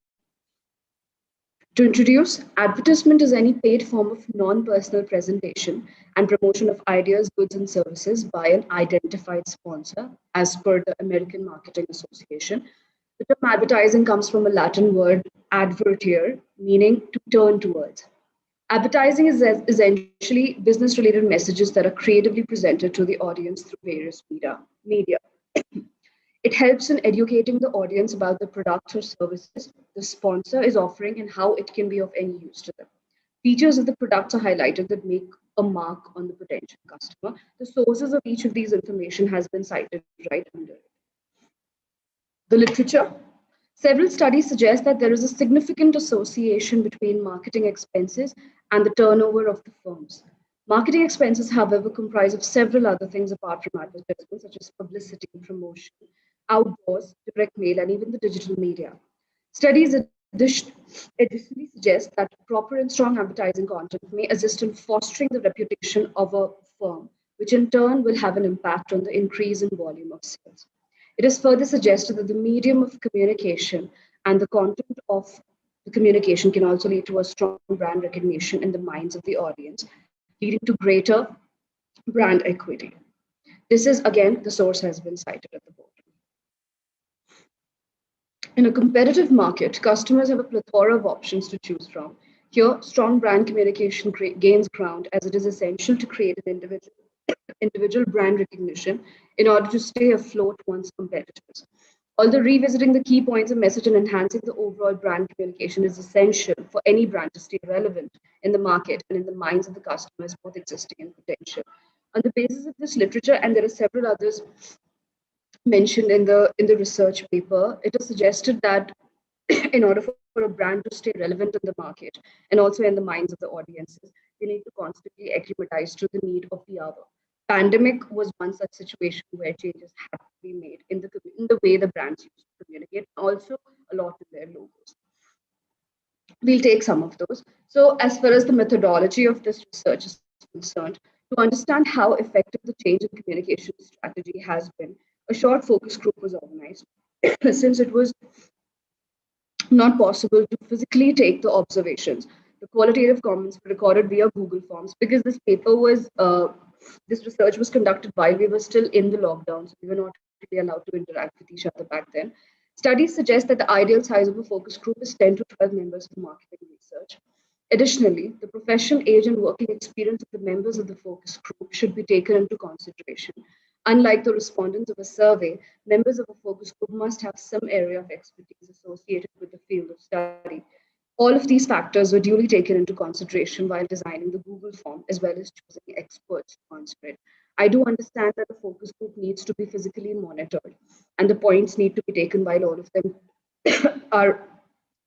To introduce, advertisement is any paid form of non-personal presentation and promotion of ideas, goods, and services by an identified sponsor, as per the American Marketing Association. The term advertising comes from a Latin word advertere, meaning to turn towards. Advertising is essentially business-related messages that are creatively presented to the audience through various media. It helps in educating the audience about the products or services the sponsor is offering and how it can be of any use to them. Features of the products are highlighted that make a mark on the potential customer. The sources of each of these information has been cited right under it. The literature. Several studies suggest that there is a significant association between marketing expenses and the turnover of the firms. Marketing expenses, however, comprise of several other things apart from advertising, such as publicity, promotion, outdoors, direct mail, and even the digital media. Studies additionally suggest that proper and strong advertising content may assist in fostering the reputation of a firm, which in turn will have an impact on the increase in volume of sales. It is further suggested that the medium of communication and the content of the communication can also lead to a strong brand recognition in the minds of the audience, leading to greater brand equity. This is, again, the source has been cited at the bottom. In a competitive market, customers have a plethora of options to choose from. Here, strong brand communication gains ground as it is essential to create an individual brand recognition in order to stay afloat once competitors. Although revisiting the key points of message and enhancing the overall brand communication is essential for any brand to stay relevant in the market and in the minds of the customers, both existing and potential. On the basis of this literature, and there are several others mentioned in the research paper, it is suggested that in order for a brand to stay relevant in the market and also in the minds of the audiences, they need to constantly acclimatize to the need of the hour. Pandemic was one such situation where changes had to be made in the way the brands used to communicate, also a lot in their logos. We'll take some of those. So as far as the methodology of this research is concerned, to understand how effective the change in communication strategy has been, a short focus group was organized. Since it was not possible to physically take the observations, the qualitative comments were recorded via Google Forms because this research was conducted while we were still in the lockdown, so we were not really allowed to interact with each other back then. Studies suggest that the ideal size of a focus group is 10 to 12 members for marketing research. Additionally, the professional age and working experience of the members of the focus group should be taken into consideration. Unlike the respondents of a survey, members of a focus group must have some area of expertise associated with the field of study. All of these factors were duly taken into consideration while designing the Google form, as well as choosing experts to answer it. I do understand that the focus group needs to be physically monitored, and the points need to be taken while all of them are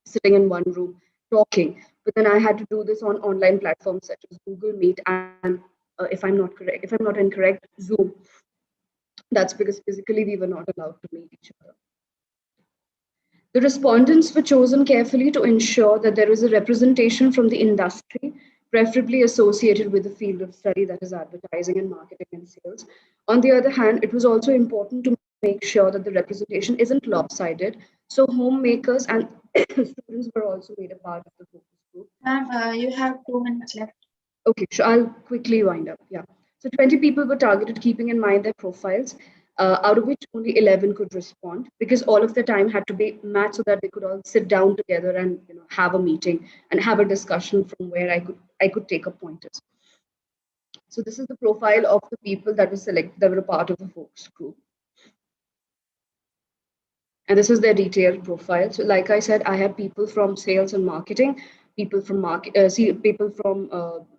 sitting in one room talking. But then I had to do this on online platforms such as Google Meet and, if I'm not incorrect, Zoom. That's because physically we were not allowed to meet each other. The respondents were chosen carefully to ensure that there is a representation from the industry, preferably associated with the field of study, that is advertising and marketing and sales. On the other hand, it was also important to make sure that the representation isn't lopsided. So homemakers and students were also made a part of the focus group. Ma'am, you have 2 minutes left. Okay, so I'll quickly wind up. Yeah. So 20 people were targeted, keeping in mind their profiles, out of which only 11 could respond because all of the time had to be matched so that they could all sit down together and have a meeting and have a discussion from where I could take up pointers. So this is the profile of the people that were selected, that were a part of the focus group. And this is their detailed profile. So like I said, I had people from sales and marketing, people from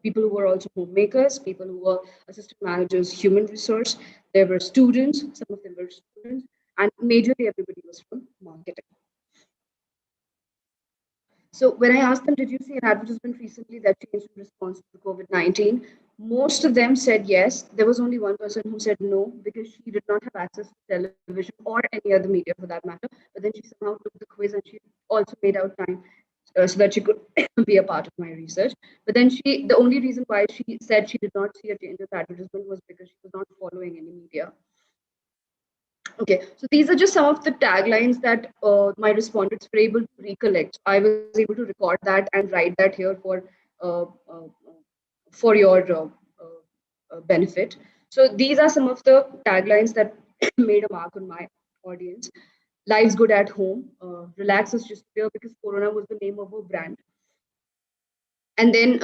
people who were also homemakers, people who were assistant managers, human resource. There were students, some of them were students, and majorly everybody was from marketing. So when I asked them, did you see an advertisement recently that changed in response to COVID-19? Most of them said yes. There was only one person who said no because she did not have access to television or any other media for that matter. But then she somehow took the quiz and she also made out time so that she could be a part of my research. But then the only reason why she said she did not see a change of advertisement was because she was not following any media. Okay, so these are just some of the taglines that my respondents were able to recollect. I was able to record that and write that here uh, uh, for your benefit. So these are some of the taglines that made a mark on my audience. Life's good at home. Relax is just here because Corona was the name of a brand. And then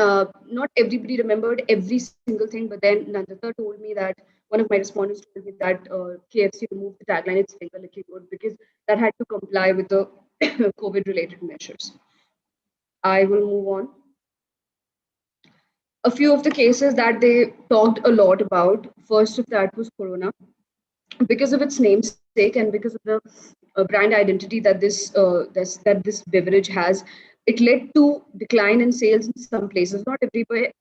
not everybody remembered every single thing, but then Nandita told me that one of my respondents told me that KFC removed the tagline, it's finger licking good, because that had to comply with the COVID related measures. I will move on. A few of the cases that they talked a lot about, first of that was Corona. Because of its namesake and because of the brand identity that this beverage has, it led to decline in sales in some places, not everywhere,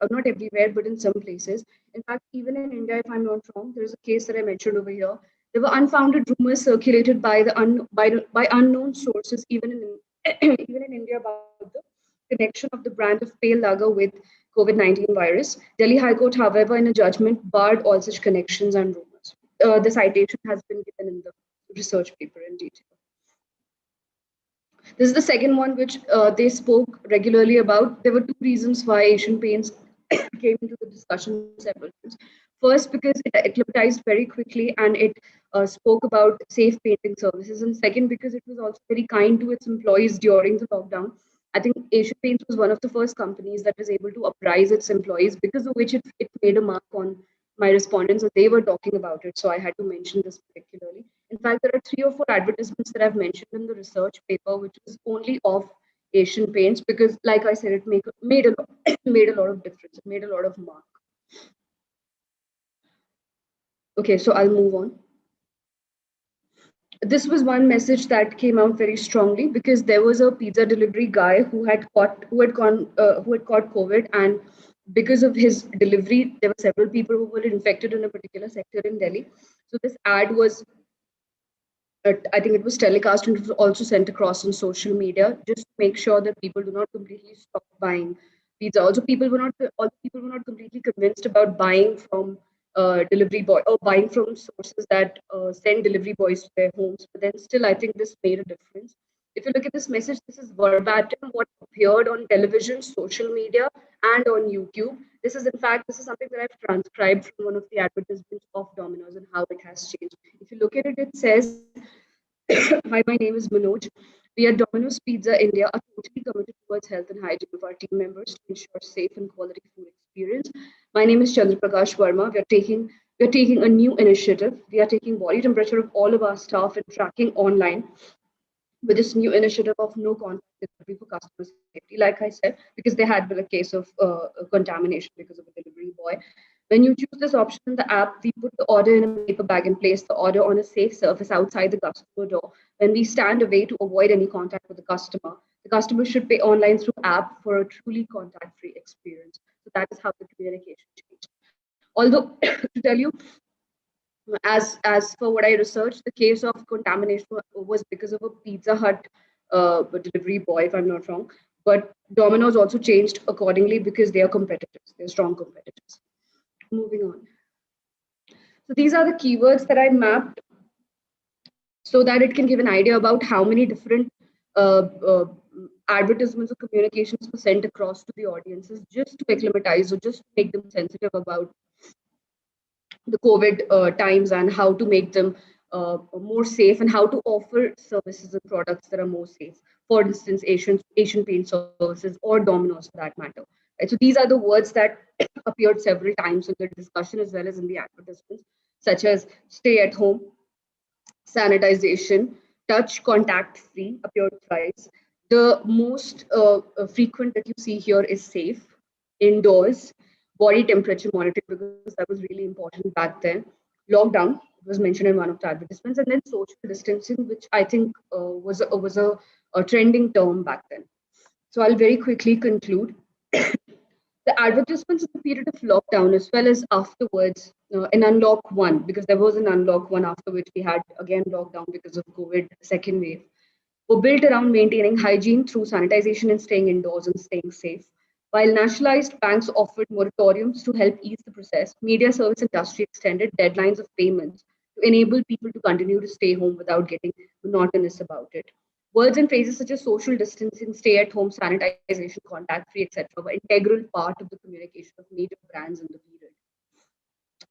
but in some places. In fact, even in India, if I'm not wrong, there is a case that I mentioned over here. There were unfounded rumors circulated by unknown sources, even in even in India, about the connection of the brand of pale lager with COVID-19 virus. Delhi High Court, however, in a judgment, barred all such connections and rumors. The citation has been given in the research paper in detail. This is the second one which they spoke regularly about. There were two reasons why Asian Paints came into the discussion several times. First, because it acclimatized very quickly and it spoke about safe painting services. And second, because it was also very kind to its employees during the lockdown. I think Asian Paints was one of the first companies that was able to uprise its employees, because of which it made a mark on my respondents, and they were talking about it. So I had to mention this particularly. In fact, there are 3 or 4 advertisements that I've mentioned in the research paper, which is only of Asian Paints, because, like I said, it made a lot, made a lot of difference. It made a lot of mark. Okay, so I'll move on. This was one message that came out very strongly, because there was a pizza delivery guy who had caught COVID, and because of his delivery, there were several people who were infected in a particular sector in Delhi. So this ad was, I think it was telecast and it was also sent across on social media, just to make sure that people do not completely stop buying pizza. Also, people were not completely convinced about buying from delivery boy or buying from sources that send delivery boys to their homes. But then still, I think this made a difference. If you look at this message, this is verbatim what appeared on television, social media, and on YouTube. This is, in fact, this is something that I've transcribed from one of the advertisements of Domino's and how it has changed. If you look at it, it says, "Hi, my name is Manoj. We at Domino's Pizza India are totally committed towards health and hygiene of our team members to ensure safe and quality food experience. My name is Chandra Prakash Verma. We are taking a new initiative. We are taking body temperature of all of our staff and tracking online with this new initiative of no contact delivery for customer safety, like I said, because there had been a case of contamination because of a delivery boy. When you choose this option in the app, we put the order in a paper bag and place the order on a safe surface outside the customer door. When we stand away to avoid any contact with the customer should pay online through app for a truly contact-free experience. So that is how the communication changed. Although, to tell you, as for what I researched, the case of contamination was because of a Pizza Hut delivery boy, if I'm not wrong. But Domino's also changed accordingly because they are competitors. They're strong competitors. Moving on. So these are the keywords that I mapped so that it can give an idea about how many different uh, uh, advertisements or communications were sent across to the audiences, just to acclimatize or just to make them sensitive about the COVID times and how to make them more safe and how to offer services and products that are more safe. For instance, Asian Paint Services or Domino's for that matter. Right? So these are the words that appeared several times in the discussion as well as in the advertisements, such as stay at home, sanitization, touch contact free appeared thrice. The most frequent that you see here is safe, indoors, body temperature monitoring, because that was really important back then. Lockdown was mentioned in one of the advertisements, and then social distancing, which I think was a trending term back then. So I'll very quickly conclude. The advertisements in the period of lockdown, as well as afterwards, in Unlock 1, because there was an Unlock 1 after which we had again lockdown because of COVID second wave, were built around maintaining hygiene through sanitization and staying indoors and staying safe. While nationalized banks offered moratoriums to help ease the process, media service industry extended deadlines of payments to enable people to continue to stay home without getting monotonous about it. Words and phrases such as social distancing, stay at home, sanitization, contact free, etc., were integral part of the communication of major brands in the period.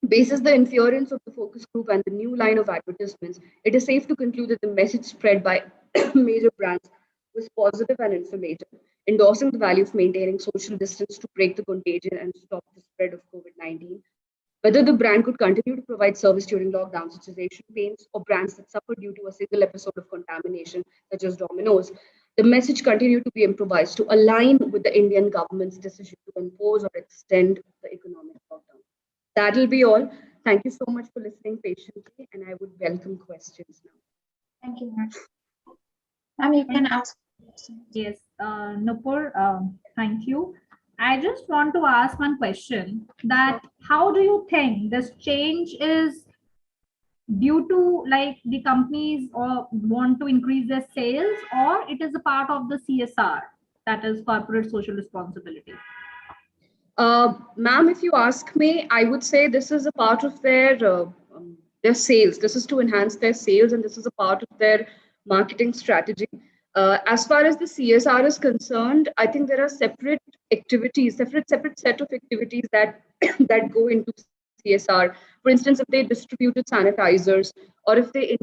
Basis the inference of the focus group and the new line of advertisements, it is safe to conclude that the message spread by major brands was positive and informative, endorsing the value of maintaining social distance to break the contagion and stop the spread of COVID-19. Whether the brand could continue to provide service during lockdown, such as Asian Paints, or brands that suffered due to a single episode of contamination, such as Domino's, the message continued to be improvised to align with the Indian government's decision to impose or extend the economic lockdown. That'll be all. Thank you so much for listening patiently, and I would welcome questions now. Thank you, ma'am. Ma'am, you can ask questions. Yes, Nupur, thank you. I just want to ask one question, that how do you think this change is due to like the companies or want to increase their sales, or it is a part of the CSR, that is corporate social responsibility? Ma'am, if you ask me, I would say this is a part of their sales. This is to enhance their sales, and this is a part of their marketing strategy. As far as the CSR is concerned, I think there are separate activities, separate set of activities that that go into CSR. For instance, if they distributed sanitizers, or if they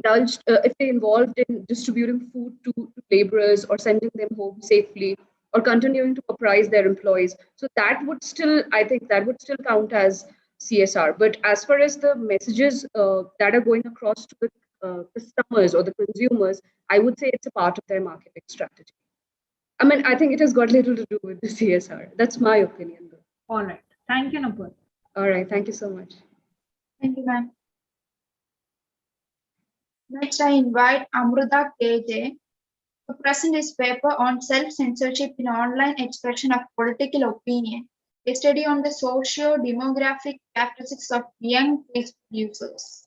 involved in distributing food to laborers or sending them home safely, or continuing to apprise their employees. So that would still, I think that would still count as CSR. But as far as the messages that are going across to the customers or the consumers, I would say it's a part of their marketing strategy. I mean, I think it has got little to do with the CSR. That's my opinion, though. All right. Thank you, Nupur. All right. Thank you so much. Thank you, ma'am. Next, I invite Amruta KJ to present his paper on self-censorship in online expression of political opinion, a study on the socio-demographic characteristics of young Facebook users.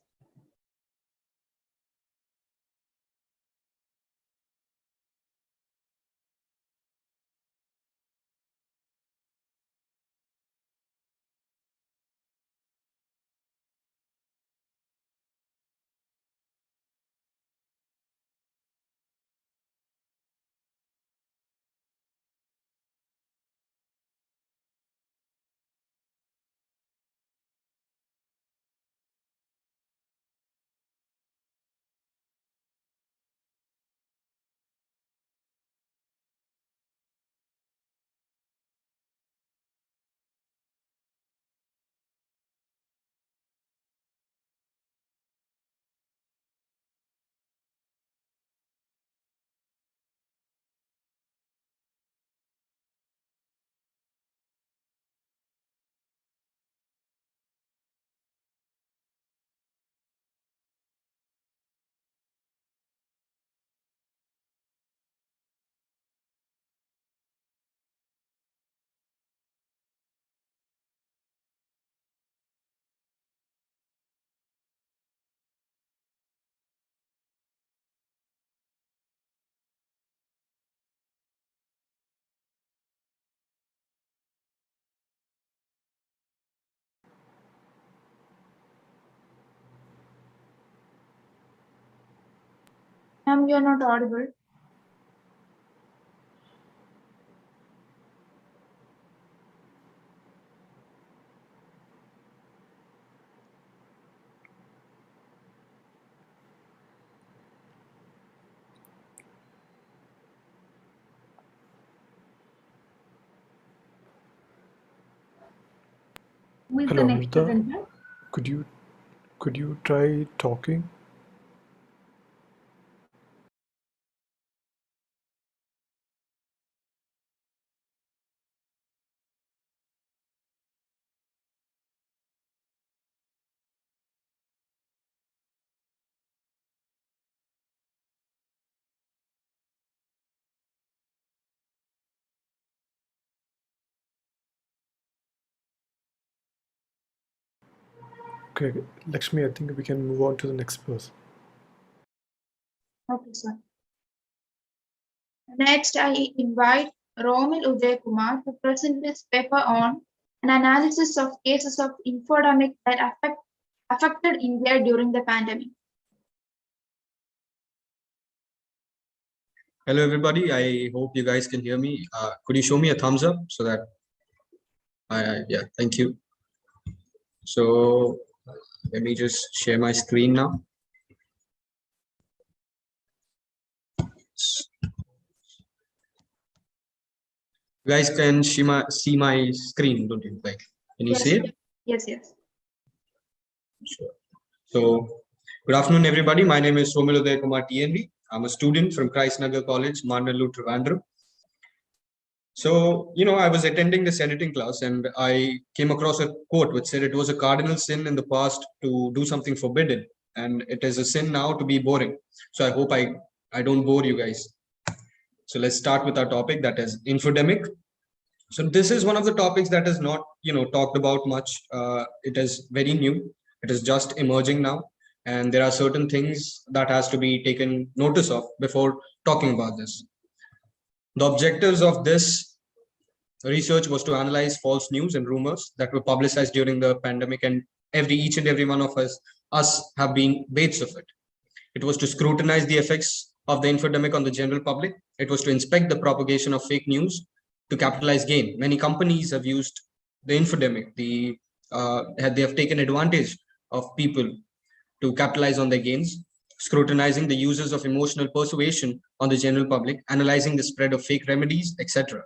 Ma'am, you are not audible. Who is the Hello, next Amrita. presenter? Could you try talking? Okay, Lakshmi, I think we can move on to the next person. Okay, sir. Next, I invite Romil Uday Kumar to present his paper on an analysis of cases of infodemic that affected India during the pandemic? Hello, everybody. I hope you guys can hear me. Could you show me a thumbs up so that yeah, thank you. So let me just share my screen now. You guys can see my screen, don't you? Like, can you see it? Yes, yes. Sure. So, good afternoon, everybody. My name is Somil Uday Kumar TNV. I'm a student from Nagar College, Maranalloor, Trivandrum. So, I was attending this editing class and I came across a quote which said it was a cardinal sin in the past to do something forbidden, and it is a sin now to be boring. So I hope I don't bore you guys. So let's start with our topic, that is infodemic. So this is one of the topics that is not, talked about much. It is very new. It is just emerging now. And there are certain things that has to be taken notice of before talking about this. The objectives of this research was to analyze false news and rumors that were publicized during the pandemic, and each and every one of us have been baits of it. It was to scrutinize the effects of the infodemic on the general public. It was to inspect the propagation of fake news to capitalize gain. Many companies have used the infodemic. They have taken advantage of people to capitalize on their gains, scrutinizing the uses of emotional persuasion on the general public, analyzing the spread of fake remedies, etc.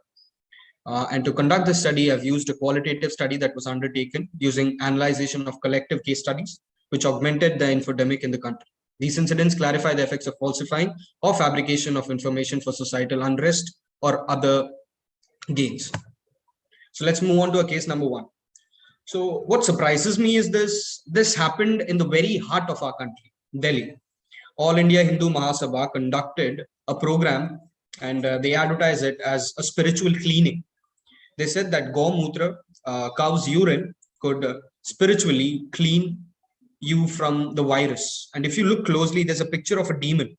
And to conduct this study, I've used a qualitative study that was undertaken using analyzation of collective case studies, which augmented the infodemic in the country. These incidents clarify the effects of falsifying or fabrication of information for societal unrest or other gains. So let's move on to a case number one. So what surprises me is this happened in the very heart of our country, Delhi. All India Hindu Mahasabha conducted a program, and they advertised it as a spiritual cleaning. They said that Gomutra, cow's urine, could spiritually clean you from the virus. And if you look closely, there's a picture of a demon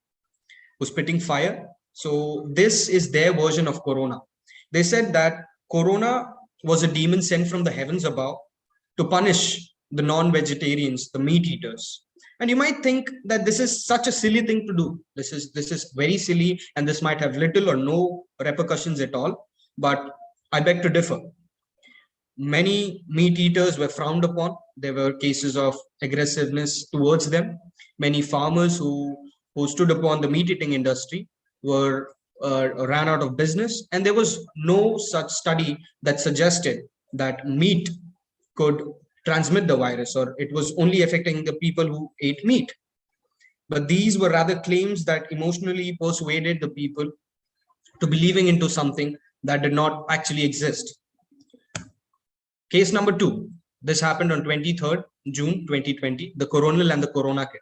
who's spitting fire. So this is their version of Corona. They said that Corona was a demon sent from the heavens above to punish the non-vegetarians, the meat eaters. And you might think that this is such a silly thing to do. This is very silly, and this might have little or no repercussions at all. But I beg to differ. Many meat eaters were frowned upon. There were cases of aggressiveness towards them. Many farmers who stood upon the meat eating industry were ran out of business, and there was no such study that suggested that meat could transmit the virus, or it was only affecting the people who ate meat. But these were rather claims that emotionally persuaded the people to believing into something that did not actually exist. Case number two. This happened on 23rd June 2020, the coronal and the corona kit.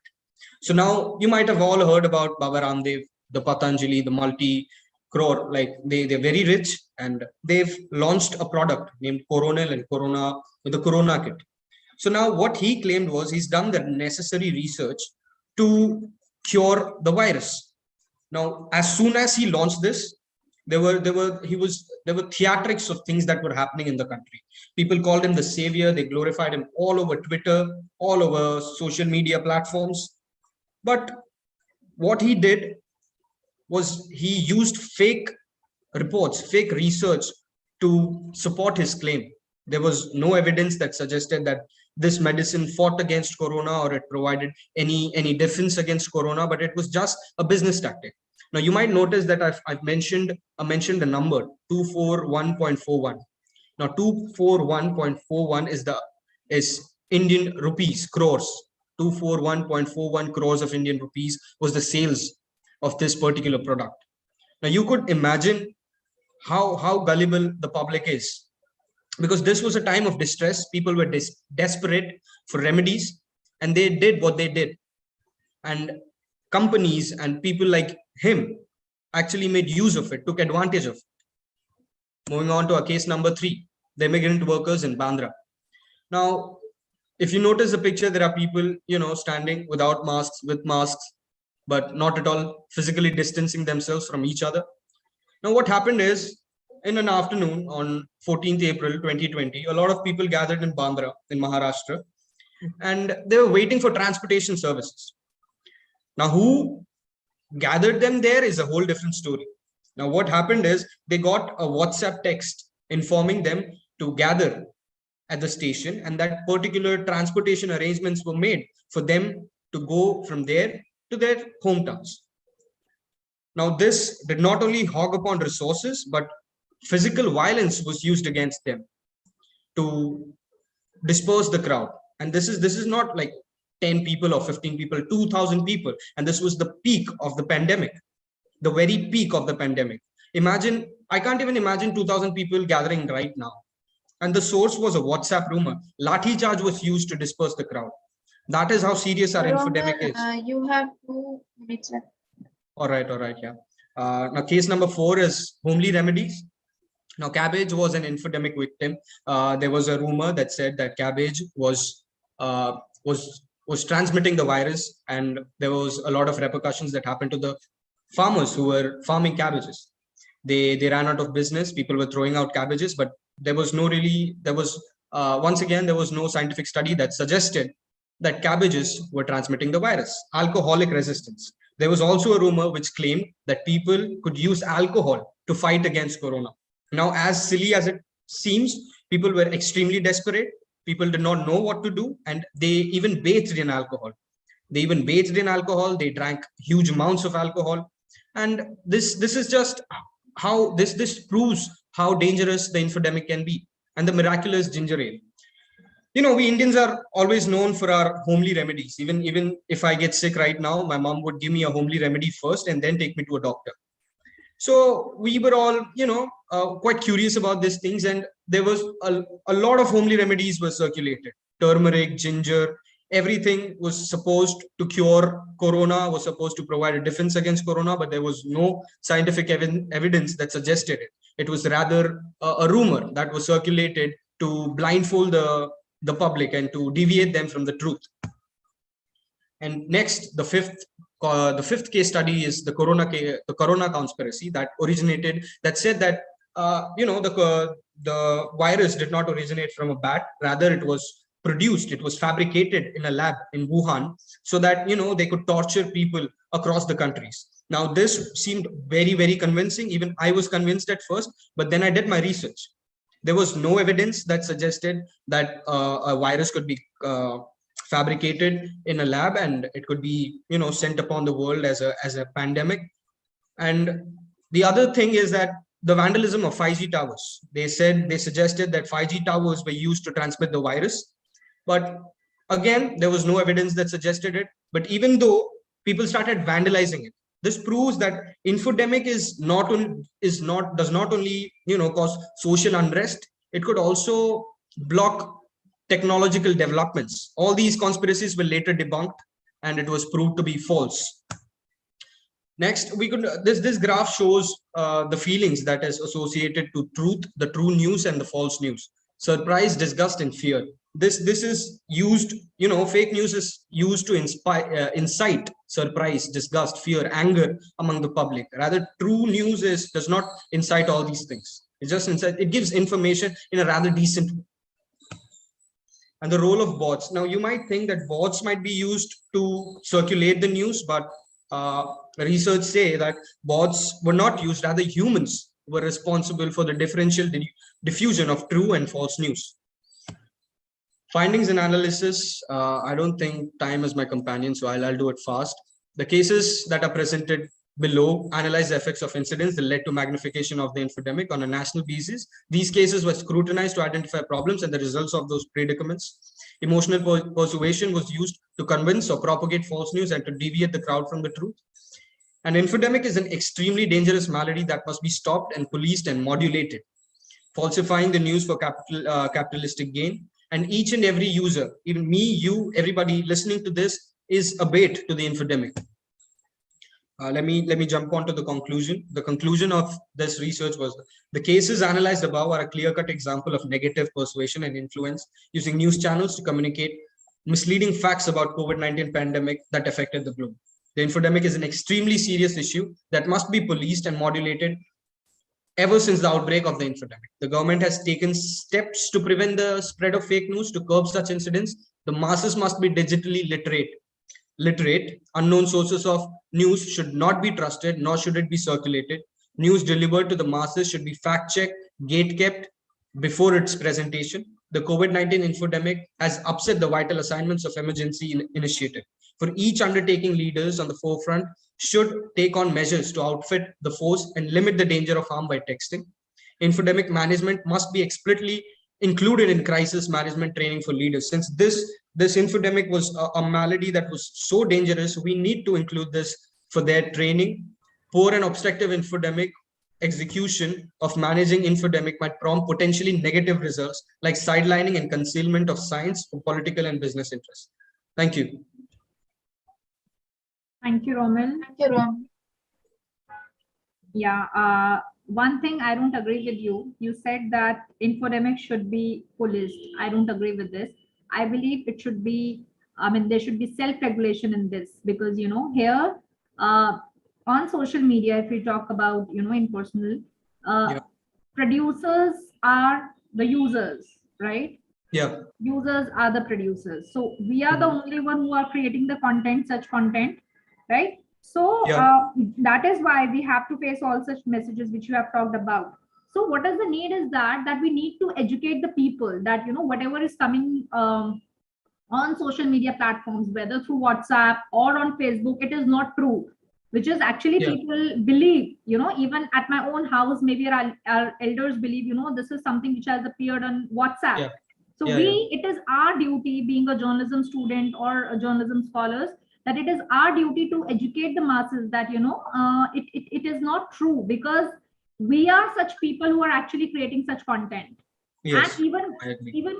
So now you might have all heard about Baba Ramdev, the Patanjali, the multi-crore, like they're very rich, and they've launched a product named Coronal and Corona, the Corona kit. So now what he claimed was he's done the necessary research to cure the virus. Now, as soon as he launched this, there were theatrics of things that were happening in the country. People called him the savior. They glorified him all over Twitter, all over social media platforms. But what he did was he used fake reports, fake research to support his claim. There was no evidence that suggested that this medicine fought against corona or it provided any defense against corona, but it was just a business tactic. Now you might notice that I've mentioned the number 241.41. Now 241.41 is Indian rupees, crores. 241.41 crores of Indian rupees was the sales of this particular product. Now you could imagine how gullible the public is, because this was a time of distress. People were desperate for remedies, and they did what they did. And companies and people like him actually made use of it, took advantage of it. Moving on to our case number 3, the immigrant workers in Bandra. Now, if you notice the picture, there are people, standing without masks, with masks, but not at all physically distancing themselves from each other. Now, what happened is, in an afternoon on 14th April 2020, a lot of people gathered in Bandra in Maharashtra, and they were waiting for transportation services. Now, who gathered them there is a whole different story. Now, what happened is they got a WhatsApp text informing them to gather at the station, and that particular transportation arrangements were made for them to go from there to their hometowns. Now, this did not only hog upon resources, but physical violence was used against them to disperse the crowd. And this is not like 10 people or 15 people, 2,000 people. And this was the peak of the pandemic, the very peak of the pandemic. Imagine, I can't even imagine 2,000 people gathering right now. And the source was a WhatsApp rumor. Lathi charge was used to disperse the crowd. That is how serious our infodemic is. You have 2 minutes left. All right, yeah. Now, case number 4 is homely remedies. Now, cabbage was an infodemic victim. There was a rumor that said that cabbage was transmitting the virus, and there was a lot of repercussions that happened to the farmers who were farming cabbages. They ran out of business. People were throwing out cabbages, but there was no scientific study that suggested that cabbages were transmitting the virus. Alcoholic resistance. There was also a rumor which claimed that people could use alcohol to fight against corona. Now, as silly as it seems, people were extremely desperate. People did not know what to do, and they even bathed in alcohol. They drank huge amounts of alcohol. And this is just how this proves how dangerous the infodemic can be. And the miraculous ginger ale. You know, we Indians are always known for our homely remedies. Even if I get sick right now, my mom would give me a homely remedy first and then take me to a doctor. So we were all, quite curious about these things, and there was a lot of homely remedies were circulated. Turmeric, ginger, everything was supposed to cure corona, was supposed to provide a defense against corona, but there was no scientific evidence that suggested it. It was rather a rumor that was circulated to blindfold the public and to deviate them from the truth. And next, the fifth case study is the corona conspiracy that said that the virus did not originate from a bat. Rather, it was fabricated in a lab in Wuhan, so that they could torture people across the countries. Now, this seemed very, very convincing. Even I was convinced at first, but then I did my research. There was no evidence that suggested that a virus could be fabricated in a lab and it could be sent upon the world as a pandemic. And the other thing is that the vandalism of 5G towers. They suggested that 5G towers were used to transmit the virus, but again, there was no evidence that suggested it. But even though people started vandalizing it, this proves that infodemic does not only cause social unrest, it could also block technological developments. All these conspiracies were later debunked, and it was proved to be false. Next, this graph shows the feelings that is associated to truth, the true news, and the false news. Surprise, disgust, and fear. This is used, fake news is used to incite surprise, disgust, fear, anger among the public. Rather, true news does not incite all these things. It gives information in a rather decent way. And the role of bots. Now, you might think that bots might be used to circulate the news, but research say that bots were not used. Rather, humans were responsible for the differential diffusion of true and false news. Findings and analysis. I don't think time is my companion, so I'll do it fast. The cases that are presented below analyze the effects of incidents that led to magnification of the infodemic on a national basis. These cases were scrutinized to identify problems and the results of those predicaments. Emotional persuasion was used to convince or propagate false news and to deviate the crowd from the truth. An infodemic is an extremely dangerous malady that must be stopped and policed and modulated. Falsifying the news for capitalistic gain. And each and every user, even me, you, everybody listening to this, is a bait to the infodemic. Let me jump on to the conclusion. The conclusion of this research was the cases analyzed above are a clear-cut example of negative persuasion and influence using news channels to communicate misleading facts about COVID-19 pandemic that affected the globe. The infodemic is an extremely serious issue that must be policed and modulated ever since the outbreak of the infodemic. The government has taken steps to prevent the spread of fake news, to curb such incidents, The masses must be digitally literate. Unknown sources of news should not be trusted, nor should it be circulated. News delivered to the masses should be fact-checked, gate-kept before its presentation. The COVID-19 infodemic has upset the vital assignments of emergency initiative. For each undertaking, leaders on the forefront should take on measures to outfit the force and limit the danger of harm by texting. Infodemic management must be explicitly included in crisis management training for leaders. Since this infodemic was a malady that was so dangerous, we need to include this for their training. Poor and obstructive infodemic execution of managing infodemic might prompt potentially negative results like sidelining and concealment of science for political and business interests. Thank you. Thank you, Romil. Thank you, Rom. Yeah, one thing I don't agree with you. You said that infodemic should be policed. I don't agree with this. I believe it should be, there should be self-regulation in this, because, here on social media, if we talk about, impersonal, producers are the users, right? Yeah. Users are the producers. So we are the only one who are creating the content, such content, right? So that is why we have to face all such messages which you have talked about. So what is the need is that we need to educate the people that, whatever is coming on social media platforms, whether through WhatsApp or on Facebook, it is not true, which is actually people believe, even at my own house, maybe our elders believe, this is something which has appeared on WhatsApp. So it is our duty, being a journalism student or a journalism scholars, that it is our duty to educate the masses that, it is not true, because we are such people who are actually creating such content. Yes, and even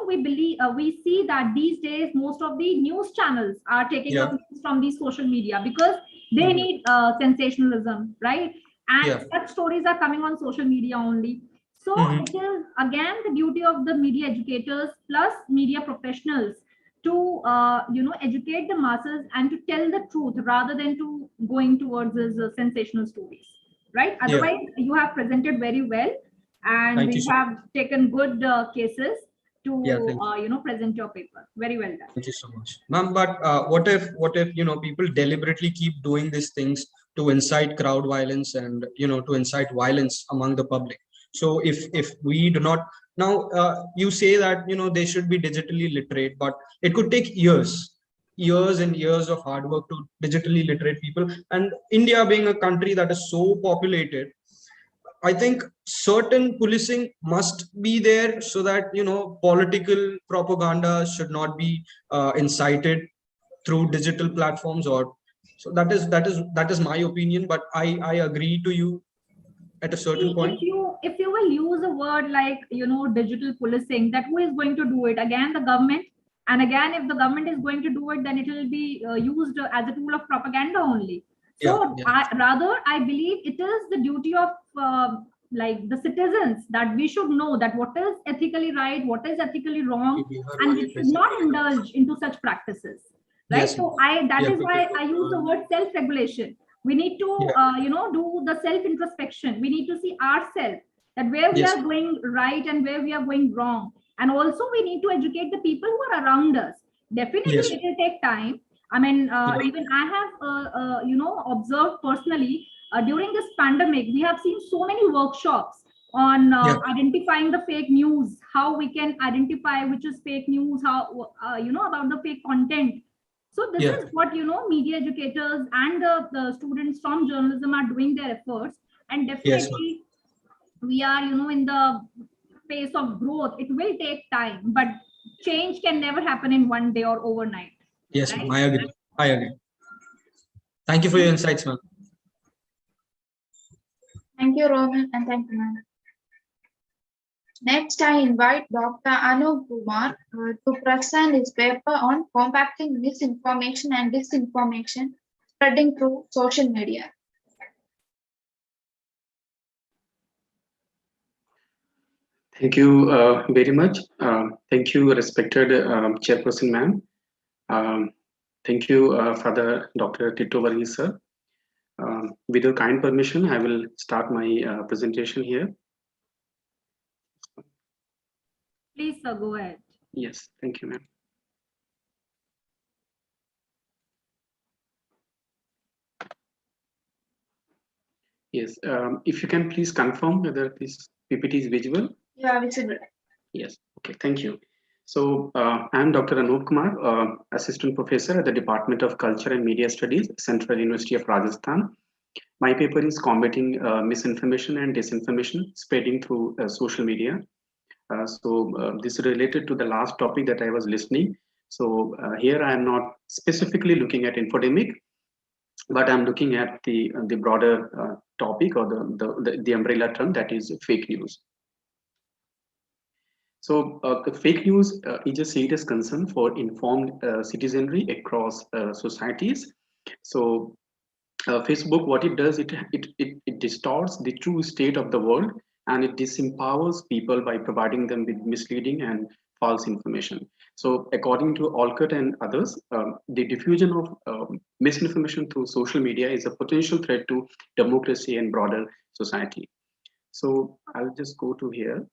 we believe, we see that these days most of the news channels are taking up news from these social media, because they need sensationalism, right? And such stories are coming on social media only. So it is again the duty of the media educators plus media professionals to educate the masses and to tell the truth rather than to going towards these sensational stories, right? Otherwise, you have presented very well, and you have taken good cases to present your paper. Very well done. Thank you so much, ma'am. But what if people deliberately keep doing these things to incite crowd violence and to incite violence among the public? So if we do not now, you say that they should be digitally literate, but it could take years and years of hard work to digitally literate people. And India being a country that is so populated, I think certain policing must be there so that political propaganda should not be incited through digital platforms. Or so that is my opinion, but I agree to you at a certain point. If you will use a word like digital policing, that who is going to do it? Again, the government. And again, if the government is going to do it, then it will be used as a tool of propaganda only. So I believe it is the duty of like the citizens that we should know that what is ethically right, what is ethically wrong, and we should not indulge into such practices, right? So that is why I use the word self-regulation. We need to do the self-introspection. We need to see ourselves, that where we are going right and where we are going wrong. And also we need to educate the people who are around us. Definitely it will take time. I mean, even I have, observed personally during this pandemic, we have seen so many workshops on identifying the fake news, how we can identify which is fake news, how, about the fake content. So this is what, media educators and the students from journalism are doing their efforts. And definitely we are, in the phase of growth. It will take time, but change can never happen in one day or overnight. Yes, right? I agree. Thank you for your insights, ma'am. Thank you, Rohan, and thank you, ma'am. Next, I invite Dr. Anup Kumar to present his paper on combating misinformation and disinformation spreading through social media. Thank you very much. Thank you, respected Chairperson, ma'am. Thank you, Father Dr. Tito Varghese, sir. With your kind permission, I will start my presentation here. Please, sir, go ahead. Yes, thank you, ma'am. Yes. If you can please confirm whether this PPT is visible. Yeah, visible. Yes. Okay. Thank you. So I'm Dr. Anup Kumar, Assistant Professor at the Department of Culture and Media Studies, Central University of Rajasthan. My paper is combating misinformation and disinformation spreading through social media. This is related to the last topic that I was listening. So here I am not specifically looking at infodemic, but I'm looking at the broader topic or the umbrella term, that is fake news. So the fake news is a serious concern for informed citizenry across societies. So Facebook, what it does, it distorts the true state of the world, and it disempowers people by providing them with misleading and false information. So according to Olcott and others, the diffusion of misinformation through social media is a potential threat to democracy and broader society. So I'll just go to here.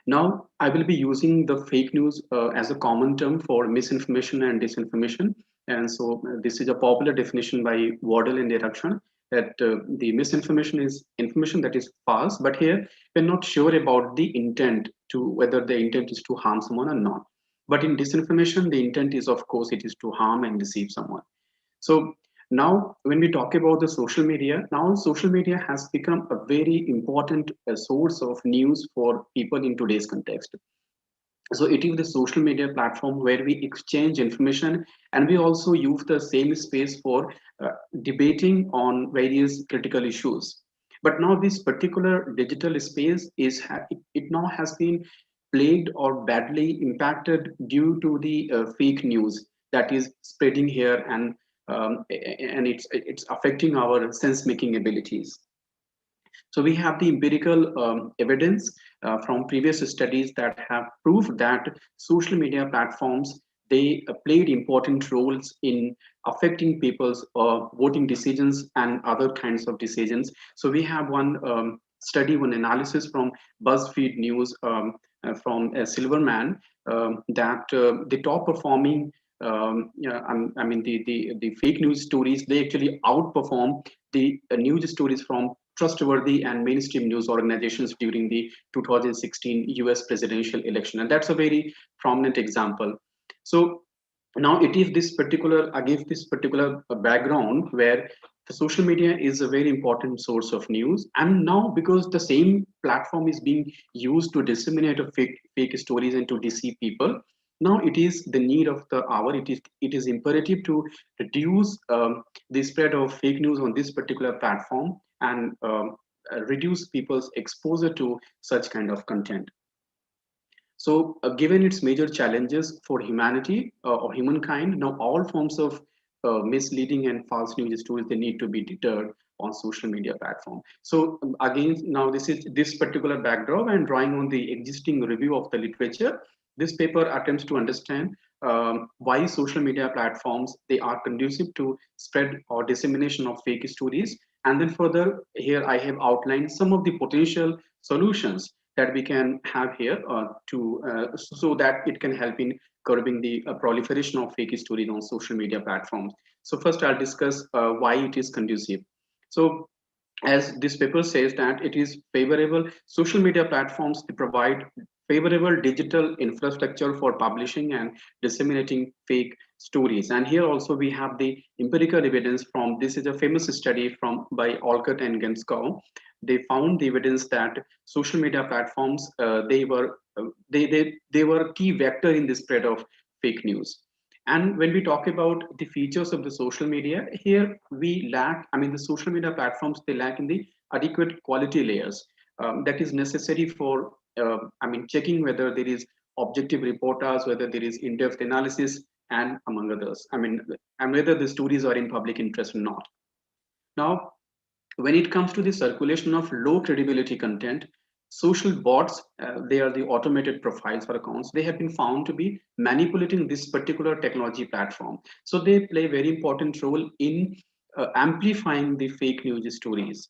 Now, I will be using the fake news as a common term for misinformation and disinformation. And so this is a popular definition by Wardle and Eraction, that the misinformation is information that is false, but here we're not sure about the intent, to whether the intent is to harm someone or not. But in disinformation, the intent is, of course, it is to harm and deceive someone. So now, when we talk about the social media, now social media has become a very important source of news for people in today's context. So it is the social media platform where we exchange information, and we also use the same space for debating on various critical issues. But now this particular digital space it now has been plagued or badly impacted due to the fake news that is spreading here, and it's affecting our sense making abilities. So we have the empirical evidence from previous studies that have proved that social media platforms, they played important roles in affecting people's voting decisions and other kinds of decisions. So we have one study, one analysis from BuzzFeed News from Silverman that the top performing I mean the fake news stories, they actually outperform the news stories from trustworthy and mainstream news organizations during the 2016 US presidential election. And that's a very prominent example. So now it is this particular, against this particular background where the social media is a very important source of news. And now because the same platform is being used to disseminate fake stories and to deceive people, now it is the need of the hour. It is imperative to reduce the spread of fake news on this particular platform and reduce people's exposure to such kind of content. So given its major challenges for humanity or humankind, now all forms of misleading and false news stories, they need to be deterred on social media platform. So again, now this particular backdrop and drawing on the existing review of the literature, this paper attempts to understand why social media platforms, they are conducive to spread or dissemination of fake stories. And then further, here I have outlined some of the potential solutions that we can have here so that it can help in curbing the proliferation of fake stories on social media platforms. So first I'll discuss why it is conducive. So as this paper says that it is favorable, social media platforms provide favorable digital infrastructure for publishing and disseminating fake stories. And here also we have the empirical evidence from, this is a famous study by Olcott and Genskow. They found the evidence that social media platforms, they were key vector in the spread of fake news. And when we talk about the features of the social media, here we lack, I mean, the social media platforms, they lack in the adequate quality layers that is necessary for, I mean, checking whether there is objective reporters, whether there is in-depth analysis, and among others. I mean, and whether the stories are in public interest or not. Now, when it comes to the circulation of low credibility content, social bots, they are the automated profiles or accounts, they have been found to be manipulating this particular technology platform. So they play a very important role in amplifying the fake news stories.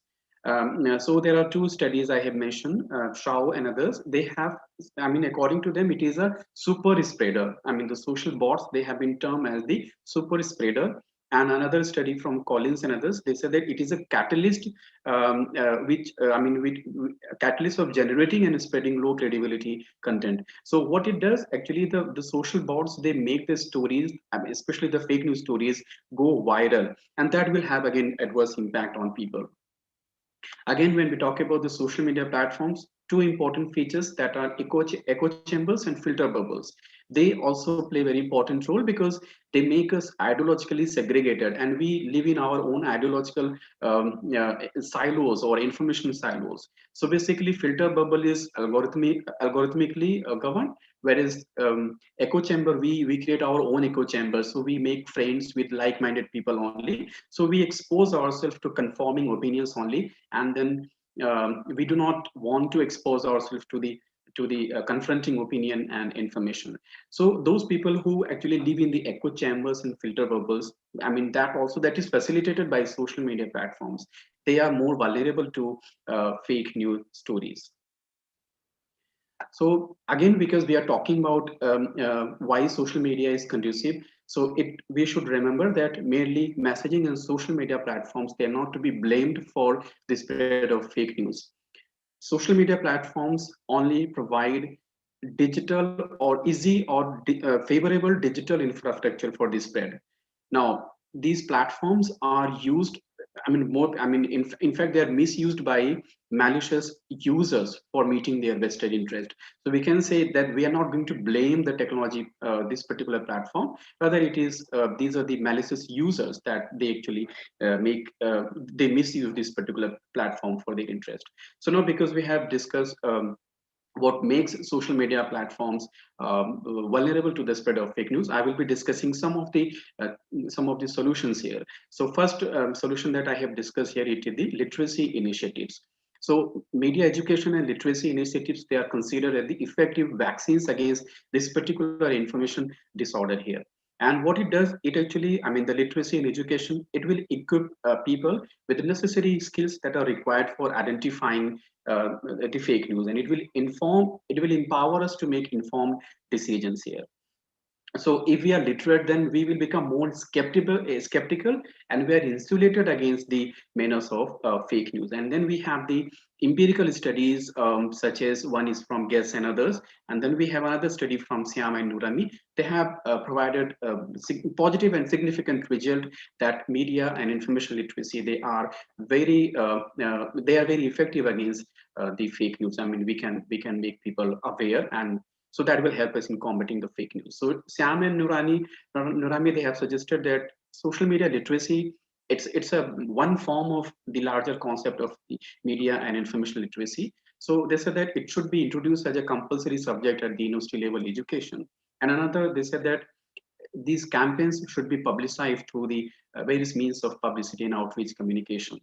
So there are two studies I have mentioned, Shao and others. They have, I mean, according to them, it is a super spreader. I mean, the social bots, they have been termed as the super spreader. And another study from Collins and others, they said that it is a catalyst, catalyst of generating and spreading low credibility content. So what it does, actually, the social bots, they make the stories, especially the fake news stories, go viral, and that will have again adverse impact on people. Again, when we talk about the social media platforms, two important features that are echo chambers and filter bubbles. They also play very important role because they make us ideologically segregated, and we live in our own ideological silos or information silos. So basically, filter bubble is algorithmically governed, whereas echo chamber, we create our own echo chamber. So we make friends with like-minded people only. So we expose ourselves to conforming opinions only, and then we do not want to expose ourselves to the confronting opinion and information. So those people who actually live in the echo chambers and filter bubbles, I mean, that is facilitated by social media platforms. They are more vulnerable to fake news stories. So again, because we are talking about why social media is conducive, so we should remember that merely messaging and social media platforms, they are not to be blamed for the spread of fake news. Social media platforms only provide digital or easy or favorable digital infrastructure for the spread. Now, these platforms are used, in fact, they are misused by malicious users for meeting their vested interest. So we can say that we are not going to blame the technology, this particular platform. Rather, it is these are the malicious users that they actually they misuse this particular platform for their interest. So now, because we have discussed what makes social media platforms vulnerable to the spread of fake news, I will be discussing some of the solutions here. So first solution that I have discussed here is the literacy initiatives. So media education and literacy initiatives, they are considered as the effective vaccines against this particular information disorder here. And what it does, it actually, the literacy in education, it will equip people with the necessary skills that are required for identifying the fake news, and it will empower us to make informed decisions here. So if we are literate, then we will become more skeptical, and we are insulated against the menace of fake news. And then we have the empirical studies, such as one is from Guess and others, and then we have another study from Syam and Nurami. They have provided positive and significant result that media and information literacy, they are very effective against the fake news. We can make people aware, and so that will help us in combating the fake news. So Syam and Nurami, they have suggested that social media literacy, it's a one form of the larger concept of the media and information literacy. So they said that it should be introduced as a compulsory subject at the university level education. And another, they said that these campaigns should be publicized through the various means of publicity and outreach communication.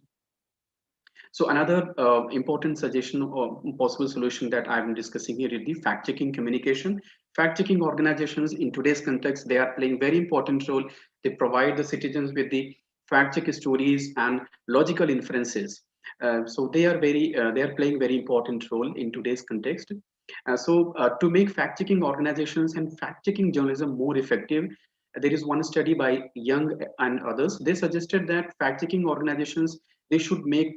So another important suggestion or possible solution that I'm discussing here is the fact-checking communication. Fact-checking organizations in today's context, they are playing very important role. They provide the citizens with the fact-check stories and logical inferences. So they are playing very important role in today's context. To make fact-checking organizations and fact-checking journalism more effective, there is one study by Young and others. They suggested that fact-checking organizations, they should make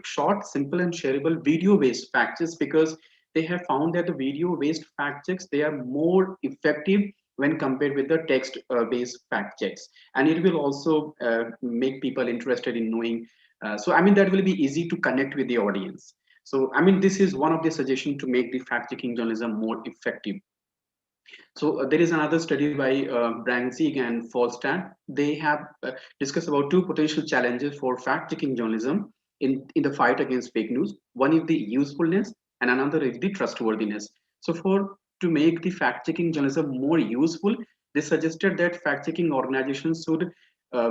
short, simple, and shareable video-based fact checks, because they have found that the video-based fact checks, they are more effective when compared with the text-based fact checks, and it will also make people interested in knowing. That will be easy to connect with the audience. So this is one of the suggestions to make the fact-checking journalism more effective. So there is another study by Brangzig and Falstad. They have discussed about two potential challenges for fact-checking journalism in the fight against fake news. One is the usefulness, and another is the trustworthiness. So to make the fact-checking journalism more useful, they suggested that fact-checking organizations should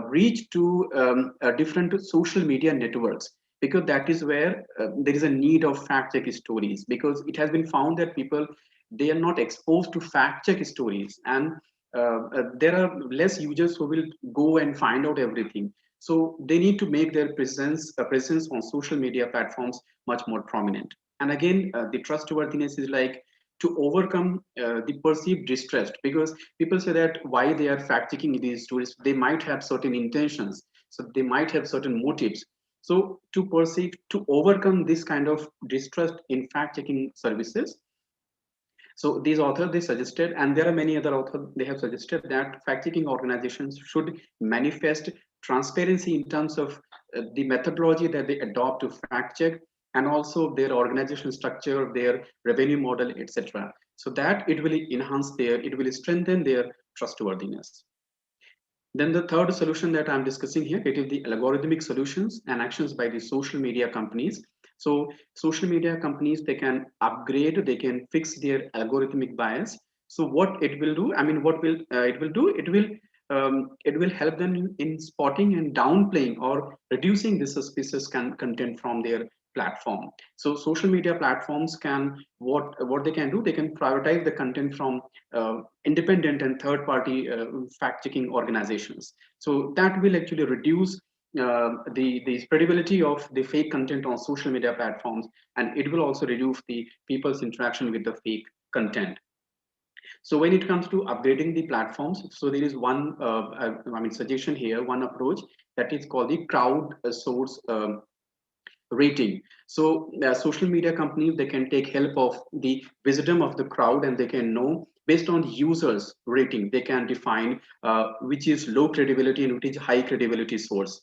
reach to different social media networks, because that is where there is a need of fact-check stories, because it has been found that people, they are not exposed to fact-check stories, and there are less users who will go and find out everything. So they need to make their presence on social media platforms much more prominent. And again, the trustworthiness is like to overcome the perceived distrust, because people say that why they are fact checking these stories, they might have certain intentions, so they might have certain motives. So to overcome this kind of distrust in fact checking services, so these authors, they suggested, and there are many other authors, they have suggested that fact-checking organizations should manifest transparency in terms of the methodology that they adopt to fact-check, and also their organizational structure, their revenue model, etc. So that it will it will strengthen their trustworthiness. Then the third solution that I'm discussing here, it is the algorithmic solutions and actions by the social media companies. So social media companies, they can upgrade, they can fix their algorithmic bias. So what it will do, I mean, what will it will do? It will help them in spotting and downplaying or reducing the suspicious content from their platform. So social media platforms can, what they can do, they can prioritize the content from independent and third-party fact-checking organizations. So that will actually reduce the spreadability of the fake content on social media platforms, and it will also reduce the people's interaction with the fake content. So when it comes to upgrading the platforms, so there is one suggestion here, one approach that is called the crowd source rating. So social media companies, they can take help of the wisdom of the crowd, and they can know based on the users rating, they can define which is low credibility and which is high credibility source.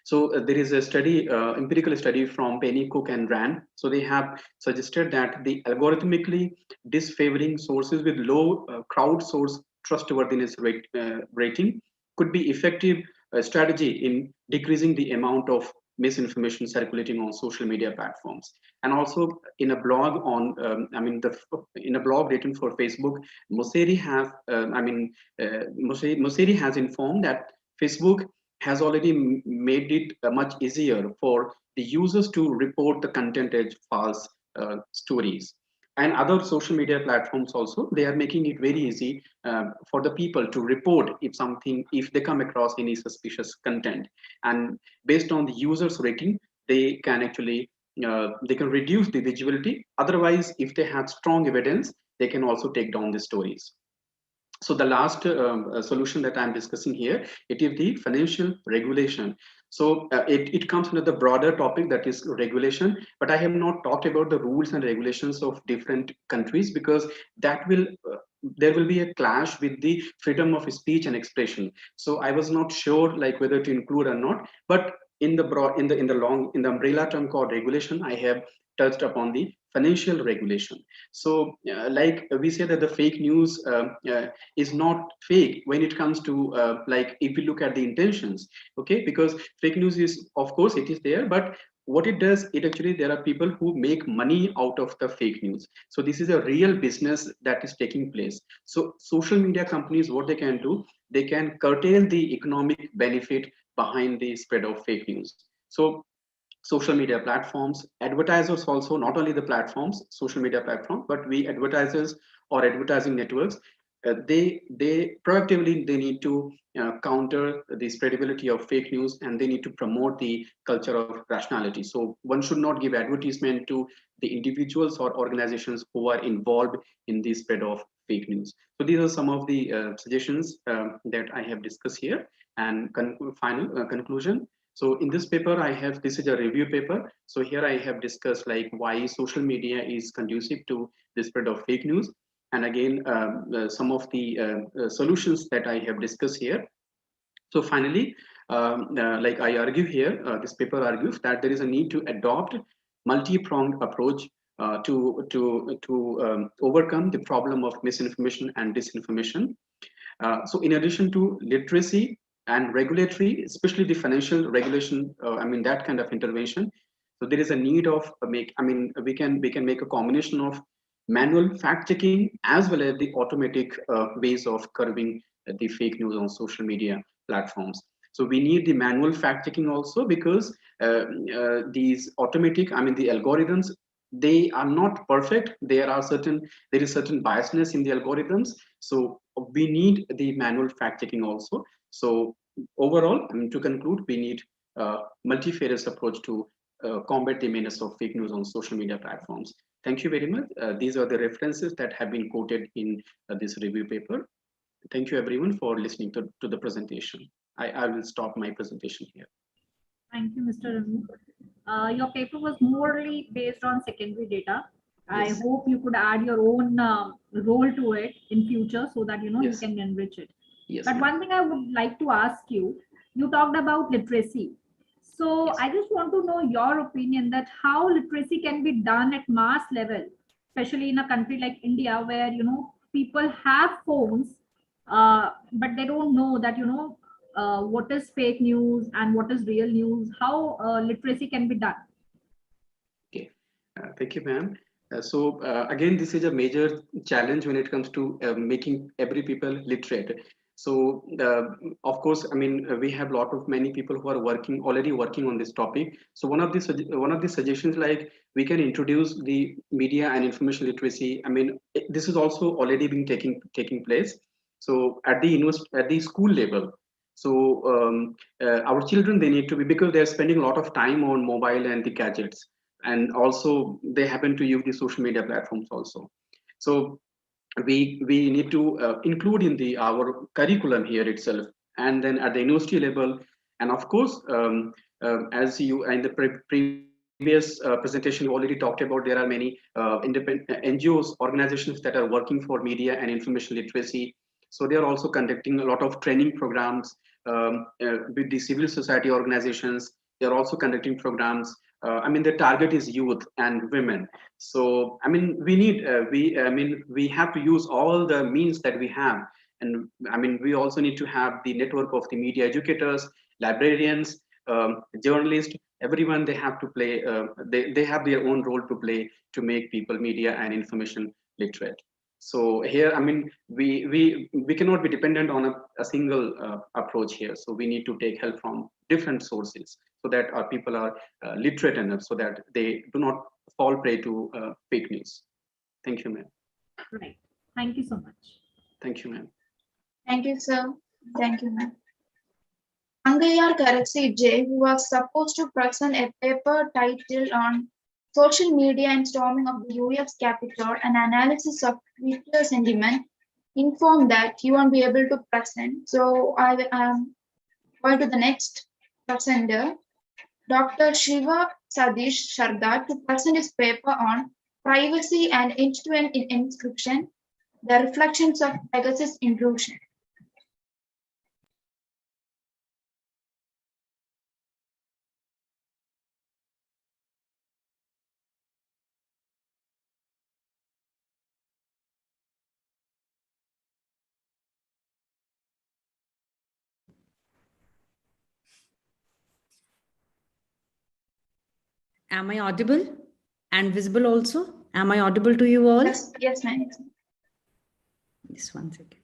So there is a study, empirical study from Penny, Cook and Rand. So they have suggested that the algorithmically disfavoring sources with low crowd source trustworthiness rating could be effective strategy in decreasing the amount of misinformation circulating on social media platforms. And also in a blog on, in a blog written for Facebook, Mosseri has informed that Facebook has already made it much easier for the users to report the content as false stories. And other social media platforms also, they are making it very easy for the people to report if they come across any suspicious content. And based on the users rating, they can actually they can reduce the visibility. Otherwise, if they have strong evidence, they can also take down the stories. So the last solution that I'm discussing here, it is the financial regulation. So it comes under the broader topic that is regulation, but I have not talked about the rules and regulations of different countries, because that will there will be a clash with the freedom of speech and expression. So I was not sure like whether to include or not, but in the umbrella term called regulation, I have touched upon the financial regulation. So like we say that the fake news is not fake when it comes to like if we look at the intentions, okay, because fake news is, of course it is there, but what it does, it actually, there are people who make money out of the fake news. So this is a real business that is taking place. So social media companies, what they can do, they can curtail the economic benefit behind the spread of fake news. So social media platforms, advertisers also, not only the platforms, social media platform, but we advertisers or advertising networks, they proactively, they need to counter the spreadability of fake news, and they need to promote the culture of rationality. So one should not give advertisement to the individuals or organizations who are involved in the spread of fake news. So these are some of the suggestions that I have discussed here. And final conclusion. So in this paper, this is a review paper. So here I have discussed like why social media is conducive to the spread of fake news. And again, some of the solutions that I have discussed here. So finally, like I argue here, this paper argues that there is a need to adopt multi-pronged approach to overcome the problem of misinformation and disinformation. So in addition to literacy and regulatory, especially the financial regulation, that kind of intervention. So there is a need of we can make a combination of manual fact checking as well as the automatic ways of curbing the fake news on social media platforms. So we need the manual fact checking also, because these automatic, the algorithms, they are not perfect. There is certain biasness in the algorithms. So we need the manual fact checking also. So overall, to conclude, we need a multifarious approach to combat the menace of fake news on social media platforms. Thank you very much. These are the references that have been quoted in this review paper. Thank you everyone for listening to the presentation. I will stop my presentation here. Thank you, Mr. Ranu. Your paper was morely based on secondary data. Yes. I hope you could add your own role to it in future so that Yes. you can enrich it. Yes, But one thing I would like to ask you, you talked about literacy. So Yes. I just want to know your opinion that how literacy can be done at mass level, especially in a country like India, where people have phones, but they don't know that what is fake news and what is real news. How literacy can be done? Okay. Thank you, ma'am. Again, this is a major challenge when it comes to making every people literate. So of course, I mean, we have many people who are already working on this topic. So one of the suggestions, like, we can introduce the media and information literacy. I mean, this is also already been taking place. So at the school level. So our children, they need to be, because they're spending a lot of time on mobile and the gadgets, and also they happen to use the social media platforms also. So we need to include in our curriculum here itself, and then at the university level. And of course, as you in the previous presentation you already talked about, there are many independent NGOs, organizations that are working for media and information literacy. So they are also conducting a lot of training programs with the civil society organizations. They are also conducting programs. I mean, the target is youth and women. So, I mean, we have to use all the means that we have. And I mean, we also need to have the network of the media educators, librarians, journalists, everyone. They have to play, they have their own role to play to make people media and information literate. So here, I mean, we cannot be dependent on a single approach here. So we need to take help from different sources, so that our people are literate enough, so that they do not fall prey to fake news. Thank you, ma'am. Right. Thank you so much. Thank you, ma'am. Thank you, sir. Thank you, ma'am. Angayar Karaksi J, who was supposed to present a paper titled on social media and storming of the US Capitol, an analysis of Twitter sentiment, informed that he won't be able to present. So I am going to the next presenter, Dr. Shiva Sadish Sharda, to present his paper on privacy and end-to-end encryption, the reflections of Pegasus intrusion. Am I audible and visible also? Am I audible to you all? Yes, ma'am. Just one second.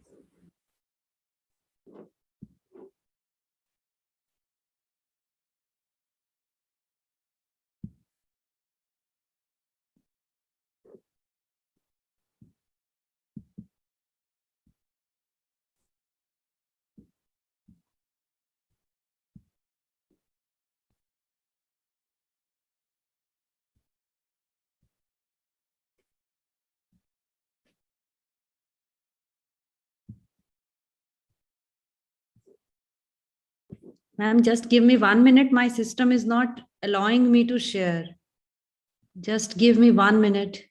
Ma'am, just give me 1 minute. My system is not allowing me to share. Just give me 1 minute.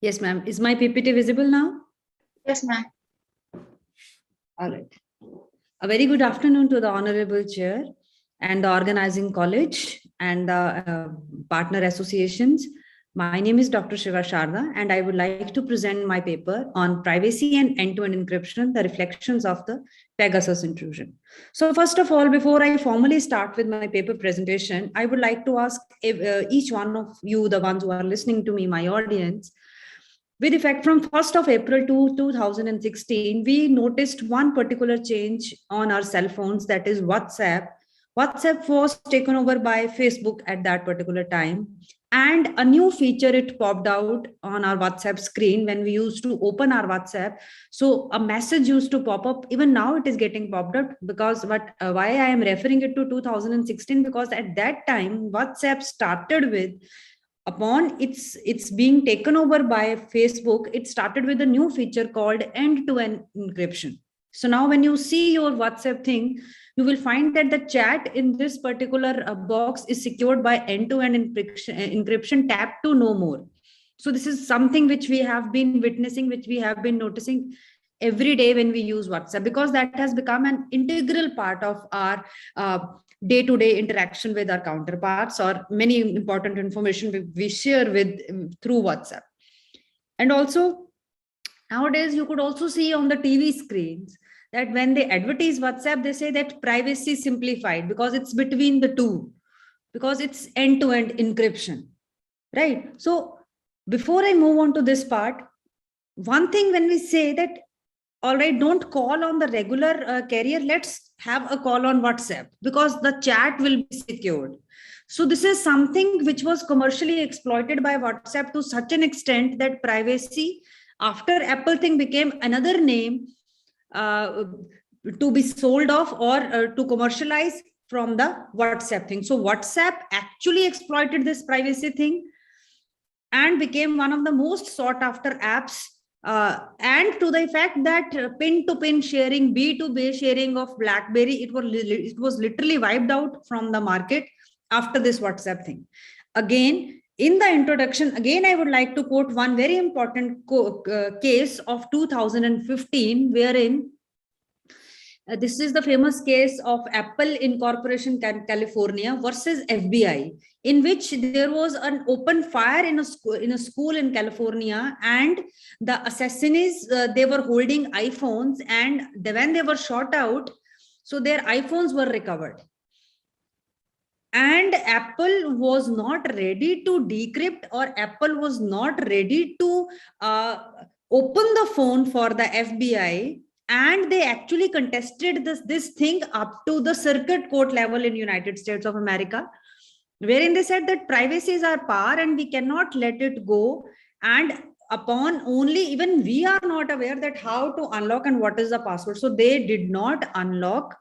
Yes, ma'am. Is my PPT visible now? Yes, ma'am. All right. A very good afternoon to the Honorable Chair and the organizing college and the partner associations. My name is Dr. Shiva Sharda, and I would like to present my paper on privacy and end-to-end encryption, the reflections of the Pegasus intrusion. So first of all, before I formally start with my paper presentation, I would like to ask each one of you, the ones who are listening to me, my audience, with effect from 1st of April to 2016, we noticed one particular change on our cell phones, that is WhatsApp. WhatsApp was taken over by Facebook at that particular time. And a new feature, it popped out on our WhatsApp screen when we used to open our WhatsApp. So a message used to pop up. Even now it is getting popped up, because why I am referring it to 2016, because at that time WhatsApp started with, upon it's being taken over by Facebook, it started with a new feature called end-to-end encryption. So now when you see your WhatsApp thing, you will find that the chat in this particular box is secured by end-to-end encryption, tap to no more. So this is something which we have been witnessing, which we have been noticing every day when we use WhatsApp, because that has become an integral part of our day-to-day interaction with our counterparts, or many important information we share with through WhatsApp. And also nowadays you could also see on the TV screens that when they advertise WhatsApp, they say that privacy simplified, because it's between the two, because it's end-to-end encryption, right? So before I move on to this part, one thing, when we say that, all right, don't call on the regular carrier, let's have a call on WhatsApp, because the chat will be secured. So this is something which was commercially exploited by WhatsApp to such an extent that privacy, after Apple thing, became another name to be sold off or to commercialize from the WhatsApp thing. So WhatsApp actually exploited this privacy thing and became one of the most sought after apps, and to the fact that pin-to-pin sharing, B2B sharing of BlackBerry, it was literally wiped out from the market after this WhatsApp thing. Again, in the introduction, again, I would like to quote one very important case of 2015, wherein this is the famous case of Apple Incorporation California versus FBI, in which there was an open fire in a school in California, and the assassins, they were holding iPhones, and when they were shot out, so their iPhones were recovered. And Apple was not ready to decrypt, or Apple was not ready to open the phone for the FBI, and they actually contested this thing up to the circuit court level in United States of America, wherein they said that privacy is our power and we cannot let it go, and upon only, even we are not aware that how to unlock and what is the password. So they did not unlock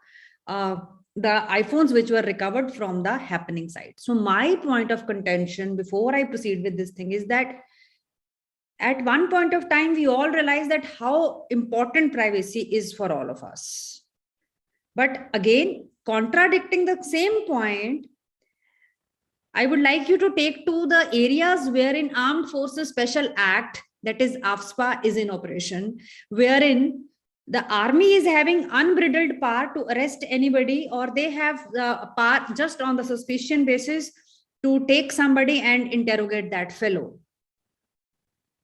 the iPhones which were recovered from the happening site. So my point of contention before I proceed with this thing is that at one point of time, we all realized that how important privacy is for all of us. But again, contradicting the same point, I would like you to take to the areas wherein Armed Forces Special Act, that is AFSPA, is in operation, wherein the army is having unbridled power to arrest anybody, or they have the power just on the suspicion basis to take somebody and interrogate that fellow.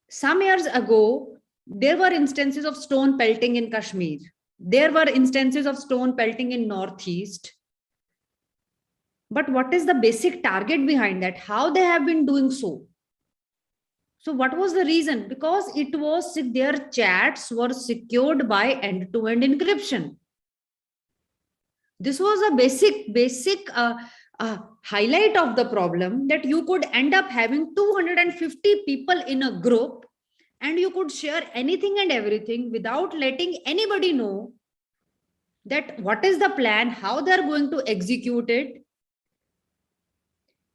Some years ago, there were instances of stone pelting in Kashmir. There were instances of stone pelting in Northeast. But what is the basic target behind that? How they have been doing so? So what was the reason? Because it was their chats were secured by end-to-end encryption. This was a basic highlight of the problem, that you could end up having 250 people in a group and you could share anything and everything without letting anybody know that what is the plan, how they're going to execute it.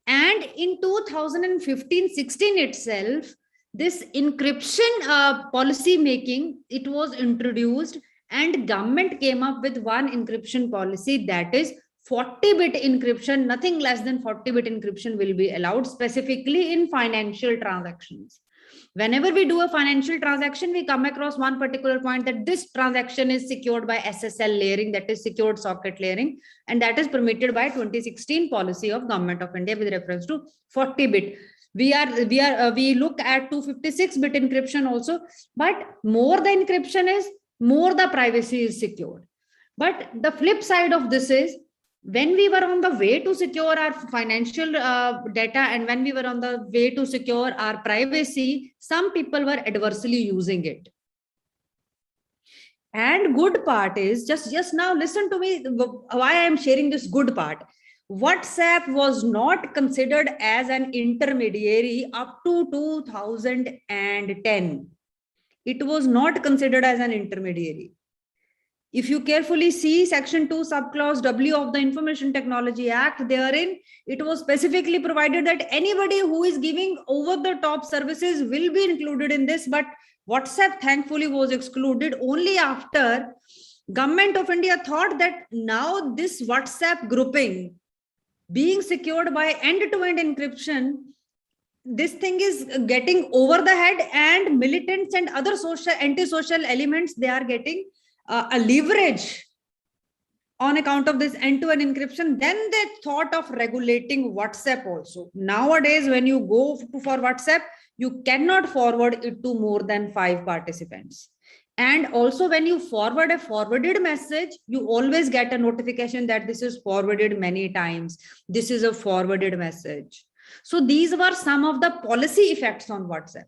And in 2015-16 itself, this encryption policy making, it was introduced, and government came up with one encryption policy, that is 40-bit encryption. Nothing less than 40-bit encryption will be allowed, specifically in financial transactions. Whenever we do a financial transaction, we come across one particular point that this transaction is secured by SSL layering, that is secured socket layering, and that is permitted by 2016 policy of Government of India with reference to 40-bit. We look at 256-bit encryption also, but more the encryption is, more the privacy is secured. But the flip side of this is, when we were on the way to secure our financial data and when we were on the way to secure our privacy, some people were adversely using it. And good part is, just now listen to me why I am sharing this good part. WhatsApp was not considered as an intermediary up to 2010. It was not considered as an intermediary. If you carefully see Section 2, subclause W of the Information Technology Act, therein it was specifically provided that anybody who is giving over-the-top services will be included in this, but WhatsApp thankfully was excluded only after Government of India thought that now this WhatsApp grouping being secured by end-to-end encryption, this thing is getting over the head, and militants and other social anti-social elements, they are getting a leverage on account of this end-to-end encryption. Then they thought of regulating WhatsApp also. Nowadays, when you go for WhatsApp, you cannot forward it to more than 5 participants. And also when you forward a forwarded message, you always get a notification that this is forwarded many times. This is a forwarded message. So these were some of the policy effects on WhatsApp.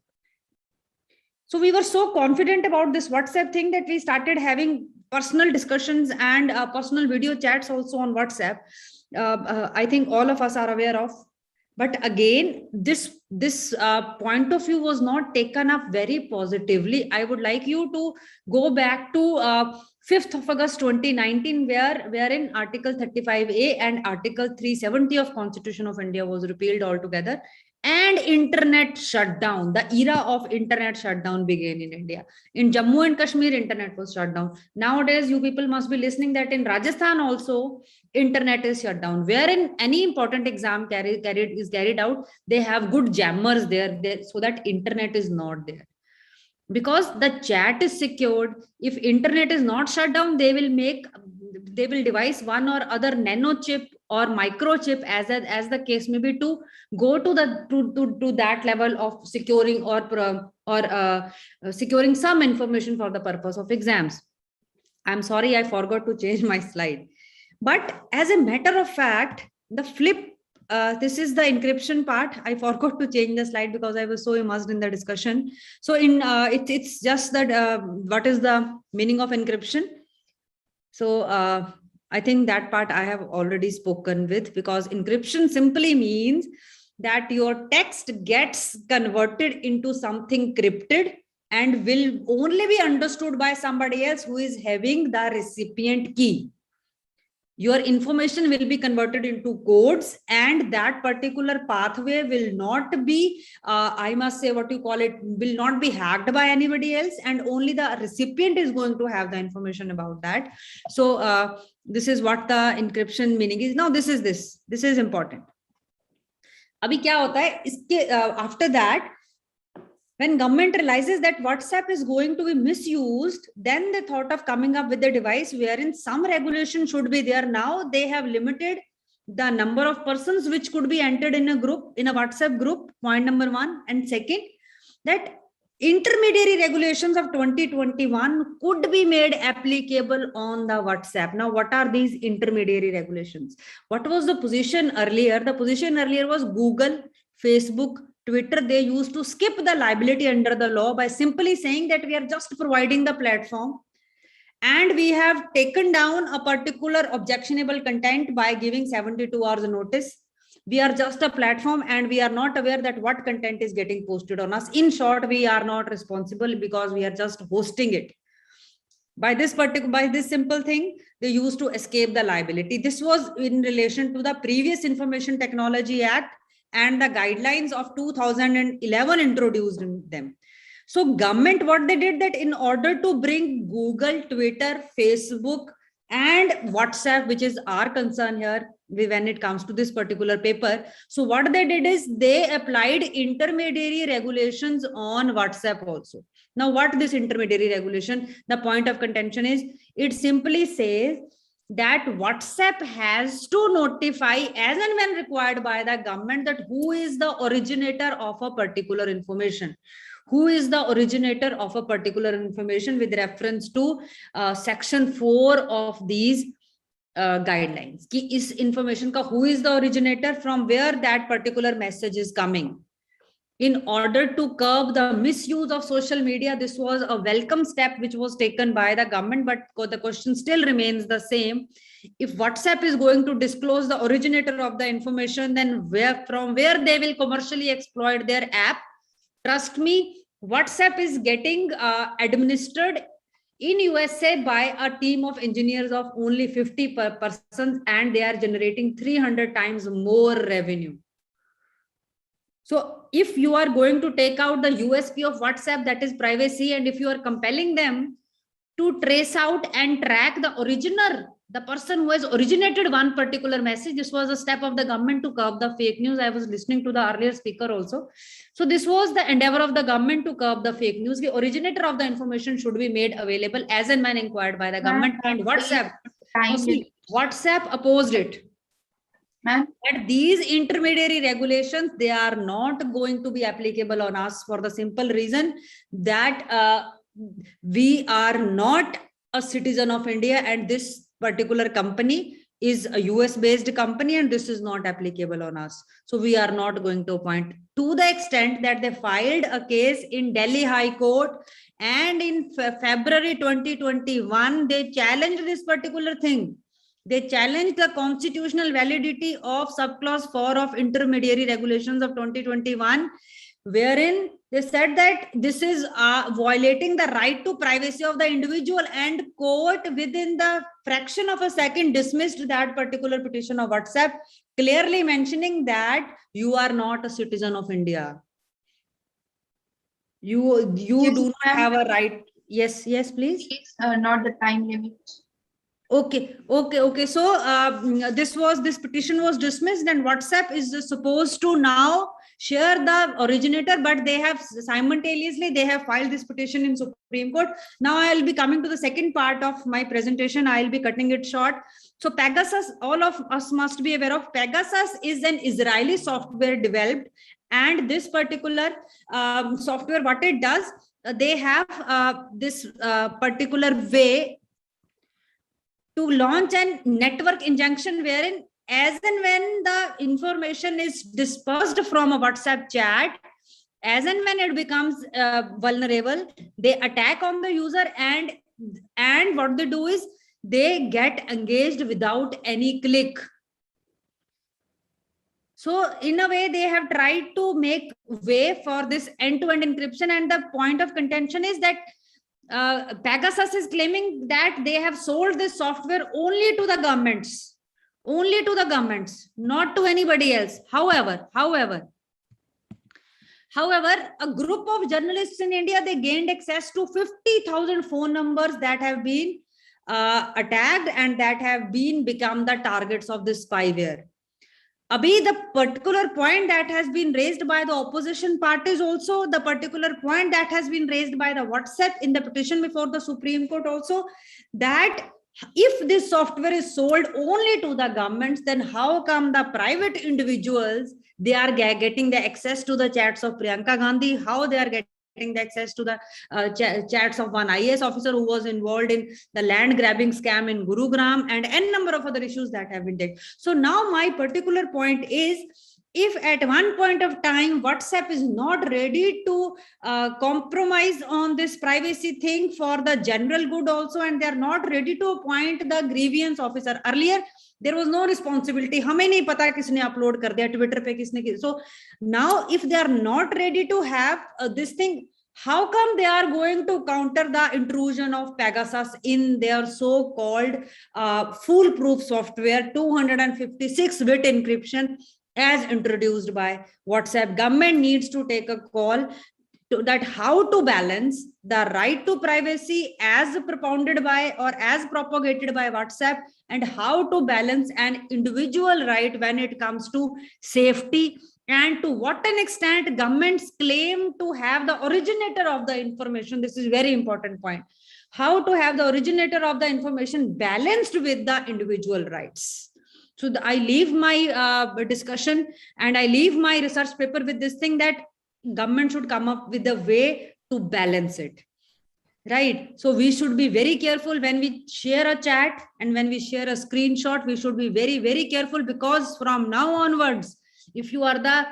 So we were so confident about this WhatsApp thing that we started having personal discussions and personal video chats also on WhatsApp. I think all of us are aware of. But again, this point of view was not taken up very positively. I would like you to go back to 5th of August 2019, wherein Article 35A and Article 370 of Constitution of India was repealed altogether, and internet shutdown. The era of internet shutdown began in India. In Jammu and Kashmir, internet was shut down. Nowadays, you people must be listening that in Rajasthan also, internet is shut down. Wherein any important exam is carried out, they have good jammers there so that internet is not there. Because the chat is secured, if internet is not shut down, they will devise one or other nano chip or microchip, as the case may be, to go to that level of securing or securing some information for the purpose of exams. I'm sorry, I forgot to change my slide. But as a matter of fact, the flip, this is the encryption part. I forgot to change the slide because I was so immersed in the discussion. So it's just that what is the meaning of encryption? So I think that part I have already spoken with, because encryption simply means that your text gets converted into something crypted and will only be understood by somebody else who is having the recipient key. Your information will be converted into codes, and that particular pathway will not be, I must say, what you call it, will not be hacked by anybody else, and only the recipient is going to have the information about that. So this is what the encryption meaning is. Now this is important. Abhi kya hota hai? Iske, after that, when government realizes that WhatsApp is going to be misused, then they thought of coming up with a device wherein some regulation should be there. Now they have limited the number of persons which could be entered in a group, in a WhatsApp group, point number 1. And second, that intermediary regulations of 2021 could be made applicable on the WhatsApp. Now, what are these intermediary regulations? What was the position earlier? The position earlier was Google, Facebook, Twitter, they used to skip the liability under the law by simply saying that we are just providing the platform, and we have taken down a particular objectionable content by giving 72 hours notice. We are just a platform and we are not aware that what content is getting posted on us. In short, we are not responsible because we are just hosting it. By this simple thing, they used to escape the liability. This was in relation to the previous Information Technology Act and the guidelines of 2011 introduced in them. So government, what they did, that in order to bring Google, Twitter, Facebook, and WhatsApp, which is our concern here when it comes to this particular paper. So what they did is they applied intermediary regulations on WhatsApp also. Now, what this intermediary regulation, the point of contention is, it simply says that WhatsApp has to notify as and when required by the government that who is the originator of a particular information. Who is the originator of a particular information with reference to section 4 of these guidelines. Ki is information ka who is the originator, from where that particular message is coming. In order to curb the misuse of social media, this was a welcome step which was taken by the government, but the question still remains the same. If WhatsApp is going to disclose the originator of the information, then from where they will commercially exploit their app? Trust me, WhatsApp is getting administered in USA by a team of engineers of only 50 persons, and they are generating 300 times more revenue. So if you are going to take out the USP of WhatsApp, that is privacy, and if you are compelling them to trace out and track the originator, the person who has originated one particular message, this was a step of the government to curb the fake news. I was listening to the earlier speaker also. So this was the endeavor of the government to curb the fake news. The originator of the information should be made available as and when inquired by the government. And WhatsApp opposed it. And these intermediary regulations, they are not going to be applicable on us for the simple reason that we are not a citizen of India, and this particular company is a US based company, and this is not applicable on us. So we are not going to appoint, to the extent that they filed a case in Delhi High Court, and in February 2021, they challenged this particular thing. They challenged the constitutional validity of subclause 4 of intermediary regulations of 2021, wherein they said that this is violating the right to privacy of the individual, and court within the fraction of a second dismissed that particular petition of WhatsApp, clearly mentioning that you are not a citizen of India. You do not have a right. Yes, please. Not the time limit. Okay. So this petition was dismissed, and WhatsApp is supposed to now share the originator, but they have simultaneously filed this petition in Supreme Court. Now I'll be coming to the second part of my presentation. I'll be cutting it short. So Pegasus, all of us must be aware of. Pegasus is an Israeli software developed, and this particular software, what it does, they have this particular way to launch a network injunction, wherein as and when the information is dispersed from a WhatsApp chat, as and when it becomes vulnerable, they attack on the user, and what they do is they get engaged without any click. So in a way, they have tried to make way for this end-to-end encryption, and the point of contention is that Pegasus is claiming that they have sold this software only to the governments, not to anybody else. However, a group of journalists in India, they gained access to 50,000 phone numbers that have been attacked and that have become the targets of this spyware. Abhi, the particular point that has been raised by the opposition parties, also the particular point that has been raised by the WhatsApp in the petition before the Supreme Court also, that if this software is sold only to the governments, then how come the private individuals, they are getting the access to the chats of Priyanka Gandhi, how they are getting the access to the chats of one IAS officer who was involved in the land grabbing scam in Gurugram, and n number of other issues that have been taken. So now my particular point is, if at one point of time WhatsApp is not ready to compromise on this privacy thing for the general good also, and they are not ready to appoint the grievance officer. Earlier there was no responsibility, हमें नहीं पता किसने upload कर दिया Twitter पे किसने. So now if they are not ready to have this thing, how come they are going to counter the intrusion of Pegasus in their so-called foolproof software 256-bit encryption as introduced by WhatsApp? Government needs to take a call that how to balance the right to privacy as propounded by or as propagated by WhatsApp, and how to balance an individual right when it comes to safety, and to what an extent governments claim to have the originator of the information. This is very important point. How to have the originator of the information balanced with the individual rights. So I leave my discussion and I leave my research paper with this thing, that government should come up with a way to balance it. Right. So we should be very careful when we share a chat and when we share a screenshot. We should be very, very careful, because from now onwards, if you are the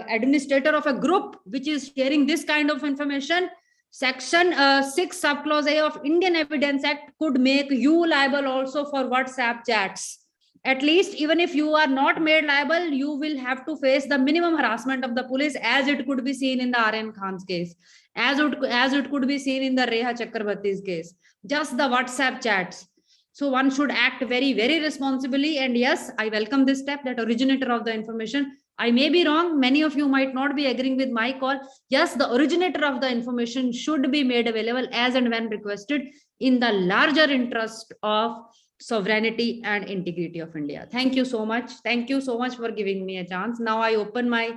administrator of a group which is sharing this kind of information, Section 6 subclause A of Indian Evidence Act could make you liable also for WhatsApp chats. At least, even if you are not made liable, you will have to face the minimum harassment of the police, as it could be seen in the R.M. Khan's case, as it could be seen in the Reha Chakrabarti's case, just the WhatsApp chats. So one should act very, very responsibly. And yes, I welcome this step, that originator of the information. I may be wrong. Many of you might not be agreeing with my call. Yes, the originator of the information should be made available as and when requested, in the larger interest of sovereignty and integrity of India. Thank you so much. Thank you so much for giving me a chance. Now I open my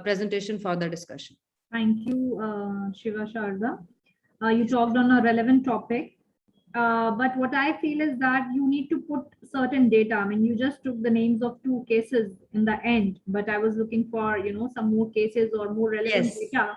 presentation for the discussion. Thank you, Shiva Sharda. You talked on a relevant topic, but what I feel is that you need to put certain data. I mean, you just took the names of 2 cases in the end, but I was looking for, some more cases or more relevant data,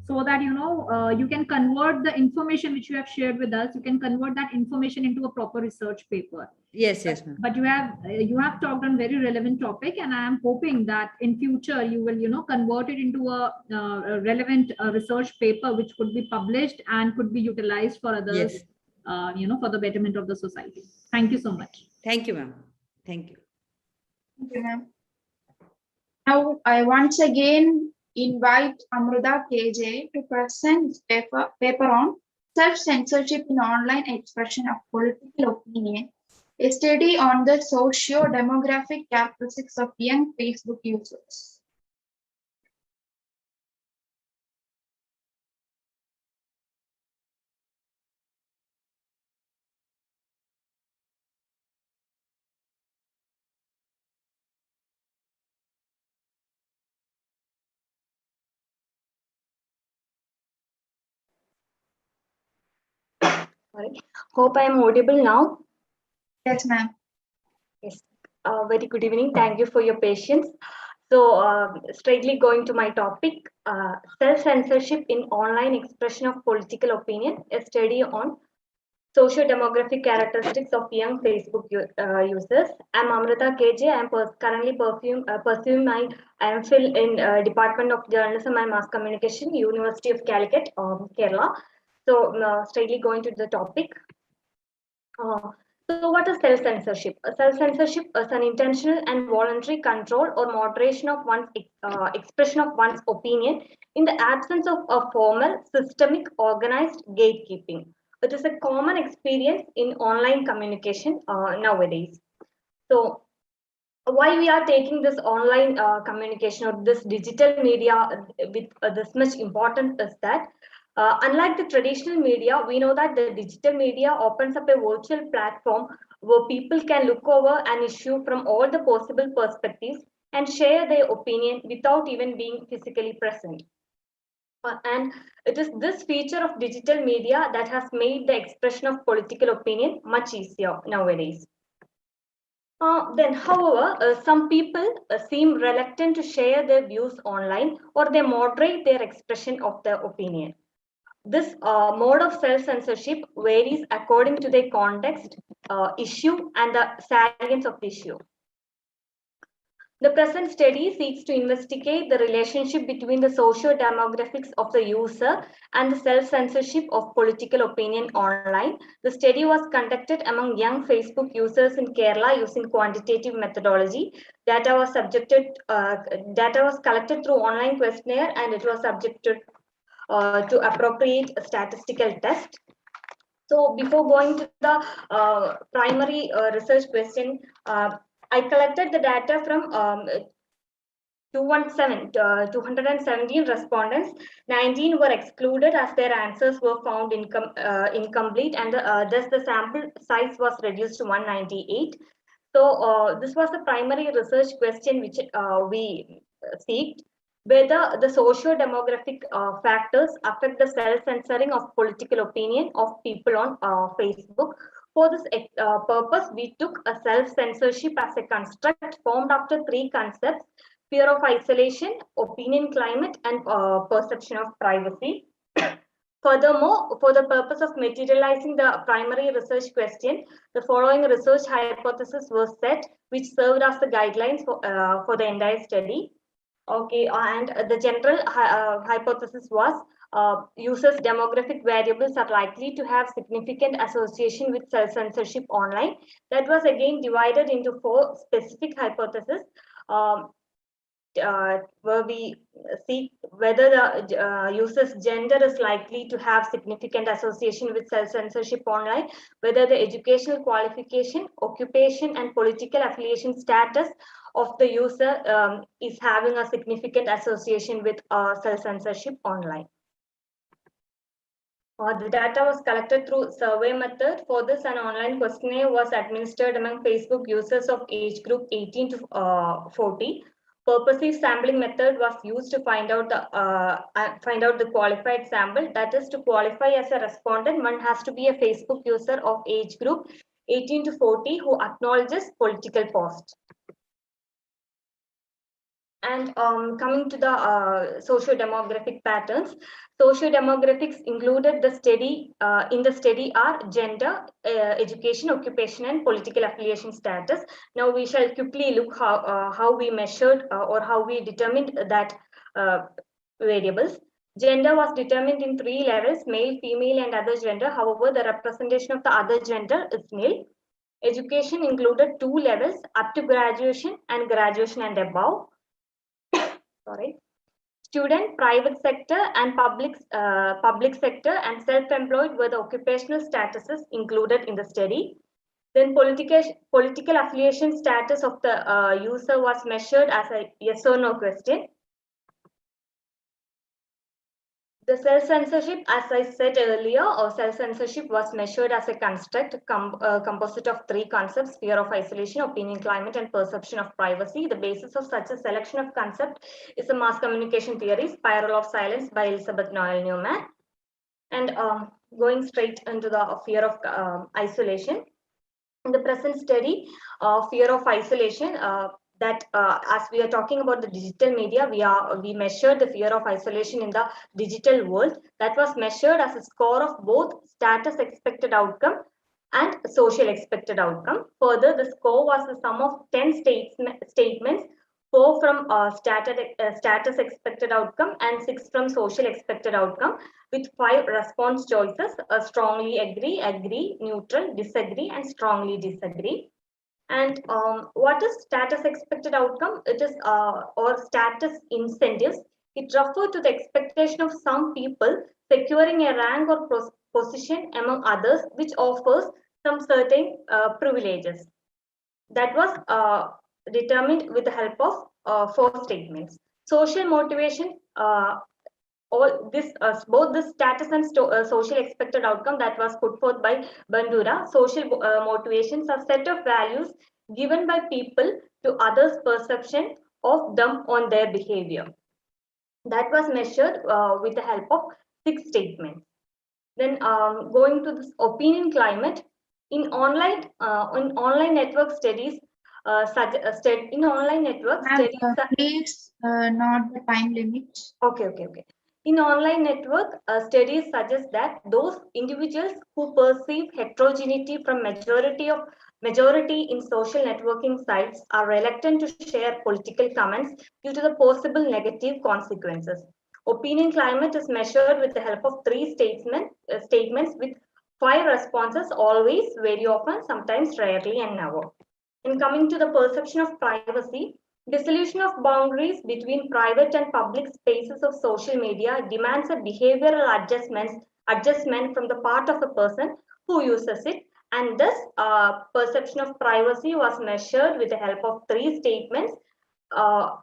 so that, you can convert the information which you have shared with us, you can convert that information into a proper research paper. Yes, but you have talked on very relevant topic, and I am hoping that in future you will, convert it into a relevant research paper which could be published and could be utilized for others, for the betterment of the society. Thank you so much. Thank you, ma'am. Thank you. Thank you, ma'am. Now I once again invite Amruta KJ to present paper on self-censorship in online expression of political opinion, a study on the socio-demographic characteristics of young Facebook users. Sorry. Hope I am audible now. Yes, ma'am. Yes. Very good evening. Thank you for your patience. So, straightly going to my topic, self-censorship in online expression of political opinion, a study on socio-demographic characteristics of young Facebook users. I'm Amrita KJ. I'm currently pursuing my MPhil in Department of Journalism and Mass Communication, University of Calicut, Kerala. So, straightly going to the topic. So what is self-censorship? Self-censorship is an intentional and voluntary control or moderation of one's expression of one's opinion in the absence of a formal, systemic, organized gatekeeping. It is a common experience in online communication nowadays. So why we are taking this online communication or this digital media with this much importance is that unlike the traditional media, we know that the digital media opens up a virtual platform where people can look over an issue from all the possible perspectives and share their opinion without even being physically present. And it is this feature of digital media that has made the expression of political opinion much easier nowadays. However, some people seem reluctant to share their views online, or they moderate their expression of their opinion. This mode of self-censorship varies according to the context, issue, and the salience of the issue. The present study seeks to investigate the relationship between the socio-demographics of the user and the self-censorship of political opinion online. The study was conducted among young Facebook users in Kerala using quantitative methodology. Data was collected through online questionnaire, and it was subjected to appropriate statistical test. So before going to the primary research question, I collected the data from 217 respondents, 19 were excluded as their answers were found incomplete, and thus the sample size was reduced to 198. So this was the primary research question which we seeked, whether the socio-demographic factors affect the self-censoring of political opinion of people on Facebook. For this purpose, we took a self-censorship as a construct formed after three concepts: fear of isolation, opinion climate, and perception of privacy. Furthermore, for the purpose of materializing the primary research question, the following research hypothesis was set, which served as the guidelines for the entire study. Okay, and the general hypothesis was users' demographic variables are likely to have significant association with self-censorship online. That was again divided into four specific hypotheses. Where we see whether the user's gender is likely to have significant association with self-censorship online, whether the educational qualification, occupation, and political affiliation status of the user is having a significant association with self-censorship online. The data was collected through survey method. For this, an online questionnaire was administered among Facebook users of age group 18 to 40. Purposive sampling method was used to find out the qualified sample. That is, to qualify as a respondent, one has to be a Facebook user of age group 18 to 40 who acknowledges political posts. And coming to the socio-demographic patterns, socio-demographics included the study in the study are gender, education, occupation, and political affiliation status. Now we shall quickly look how we measured or how we determined that variables. Gender was determined in 3 levels: male, female, and other gender. However, the representation of the other gender is nil. Education included 2 levels: up to graduation and graduation and above. Sorry. Student, private sector, and public sector, and self-employed were the occupational statuses included in the study. Then political affiliation status of the user was measured as a yes or no question. The self-censorship, as I said earlier, or self-censorship was measured as a construct composite of 3 concepts: fear of isolation, opinion climate, and perception of privacy. The basis of such a selection of concept is the mass communication theory, Spiral of Silence by Elizabeth Noel Newman. And going straight into the fear of isolation. In the present study, fear of isolation, as we are talking about the digital media, we measured the fear of isolation in the digital world. That was measured as a score of both status expected outcome and social expected outcome. Further, the score was the sum of 10 statements, 4 from status expected outcome and 6 from social expected outcome, with 5 response choices: strongly agree, agree, neutral, disagree, and strongly disagree. And what is status expected outcome? It is or status incentives. It refers to the expectation of some people securing a rank or position among others, which offers some certain privileges. That was determined with the help of 4 statements. Social motivation. All this, both the status and social expected outcome that was put forth by Bandura. Social motivations are set of values given by people to others' perception of them on their behavior. That was measured with the help of 6 statements. Then going to this opinion climate, in online network studies, in online network studies. Please not the time limit. Okay. In online network, studies suggest that those individuals who perceive heterogeneity from majority in social networking sites are reluctant to share political comments due to the possible negative consequences. Opinion climate is measured with the help of 3 statements with 5 responses: always, very often, sometimes, rarely, and never. In coming to the perception of privacy, dissolution of boundaries between private and public spaces of social media demands a behavioral adjustment from the part of a person who uses it, and thus perception of privacy was measured with the help of 3 statements: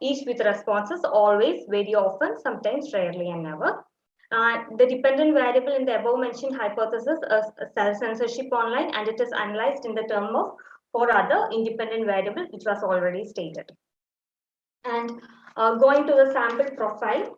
each with responses always, very often, sometimes, rarely, and never. The dependent variable in the above mentioned hypothesis is self-censorship online, and it is analyzed in the term of 4 other independent variables, which was already stated. And going to the sample profile,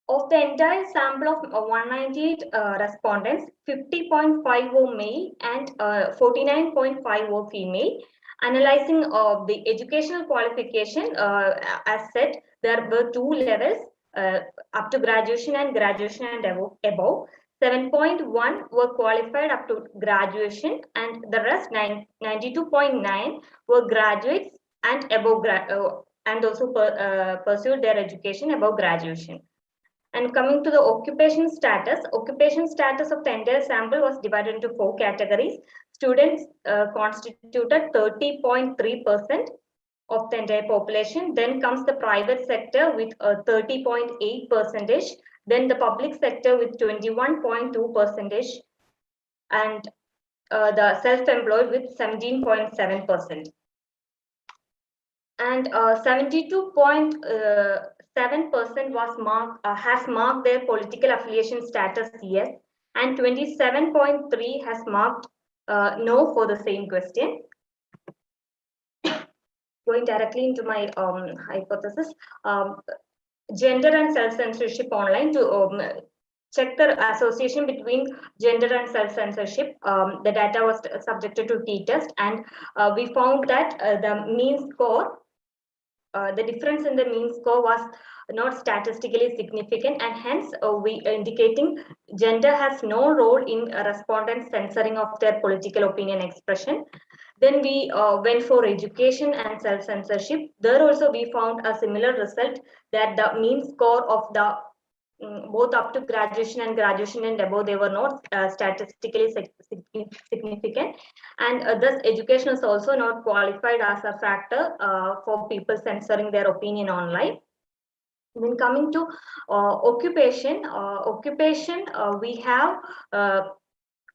of the entire sample of 198 respondents, 50.5 were male and 49.5 were female. Analyzing the educational qualification, as said, there were 2 levels, up to graduation and graduation and above. 7.1 were qualified up to graduation, and the rest 92.9 were graduates and above and also pursued their education above graduation. And coming to the occupation status of the entire sample was divided into 4 categories. Students constituted 30.3% of the entire population. Then comes the private sector with 30.8%. Then the public sector with 21.2%, and the self-employed with 17.7%. And 72.7% was has marked their political affiliation status yes, and 27.3% has marked no for the same question. Going directly into my hypothesis, gender and self-censorship online, to check the association between gender and self-censorship. The data was subjected to t-test, and we found that the mean score, the difference in the mean score was not statistically significant, and hence we indicating gender has no role in respondents censoring of their political opinion expression. Then we went for education and self-censorship. There also we found a similar result, that the mean score of the both up to graduation and graduation and above, they were not statistically significant, and thus education is also not qualified as a factor for people censoring their opinion online. Then coming to occupation, we have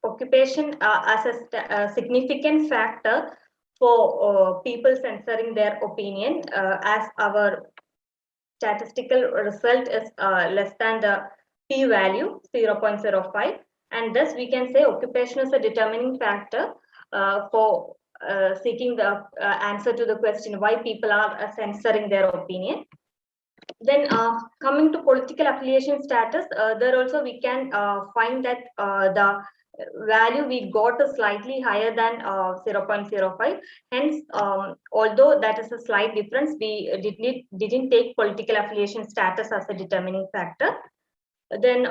occupation as a significant factor for people censoring their opinion, as our statistical result is less than the p-value 0.05, and thus we can say occupation is a determining factor for seeking the answer to the question why people are censoring their opinion. Then coming to political affiliation status, there also we can find that the value we got is slightly higher than 0.05. Hence, although that is a slight difference, we didn't take political affiliation status as a determining factor. Then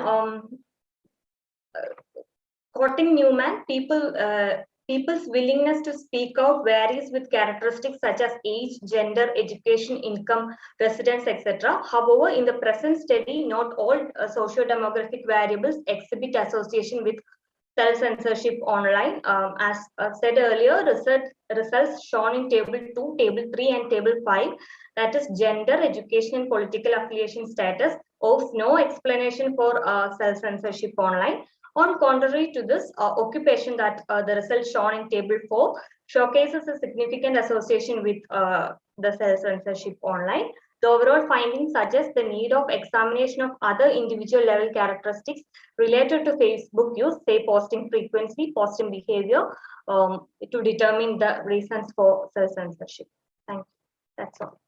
quoting Newman, people's willingness to speak out varies with characteristics such as age, gender, education, income, residence, etc. However, in the present study, not all socio-demographic variables exhibit association with self-censorship online. As said earlier, results shown in table 2, table 3, and table 5, that is gender, education, and political affiliation status, offers no explanation for self-censorship online. On contrary to this, occupation, that the results shown in table 4 showcases a significant association with the self-censorship online. The overall findings suggest the need of examination of other individual level characteristics related to Facebook use, say posting frequency, posting behavior, to determine the reasons for self-censorship. Thank you. That's all.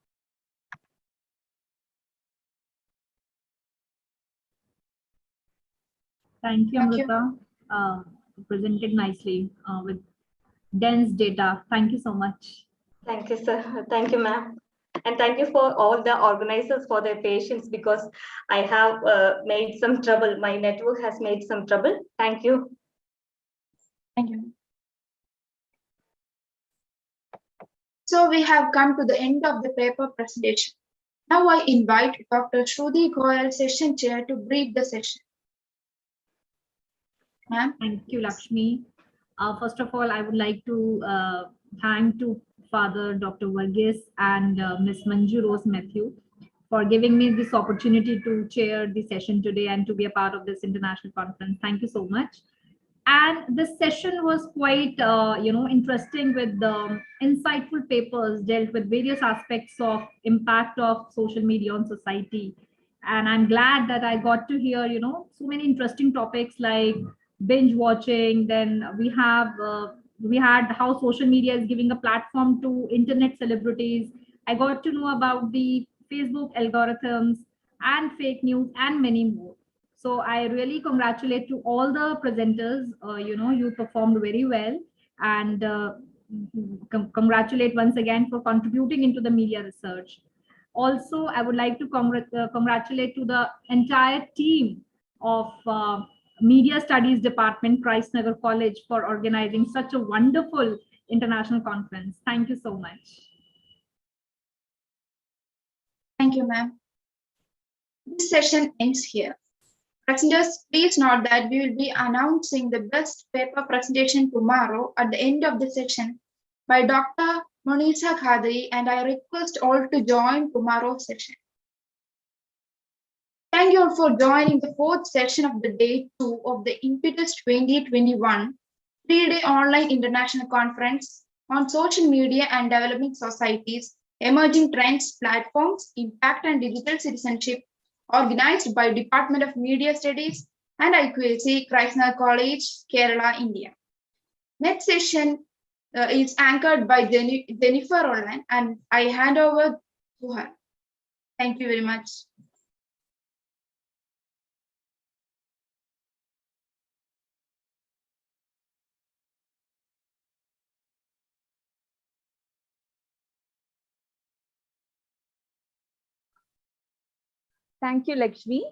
Thank you, Amrita. Presented nicely with dense data. Thank you so much. Thank you, sir. Thank you, ma'am. And thank you for all the organizers for their patience, because I have made some trouble. My network has made some trouble. Thank you. Thank you. So we have come to the end of the paper presentation. Now I invite Dr. Shruti Goyal, Session Chair, to brief the session. Ma'am. Thank you, Lakshmi. First of all, I would like to thank to Father Dr. Varghese and Ms. Manju Rose Matthew for giving me this opportunity to chair the session today and to be a part of this international conference. Thank you so much. And this session was quite, interesting with insightful papers dealt with various aspects of impact of social media on society. And I'm glad that I got to hear, so many interesting topics like binge watching. Then we had how social media is giving a platform to internet celebrities. I got to know about the Facebook algorithms and fake news and many more. So I really congratulate to all the presenters. You performed very well, and congratulate once again for contributing into the media research. Also, I would like to congratulate to the entire team of Media Studies Department, Nagar College, for organizing such a wonderful international conference. Thank you so much. Thank you, ma'am. This session ends here. Presenters, please note that we will be announcing the best paper presentation tomorrow at the end of the session by Dr. Monisa Khadri, and I request all to join tomorrow's session. Thank you all for joining the fourth session of the day 2 of the Impetus 2021 3-day online international conference on social media and developing societies, emerging trends, platforms, impact and digital citizenship, organized by Department of Media Studies and IQAC, Nagar College, Kerala, India. Next session is anchored by Jennifer Roland, and I hand over to her. Thank you very much. Thank you, Lakshmi.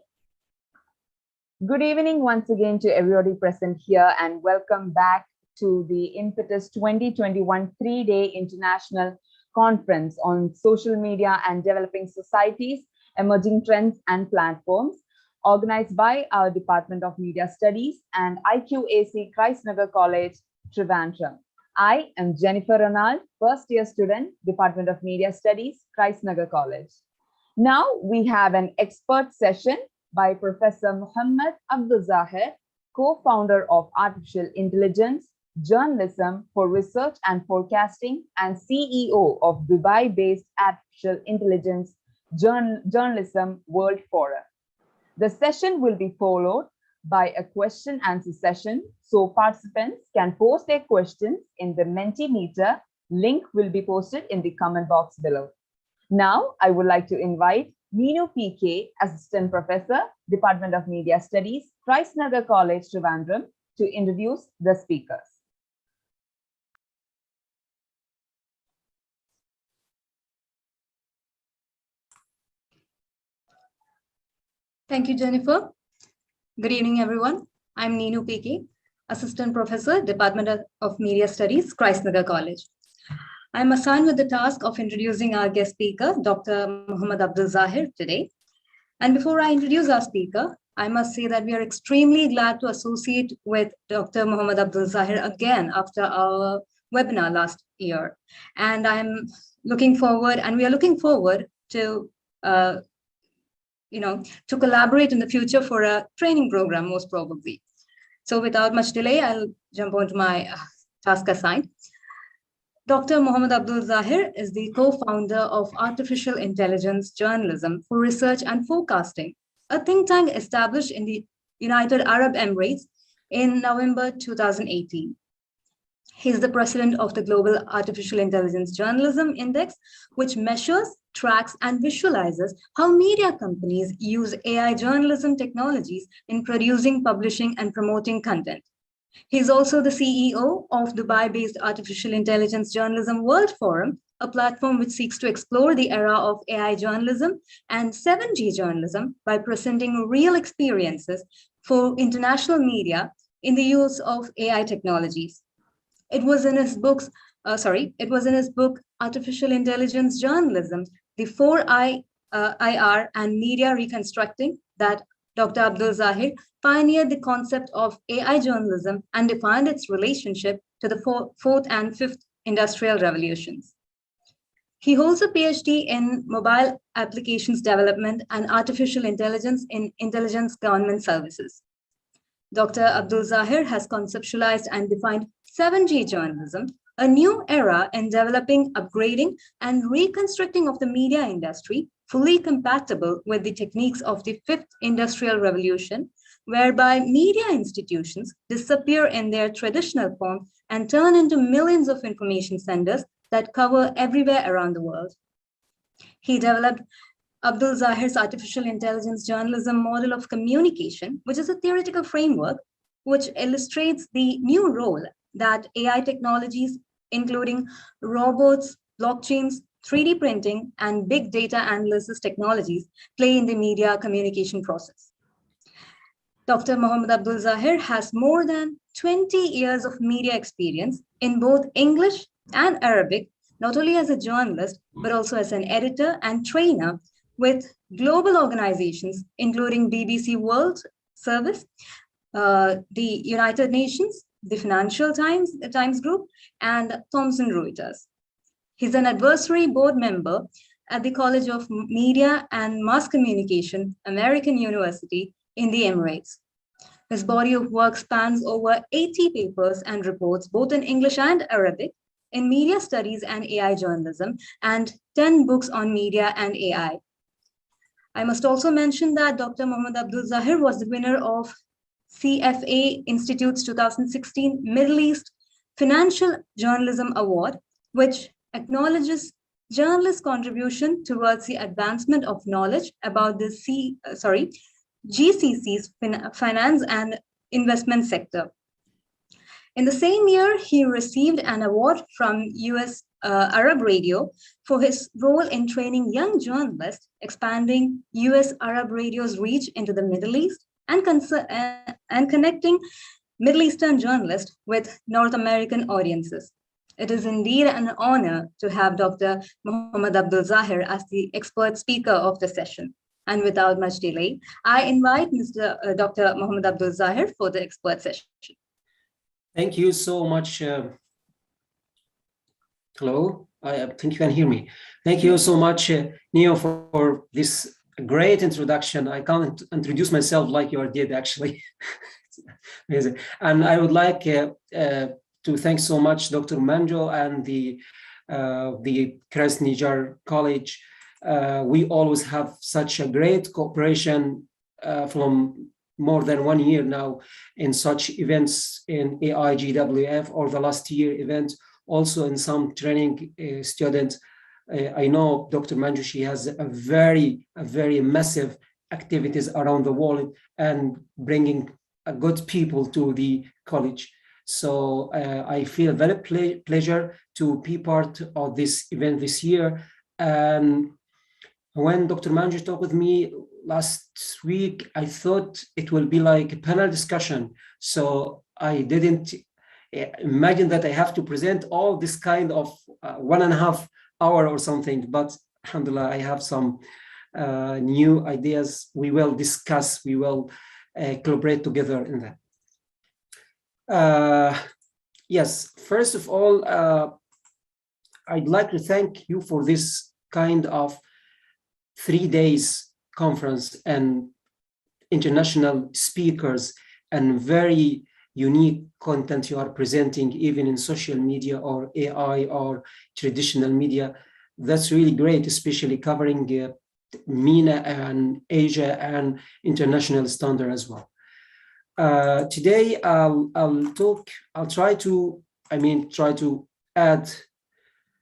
Good evening once again to everybody present here, and welcome back to the Impetus 2021 3-day international conference on social media and developing societies, emerging trends and platforms, organized by our Department of Media Studies and IQAC, Nagar College, Trivandrum. I am Jennifer Ronald, first year student, Department of Media Studies, Nagar College. Now we have an expert session by Professor Muhammad Abdul Zahir, co-founder of Artificial Intelligence, Journalism for Research and Forecasting, and CEO of Dubai-based Artificial Intelligence Journalism World Forum. The session will be followed by a question-answer session, so participants can post their questions in the Mentimeter. Link will be posted in the comment box below. Now, I would like to invite Meenu PK, Assistant Professor, Department of Media Studies, Nagar College, Trivandrum, to introduce the speakers. Thank you, Jennifer. Good evening, everyone. I'm Neenu PK, Assistant Professor, Department of Media Studies, Nagar College. I'm assigned with the task of introducing our guest speaker, Dr. Muhammad Abdul Zahir, today. And before I introduce our speaker, I must say that we are extremely glad to associate with Dr. Muhammad Abdul Zahir again after our webinar last year. And I'm looking forward, and we are looking forward to, to collaborate in the future for a training program, most probably. So without much delay, I'll jump onto my task assigned. Dr. Muhammad Abdul Zahir is the co-founder of Artificial Intelligence Journalism for Research and Forecasting, a think tank established in the United Arab Emirates in November 2018. He's the president of the Global Artificial Intelligence Journalism Index, which measures, tracks, and visualizes how media companies use AI journalism technologies in producing, publishing, and promoting content. He's also the CEO of Dubai-based Artificial Intelligence Journalism World Forum, a platform which seeks to explore the era of AI journalism and 7G journalism by presenting real experiences for international media in the use of AI technologies. It was in his book, Artificial Intelligence Journalism, the 4I IR and Media Reconstructing, that Dr. Abdul Zahir pioneered the concept of AI journalism and defined its relationship to the fourth and fifth industrial revolutions. He holds a PhD in mobile applications development and artificial intelligence in intelligence government services. Dr. Abdul Zahir has conceptualized and defined 7G journalism, a new era in developing, upgrading, and reconstructing of the media industry, fully compatible with the techniques of the fifth industrial revolution, whereby media institutions disappear in their traditional form and turn into millions of information centers that cover everywhere around the world. He developed Abdul Zahir's artificial intelligence journalism model of communication, which is a theoretical framework which illustrates the new role that AI technologies, including robots, blockchains, 3D printing, and big data analysis technologies play in the media communication process. Dr. Mohammed Abdul Zahir has more than 20 years of media experience in both English and Arabic, not only as a journalist, but also as an editor and trainer with global organizations, including BBC World Service, the United Nations, the Financial Times Group, and Thomson Reuters. He's an advisory board member at the College of Media and Mass Communication, American University in the Emirates. His body of work spans over 80 papers and reports, both in English and Arabic, in media studies and AI journalism, and 10 books on media and AI. I must also mention that Dr. Mohammed Abdul Zahir was the winner of CFA Institute's 2016 Middle East Financial Journalism Award, which acknowledges journalists' contribution towards the advancement of knowledge about the GCC's finance and investment sector. In the same year, he received an award from US Arab Radio for his role in training young journalists, expanding US Arab Radio's reach into the Middle East and connecting Middle Eastern journalists with North American audiences. It is indeed an honor to have Dr. Mohammed Abdul Zahir as the expert speaker of the session. And without much delay, I invite Dr. Mohammed Abdul Zahir for the expert session. Thank you so much. Hello, I think you can hear me. Thank you so much, Neo, for this great introduction. I can't introduce myself like you did, actually. Amazing. And I would like to thank so much Dr. Manjo and the Nagar College. We always have such a great cooperation from more than 1 year now in such events in AIGWF or the last year event, also in some training students. I know Dr. Manju, she has a very massive activities around the world and bringing good people to the college. So I feel very pleasure to be part of this event this year. And when Dr. Manju talked with me last week, I thought it will be like a panel discussion. So I didn't imagine that I have to present all this kind of 1.5 hour or something, but alhamdulillah, I have some new ideas. We will discuss, we will collaborate together in that. Yes, first of all, I'd like to thank you for this kind of 3 days conference and international speakers and very unique content you are presenting, even in social media or AI or traditional media. That's really great, especially covering MENA and Asia and international standard as well. Today, I'll try to add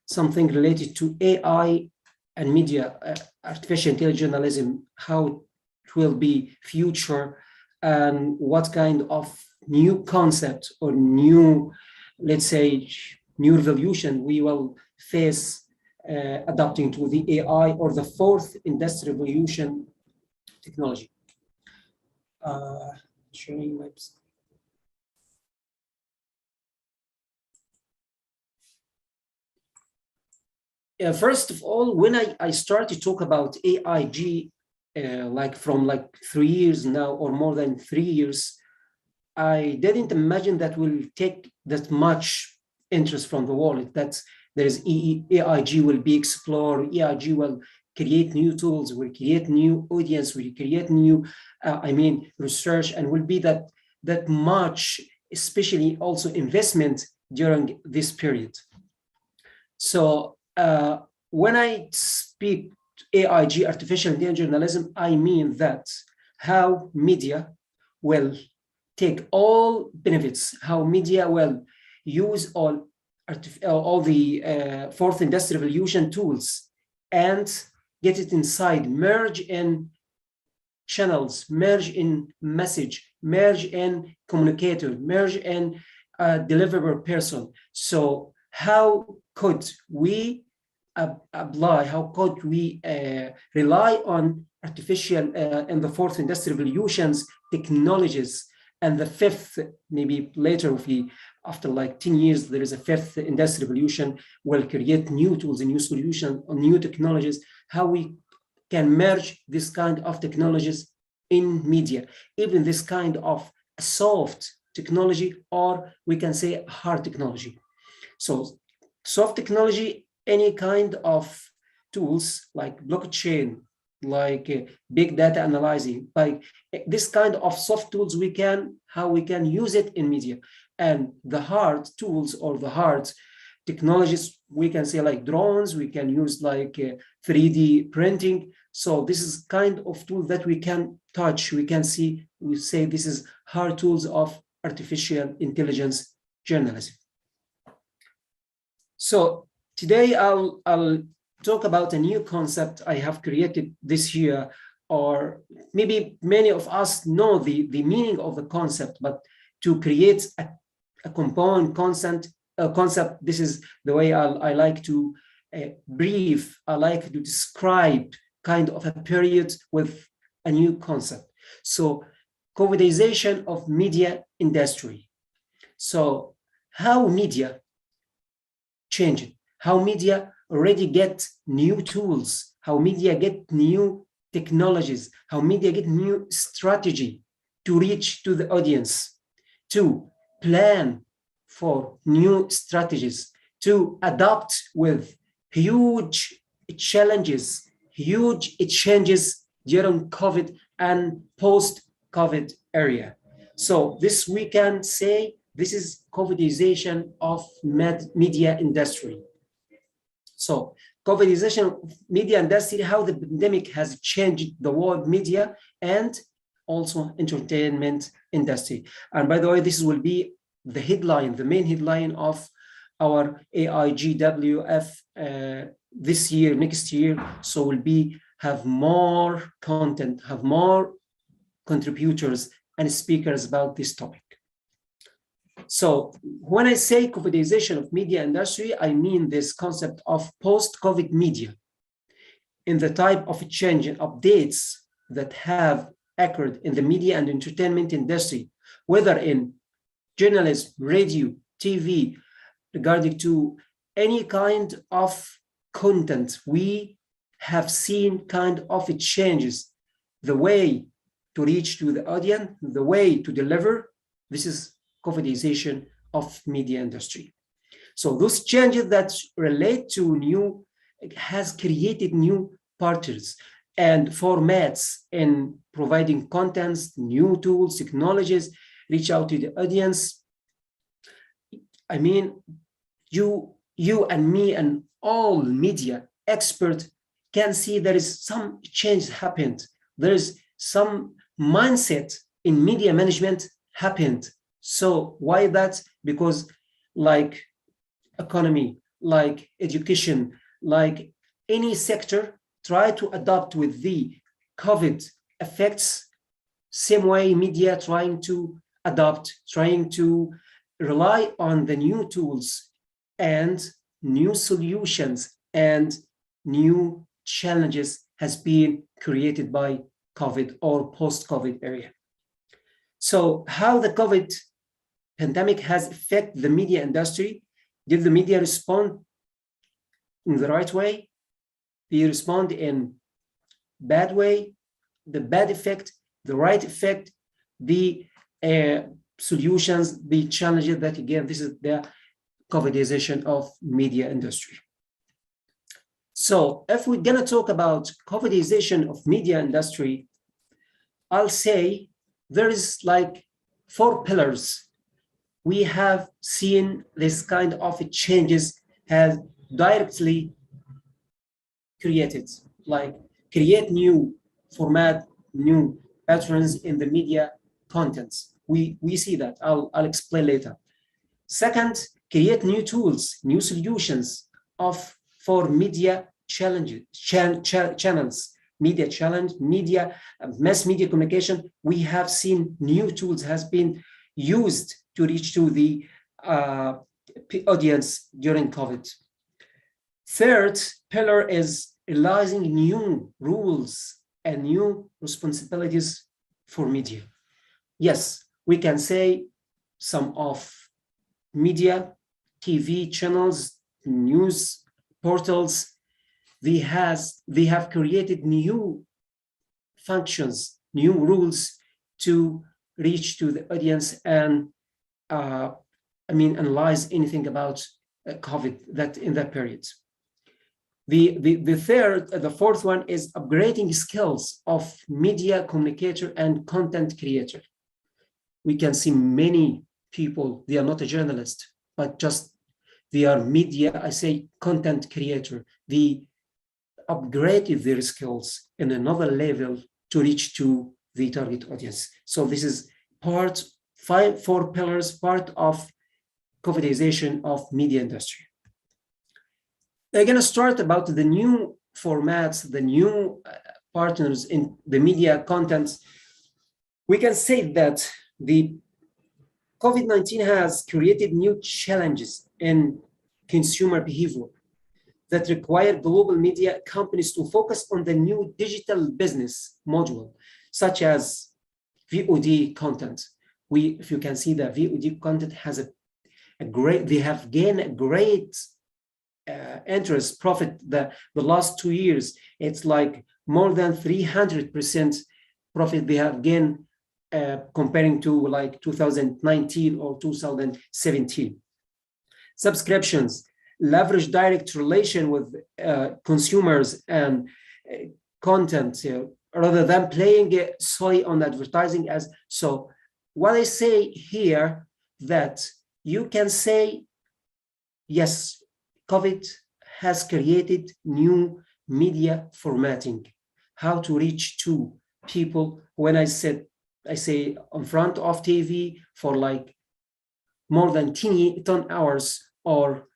something related to AI and media, artificial intelligence journalism, how it will be future, and what kind of new concept or new, let's say, new revolution we will face adapting to the AI or the fourth industrial revolution technology. Sharing my screen. First of all, when I started to talk about AIG, from 3 years now or more than 3 years, I didn't imagine that will take that much interest from the world, that there's AIG will be explored, AIG will create new tools, will create new audience, will create new, research, and will be that that much, especially also investment during this period. So when I speak AIG, artificial intelligence journalism, I mean that how media will take all benefits, how media will use all the fourth industrial revolution tools and get it inside, merge in channels, merge in message, merge in communicator, merge in deliverable person. So how could we apply, how could we rely on artificial and the fourth industrial revolutions technologies, and the fifth, maybe later, if we, after like 10 years, there is a fifth industrial revolution, will create new tools and new solutions on new technologies, how we can merge this kind of technologies in media, even this kind of soft technology, or we can say hard technology. So soft technology, any kind of tools like blockchain, like big data analyzing, like this kind of soft tools, how we can use it in media. And the hard tools or the hard technologies, we can say like drones, we can use like 3D printing. So this is kind of tool that we can touch, we can see, we say this is hard tools of artificial intelligence journalism. So today I'll talk about a new concept I have created this year, or maybe many of us know the meaning of the concept, but to create a compound concept, this is the way I like to brief, I like to describe kind of a period with a new concept. So COVIDization of media industry. So how media changed, how media already get new tools, how media get new technologies, how media get new strategy to reach to the audience, to plan for new strategies, to adapt with huge challenges, huge changes during COVID and post-COVID area. So this we can say this is COVIDization of media industry. So COVIDization of media industry, how the pandemic has changed the world media and also entertainment industry. And by the way, this will be the headline, the main headline of our AIGWF this year, next year. So we'll have more content, have more contributors and speakers about this topic. So when I say COVIDization of media industry, I mean this concept of post-COVID media in the type of change and updates that have occurred in the media and entertainment industry, whether in journalism, radio, TV, regarding to any kind of content. We have seen kind of changes, the way to reach to the audience, the way to deliver. This is COVIDization of media industry. So those changes that relate to new, has created new partners and formats in providing contents, new tools, technologies, reach out to the audience. I mean, you and me and all media experts can see there is some change happened. There is some mindset in media management happened. So why that? Because like economy, like education, like any sector, try to adapt with the COVID effects, same way media trying to adapt, trying to rely on the new tools and new solutions and new challenges has been created by COVID or post-COVID area. So how the COVID pandemic has affected the media industry? Did the media respond in the right way? Did they respond in bad way? The bad effect, the right effect, the solutions, the challenges that again, this is the COVIDization of media industry. So if we're gonna talk about COVIDization of media industry, I'll say there is like 4 pillars, we have seen this kind of changes has directly created, like create new format, new patterns in the media contents. We see that. I'll explain later. Second, create new tools, new solutions for media challenges, channels, media challenge, media, mass media communication. We have seen new tools has been used to reach to the audience during COVID. Third pillar is realizing new rules and new responsibilities for media. Yes, we can say some of media, TV channels, news portals, they have created new functions, new rules to reach to the audience and analyze anything about COVID that in that period. The fourth one is upgrading skills of media communicator and content creator. We can see many people, they are not a journalist, but just they are media, I say content creator. They upgraded their skills in another level to reach to the target audience. So this is part 4 pillars, part of COVIDization of media industry. I'm going to start about the new formats, the new partners in the media contents. We can say that the COVID-19 has created new challenges in consumer behavior that require global media companies to focus on the new digital business module, such as VOD content. If you can see that VOD content has they have gained a great interest, profit. The last 2 years, it's like more than 300% profit they have gained comparing to like 2019 or 2017. Subscriptions, leverage direct relation with consumers and content rather than playing it solely on advertising. So what I say here that you can say, yes, COVID has created new media formatting, how to reach to people. When I say in front of TV for like more than 10 hours or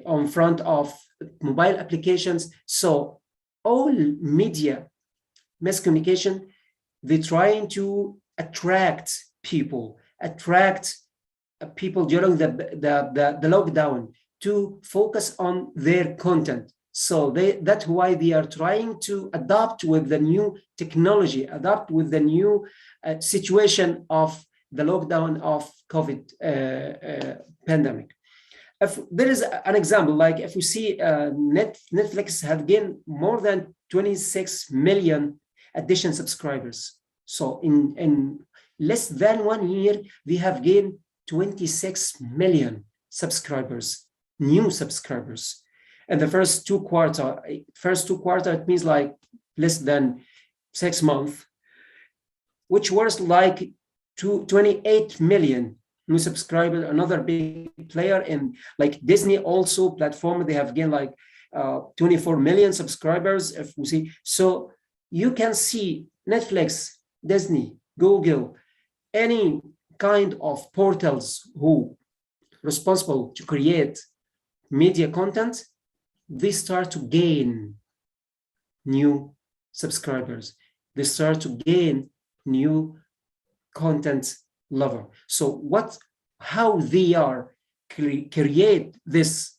on front of mobile applications. So all media, mass communication, they're trying to attract people during the lockdown to focus on their content. So that's why they are trying to adapt with the new technology, adapt with the new situation of the lockdown of COVID pandemic. If there is an example, like if we see Netflix have gained more than 26 million additional subscribers. So in less than 1 year, we have gained 26 million subscribers, new subscribers. And the first two quarter, it means like less than 6 months, which was like 28 million new subscribers. Another big player in like Disney also platform, they have gained like 24 million subscribers, if we see. So you can see Netflix, Disney, Google, any kind of portals who responsible to create media content, they start to gain new subscribers. They start to gain new content lover. So how they are create this,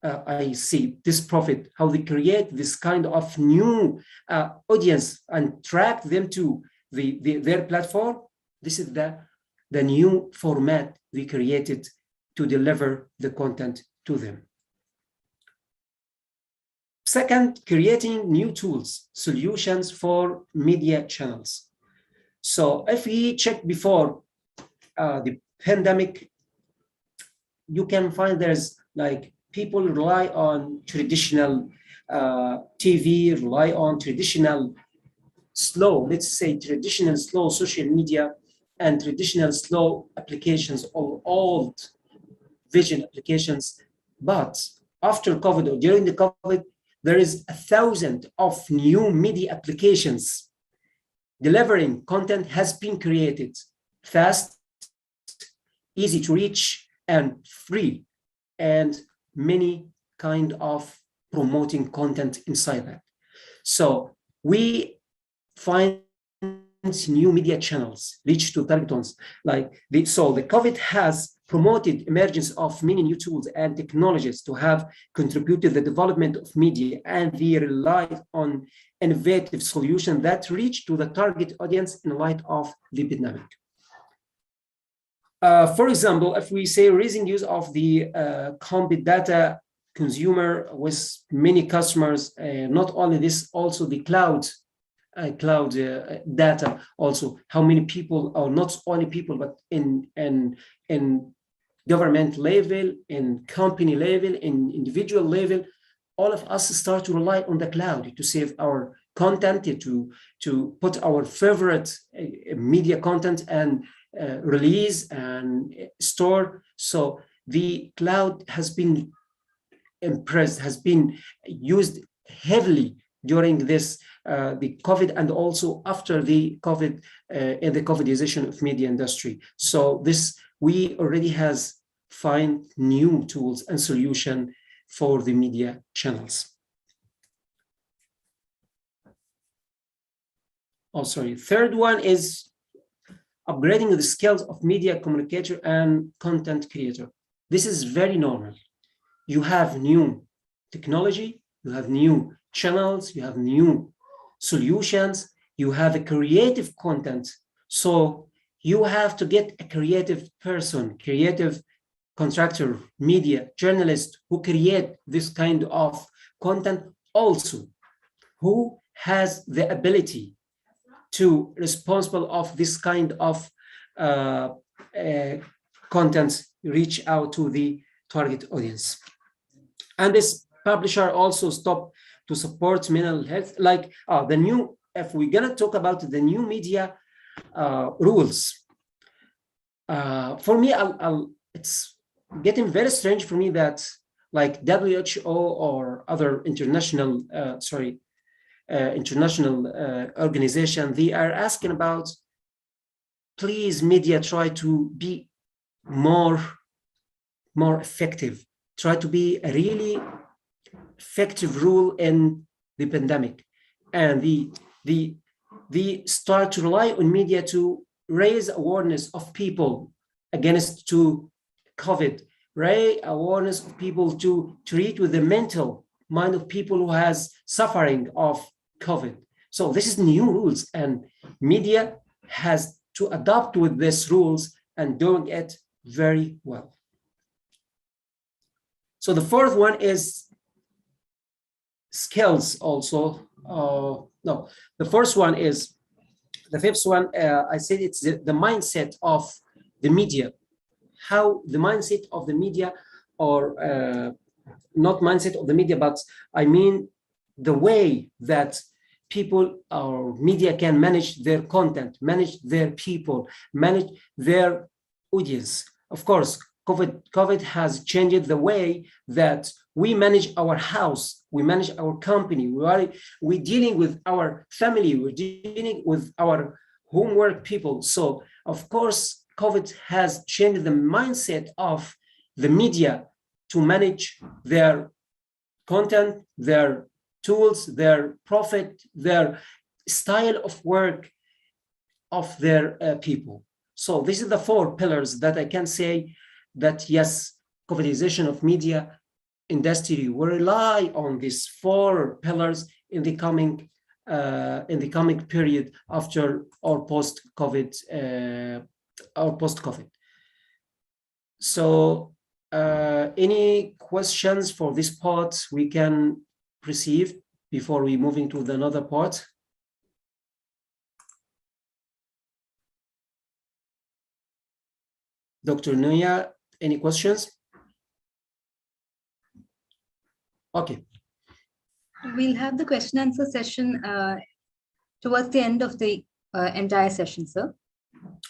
I see this profit, how they create this kind of new audience and track them to their platform. This is the new format we created to deliver the content to them. Second, creating new tools, solutions for media channels. So if we check before the pandemic, you can find there's like people rely on traditional TV, rely on traditional slow social media and traditional slow applications or old vision applications. But after COVID or during the COVID, there is 1,000 of new media applications. Delivering content has been created fast, easy to reach, and free, and many kind of promoting content inside that. So we find new media channels reach to target audience. So the COVID has promoted emergence of many new tools and technologies to have contributed the development of media, and we rely on innovative solutions that reach to the target audience in light of the pandemic. For example, if we say raising use of the Compit data consumer with many customers, not only this, also the cloud data, also how many people, or not only people, but in government level, in company level, in individual level, all of us start to rely on the cloud to save our content, to put our favorite media content and release and store. So the cloud has been used heavily during this the COVID, and also after the COVID and the COVIDization of media industry. So this, we already has find new tools and solution for the media channels. Oh, sorry. Third one is upgrading the skills of media communicator and content creator. This is very normal. You have new technology, you have new channels, you have new solutions, you have a creative content. So you have to get a creative person, creative contractor, media journalist who create this kind of content, also who has the ability to responsible of this kind of content reach out to the target audience. And this publisher also stop to support mental health, like the new, if we're gonna talk about the new media rules, for me, it's getting very strange for me that like WHO or other international, international organization, they are asking about, please media try to be more effective, try to be a really effective rule in the pandemic. And they start to rely on media to raise awareness of people against to COVID, raise awareness of people to treat with the mental mind of people who has suffering of COVID. So this is new rules, and media has to adapt with these rules and doing it very well. So the fourth one is skills also. No, the first one is, the fifth one, I said it's the mindset of the media. How the mindset of the media, or not mindset of the media, but I mean the way that people or media can manage their content, manage their people, manage their audience. Of course, COVID has changed the way that we manage our house, we manage our company, we're dealing with our family, we're dealing with our homework people. So of course, COVID has changed the mindset of the media to manage their content, their tools, their profit, their style of work of their people. So this is the four pillars that I can say that yes, COVIDization of media industry will rely on these four pillars in the coming period after or post-COVID. So any questions for this part we can proceed before we move into the another part? Dr. Nuya, any questions? Okay. We'll have the question answer session towards the end of the entire session, sir.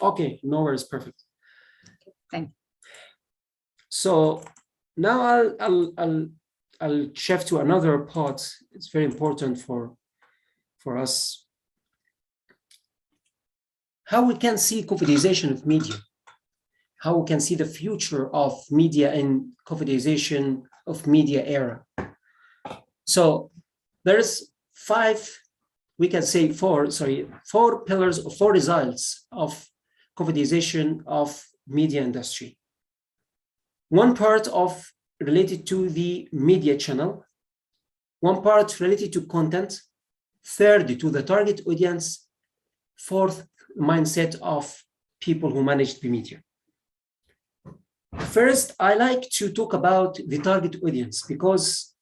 Okay, no worries, perfect. Thank you. So now I'll shift to another part. It's very important for us. How we can see covidization of media, how we can see the future of media in covidization of media era. So there's four pillars or four results of covidization of media industry. One part of related to the media channel, one part related to content, third to the target audience, fourth mindset of people who manage the media. First, I like to talk about the target audience because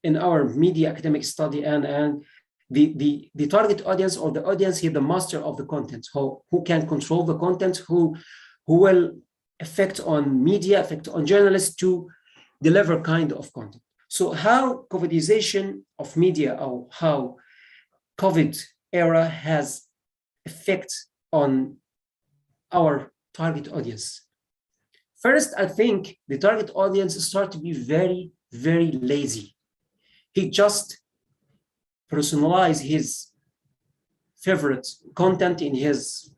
in our media academic study and the target audience or the audience here, the master of the content, who can control the content, who will affect on media, affect on journalists to deliver kind of content. So how covidization of media or how COVID era has effect on our target audience. First, I think the target audience start to be very, very lazy. He just personalize his favorite content in his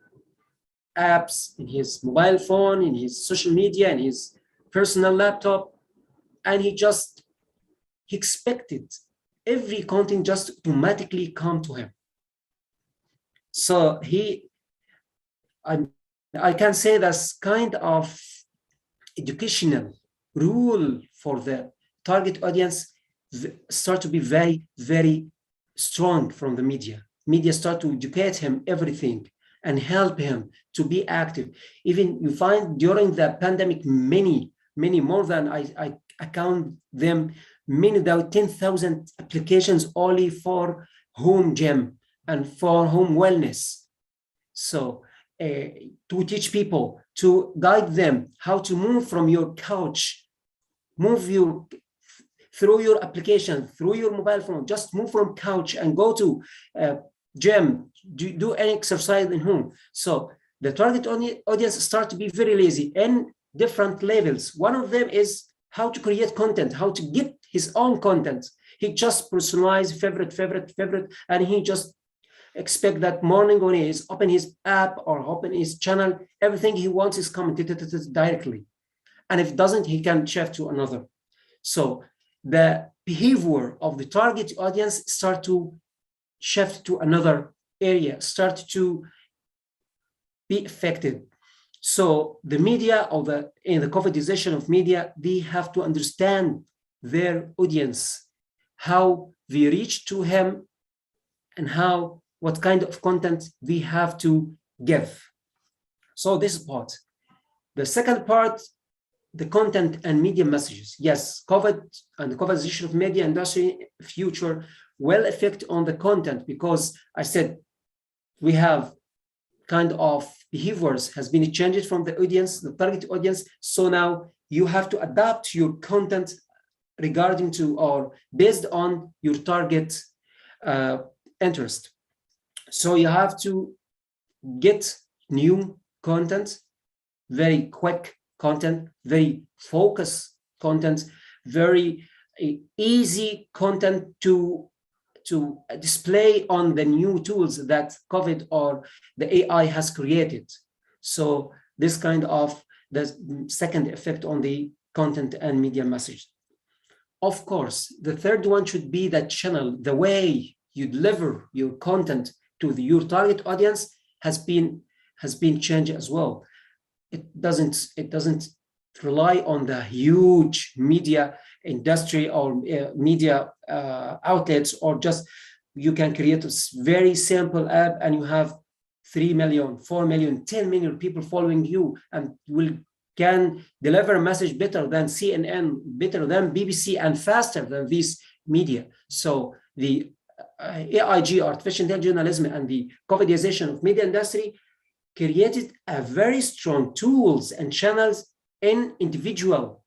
apps, in his mobile phone, in his social media, in his personal laptop, and he expected every content just automatically come to him. So I can say that's kind of educational rule for the target audience start to be very, very strong from the media. Media start to educate him everything and help him to be active. Even you find during the pandemic, many more than I count them, many, 10,000 applications only for home gym and for home wellness. So to teach people, to guide them how to move from your couch, through your application, through your mobile phone, just move from couch and go to gym, do any exercise in home. So the target audience start to be very lazy in different levels. One of them is how to create content, how to get his own content. He just personalize favorite, and he just expect that morning when he is open his app or open his channel, everything he wants is coming directly. And if it doesn't, he can shift to another. So the behavior of the target audience start to shift to another area, start to be affected. So the media in the covidization of media, they have to understand their audience, how they reach to him, and what kind of content they have to give. So this part. The second part, the content and media messages. Yes, COVID and the covidization of media industry future will affect on the content because I said we have kind of behaviors has been changed from the audience, the target audience. So now you have to adapt your content regarding to or based on your target interest. So you have to get new content, very quick content, very focused content, very easy content to display on the new tools that COVID or the AI has created. So this kind of the second effect on the content and media message. Of course, the third one should be that channel, the way you deliver your content to your target audience has been changed as well. It doesn't rely on the huge media industry or media outlets, or just you can create a very simple app and you have 3 million, 4 million, 10 million people following you, and can deliver a message better than CNN, better than BBC, and faster than these media. So the AIG, artificial intelligence journalism, and the covidization of media industry created a very strong tools and channels in individual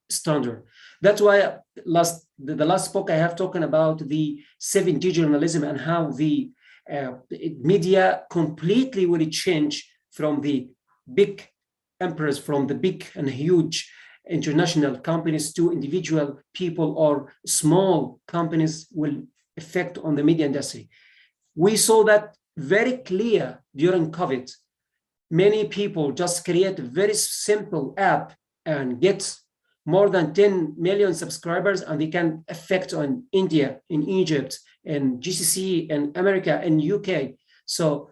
standard. That's why the last book I have talked about the 7D journalism and how the Media completely will change from the big emperors, from the big and huge international companies to individual people or small companies will affect on the media industry. We saw that very clear during COVID. Many people just create a very simple app and get more than 10 million subscribers, and they can affect on India, in Egypt, in GCC, in America, in UK. So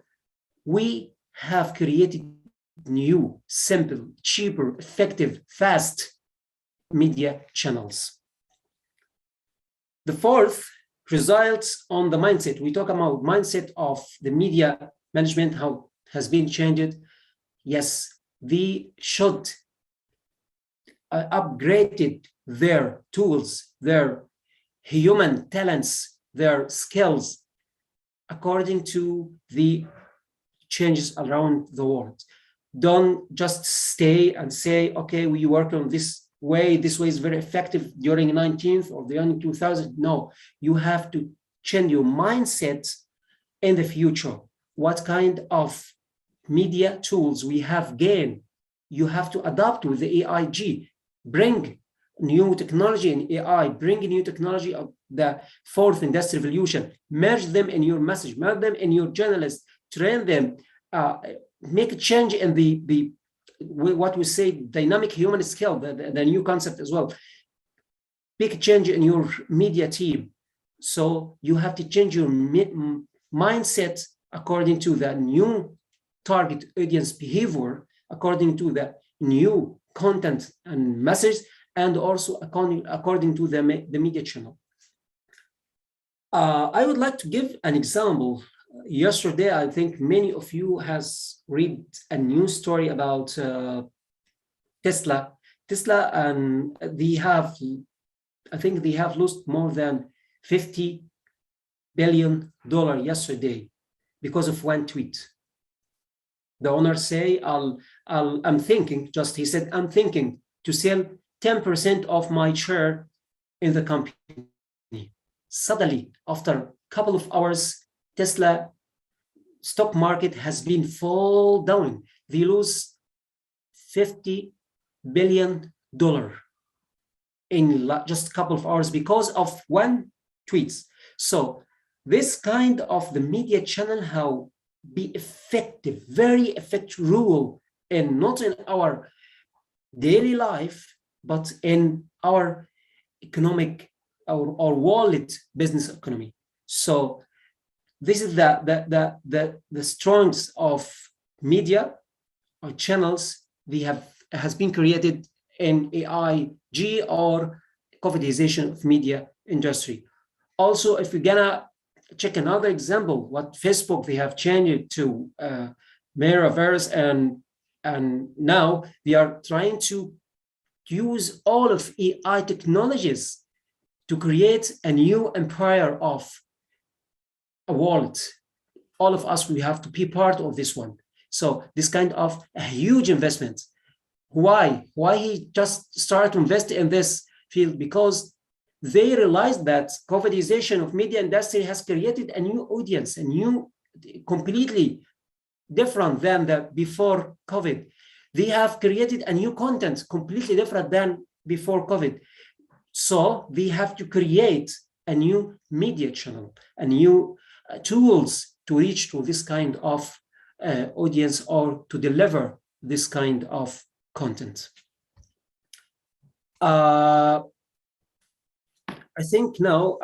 we have created new, simple, cheaper, effective, fast media channels. The fourth results on the mindset. We talk about mindset of the media management, how has been changed. Yes, they should upgrade their tools, their human talents, their skills according to the changes around the world. Don't just stay and say, okay, we work on this way is very effective during 19th or the early 2000s. No, you have to change your mindset in the future. What kind of media tools we have gained, you have to adapt with the AIG, bring new technology in AI, bring new technology of the fourth industrial revolution, merge them in your message, merge them in your journalists, train them, make a change in the what we say dynamic human skill, the new concept as well. Big change in your media team. So you have to change your mindset according to the new target audience behavior, according to the new content and message, and also according to the media channel. I would like to give an example. Yesterday, I think many of you has read a news story about Tesla. And they have, I think they have lost more than $50 billion yesterday because of one tweet. The owner say, I'm thinking, just he said, I'm thinking to sell 10% of my share in the company. Suddenly, after a couple of hours, Tesla stock market has been fall down. They lose $50 billion in just a couple of hours because of one tweet. So this kind of the media channel, how be effective, very effective rule, and not in our daily life, but in our economic, our wallet business economy. So this is the strengths of media or channels has been created in AIG or covidization of media industry. Also, if we're gonna check another example, what Facebook, they have changed to Metaverse, and now they are trying to use all of AI technologies to create a new empire of a wallet. All of us, we have to be part of this one. So this kind of a huge investment. Why he just started to invest in this field? Because they realized that covidization of media industry has created a new audience, a new, completely different than the before COVID. They have created a new content completely different than before COVID. So they have to create a new media channel, a new tools to reach to this kind of audience or to deliver this kind of content. I think now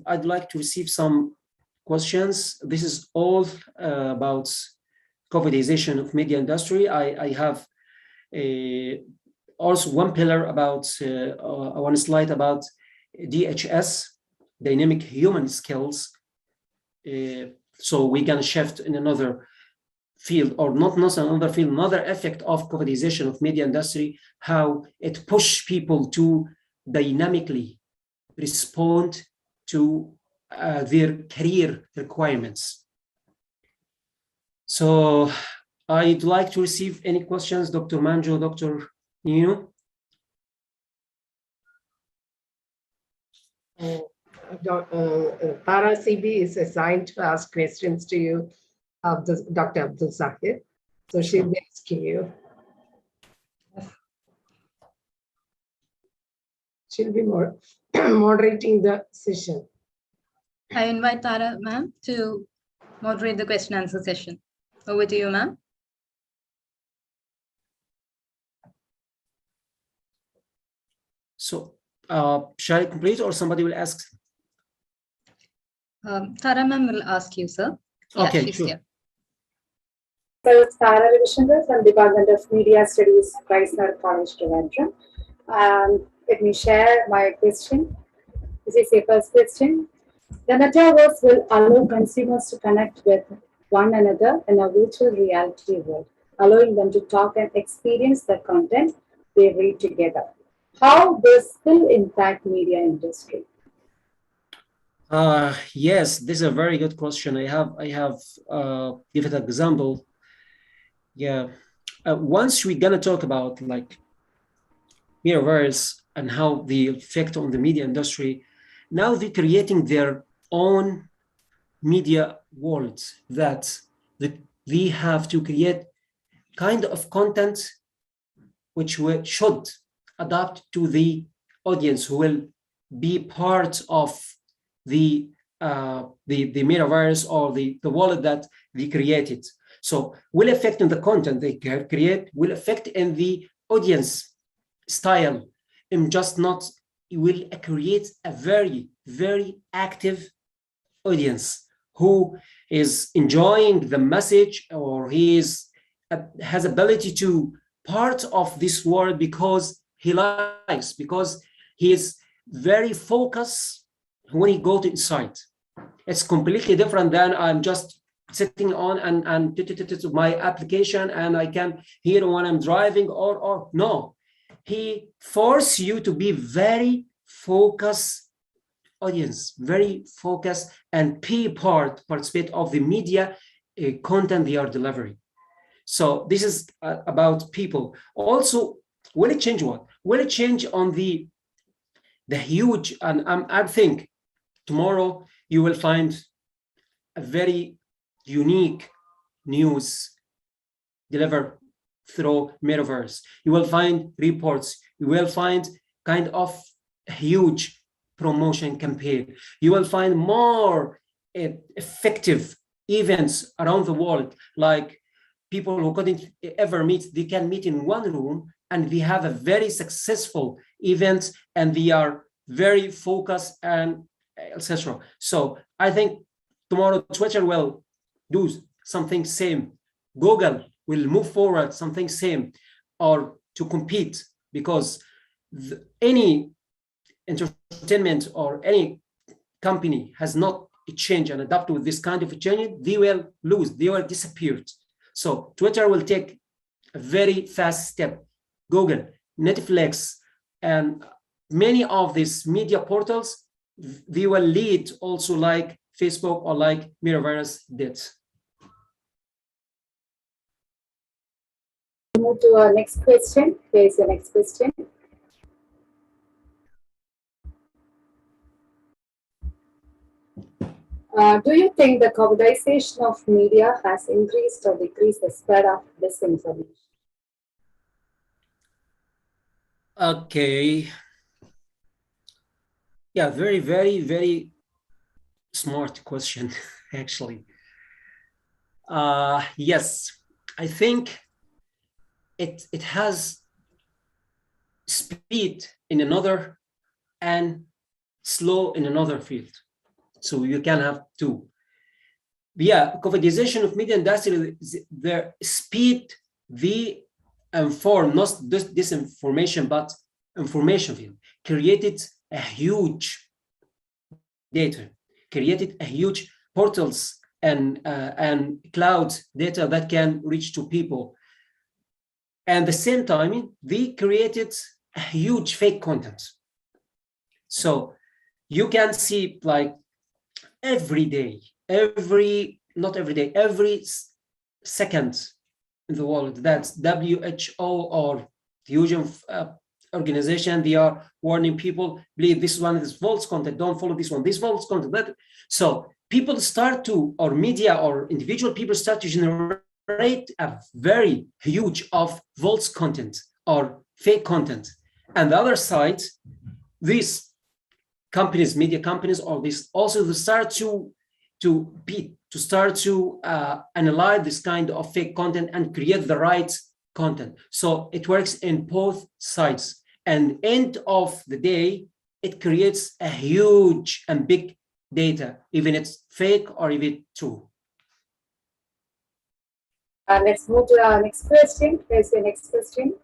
I'd like to receive some questions. This is all about covidization of media industry. I have also one pillar about, one slide about DHS, dynamic human skills. So we can shift in another field, or not another field, another effect of covidization of media industry, how it pushes people to dynamically respond to their career requirements. So I'd like to receive any questions, Dr. Manjo, Dr. Nino. Tara CB is assigned to ask questions to you, Dr. Abdul Zahir. So she'll be asking you. She'll be moderating the session. I invite Tara, ma'am, to moderate the question answer session. Over to you, ma'am. So, shall I complete or somebody will ask? Tara, ma'am, will ask you, sir. Okay, she's sure. here. So it's Tara Ravishankar from Department of Media Studies, Chrysler College, Trivandrum. Let me share my question. This is the first question. The metaverse will allow consumers to connect with one another in a virtual reality world, allowing them to talk and experience the content they read together. How this will impact media industry? Yes, this is a very good question. I have give it an example. Yeah, once we're gonna talk about like metaverse and how the effect on the media industry, now they're creating their own media worlds that we have to create kind of content which we should adapt to the audience who will be part of the metaverse or the wallet that they created. So will affect in the content they create, will affect in the audience style, and just not, it will create a very, very active audience who is enjoying the message, or he is has ability to part of this world because he likes, because he is very focused when he go to inside. It's completely different than I'm just sitting on and my application and I can hear when I'm driving or no. He forces you to be very focused audience, very focused and participate of the media content they are delivering. So this is about people. Also, will it change what? Will it change on the huge, and I think tomorrow you will find a very unique news delivered through metaverse. You will find reports, you will find kind of a huge promotion campaign. You will find more effective events around the world, like people who couldn't ever meet, they can meet in one room and we have a very successful event and we are very focused and etc. So I think tomorrow Twitter will do something same. Google will move forward something same, or to compete, because any entertainment or any company has not changed and adapted with this kind of change, they will lose, they will disappear. So Twitter will take a very fast step. Google, Netflix, and many of these media portals, they will lead also like Facebook or like metaverse did. Move to our next question. Here is the next question. Do you think the commoditization of media has increased or decreased the spread of disinformation? Okay. Yeah, very, very, very smart question, actually. Yes, I think it has speed in another and slow in another field. So you can have two. Yeah, commoditization of media industry, their speed, the inform, not just disinformation, but information field, created a huge data, created a huge portals and cloud data that can reach to people. And at the same time, they created a huge fake content. So you can see like every day, every second in the world, that's WHO or the huge organization, they are warning people, believe this one is false content, don't follow this one, this false content. That. So people start to, or media or individual people start to generate a very huge of false content or fake content. And the other side, these companies, media companies, or this also start to analyze this kind of fake content and create the right content. So it works in both sides. And end of the day, it creates a huge and big data, even it's fake or even true. Let's move to our next question. Here's the next question.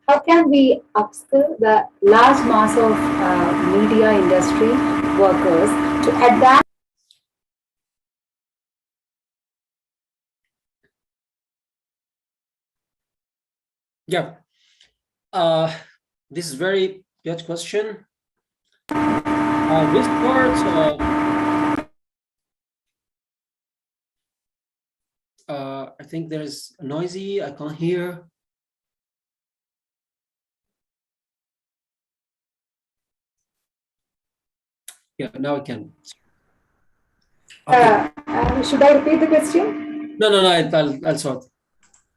How can we upskill the large mass of media industry workers to adapt? Yeah, this is very good question. This part, I think there is noisy, I can't hear. Yeah, now I can. Okay. Should I repeat the question? No, I'll sort.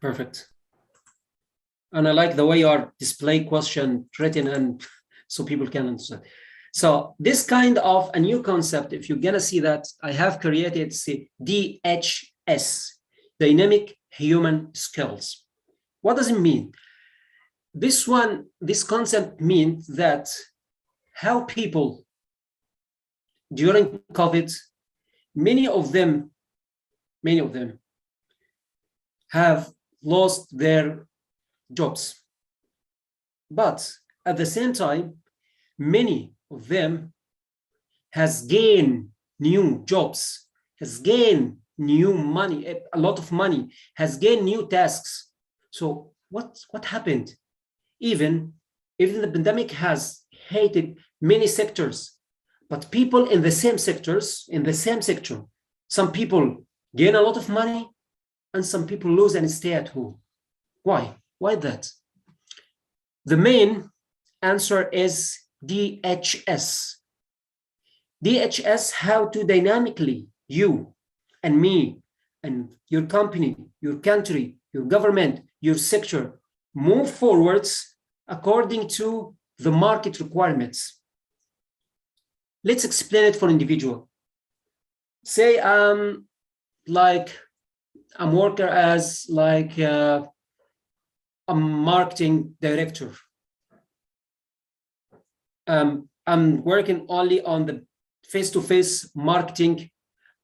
Perfect. And I like the way your display question written and so people can understand. So this kind of a new concept, if you're gonna see that I have created, say, DHS, Dynamic Human Skills. What does it mean? This concept means that how people during COVID, many of them have lost their jobs. But at the same time, many of them has gained new jobs, has gained new money, a lot of money, has gained new tasks. So what happened? Even the pandemic has hated many sectors, but people in the same sectors, in the same sector, some people gain a lot of money and some people lose and stay at home. Why? Why that? The main answer is DHS. DHS, how to dynamically, you and me and your company, your country, your government, your sector, move forwards according to the market requirements. Let's explain it for individual. Say I'm worker as like a marketing director. I'm working only on the face-to-face marketing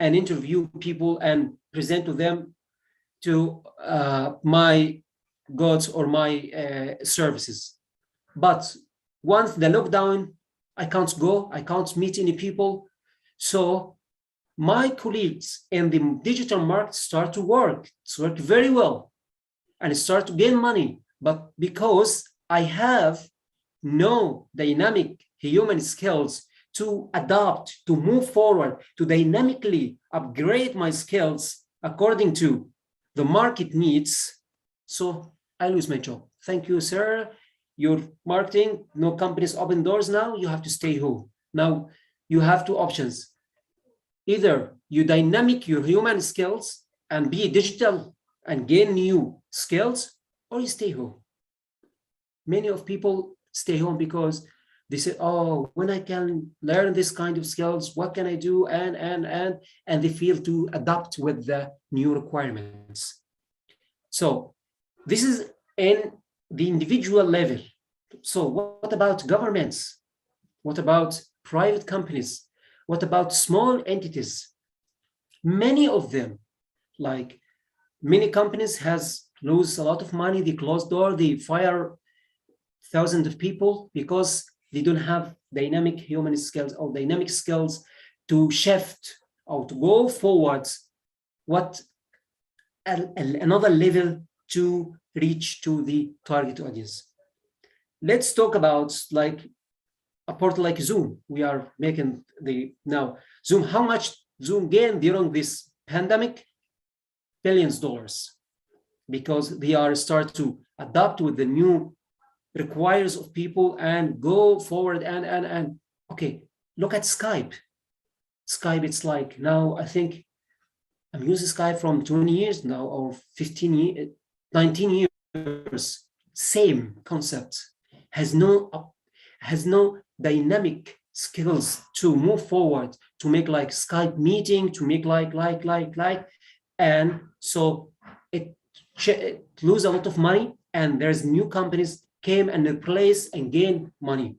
and interview people and present to them to my goods or my services. But once the lockdown, I can't go, I can't meet any people. So my colleagues in the digital market start to work. It's work very well and start to gain money. But because I have no dynamic human skills to adapt, to move forward, to dynamically upgrade my skills according to the market needs, so I lose my job. Thank you, sir. Your marketing, no companies open doors now, you have to stay home. Now you have two options. Either you dynamic your human skills and be digital and gain new skills, or you stay home. Many of people stay home because they say, oh, when I can learn this kind of skills, what can I do? And they feel to adapt with the new requirements. So this is in the individual level. So what about governments? What about private companies? What about small entities? Many of them, like many companies has lose a lot of money, they close door, they fire thousands of people because they don't have dynamic human skills or dynamic skills to shift or to go forwards what another level to reach to the target audience. Let's talk about like a portal like Zoom. We are making now Zoom. How much Zoom gained during this pandemic? Billions of dollars, because they are start to adapt with the new requires of people and go forward and okay, look at Skype. Skype, it's like now, I think I'm using Skype from 20 years now, or 15 years, 19 years, same concept, has no dynamic skills to move forward, to make like Skype meeting, to make like, and so it lose a lot of money, and there's new companies came and replace and gain money.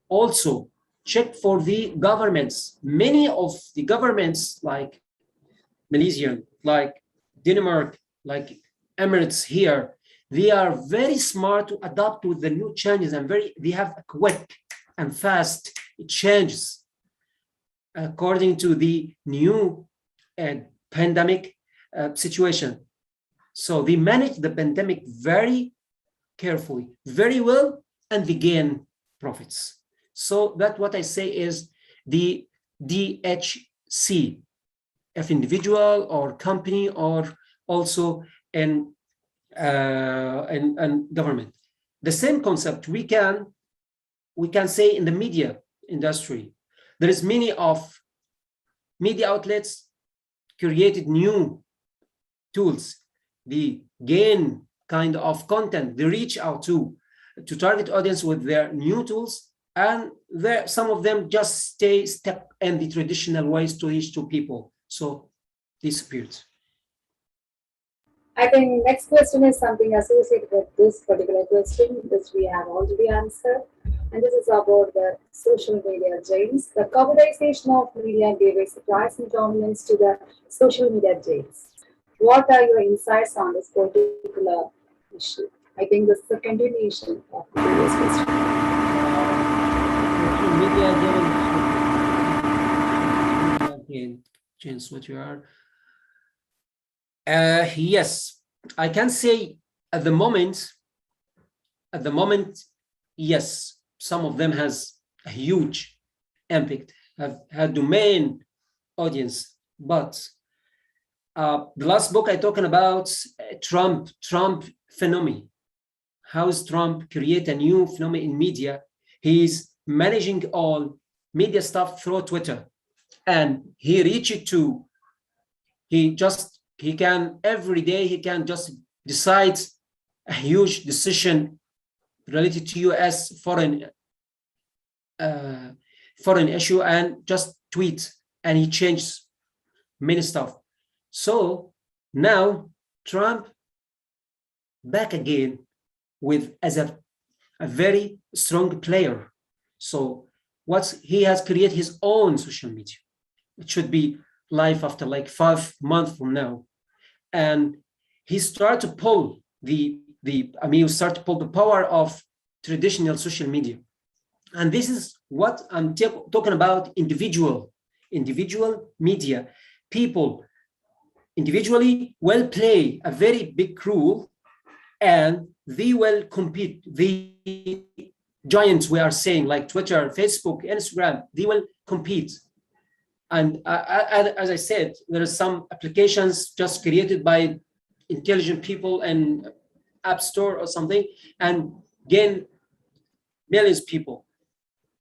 Also, check for the governments. Many of the governments, like Malaysian, like Denmark, like Emirates here, they are very smart to adapt to the new changes, and they have a quick and fast changes according to the new pandemic situation. So they manage the pandemic very carefully, very well, and they gain profits. So that what I say is the DHC, if individual or company or also in government. The same concept we can say in the media industry. There is many of media outlets created new tools. They gain kind of content. They reach out to target audience with their new tools, and some of them just stay stuck in the traditional ways to reach to people. So disappeared. I think next question is something associated with this particular question, which we have already answered. And this is about the social media, James. The commoditization of media gave a surprising dominance to the social media, James. What are your insights on this particular issue? I think this is a continuation of the previous question. Social media again, James, what you are. Yes, I can say at the moment, yes, some of them has a huge impact, have had domain audience, but the last book I talking about Trump phenomenon. How is Trump create a new phenomenon in media? He's managing all media stuff through Twitter, and he reached to, he can every day, he can just decide a huge decision related to US foreign issue and just tweet, and he changed many stuff. So now Trump back again with as a very strong player. So he has created his own social media. It should be live after like 5 months from now. And he started to pull the power of traditional social media. And this is what I'm talking about, individual media. People individually will play a very big role, and they will compete. The giants we are saying, like Twitter, Facebook, Instagram, they will compete. And as I said, there are some applications just created by intelligent people in App Store or something, and gain millions of people.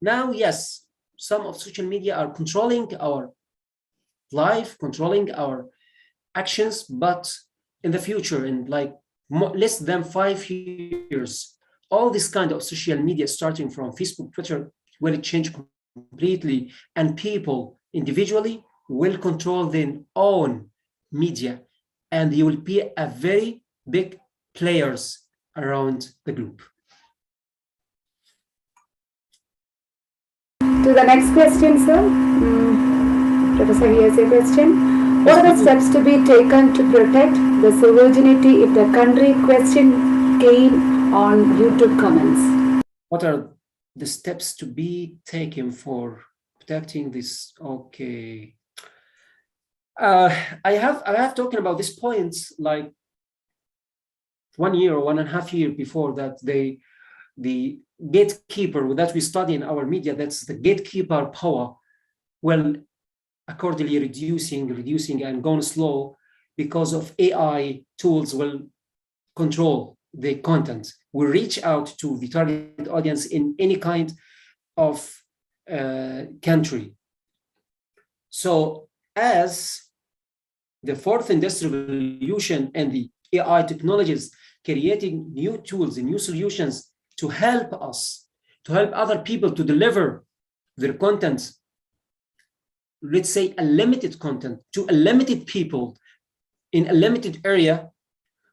Now, yes, some of social media are controlling our life, controlling our actions, but in the future, in like less than 5 years, all this kind of social media, starting from Facebook, Twitter, will change completely, and people individually will control their own media, and they will be a very big players around the group. To the next question, sir. Professor, here's a question. What are the steps to be taken to protect the sovereignty if the country question came on YouTube comments? What are the steps to be taken for protecting this? Okay. I have talking about this points like 1 year or 1.5 years before that. The gatekeeper that we study in our media, that's the gatekeeper power, will accordingly reducing and going slow because of AI tools will control the content. We reach out to the target audience in any kind of country. So as the fourth industrial revolution and the AI technologies creating new tools and new solutions to help us, to help other people to deliver their content, let's say a limited content to a limited people in a limited area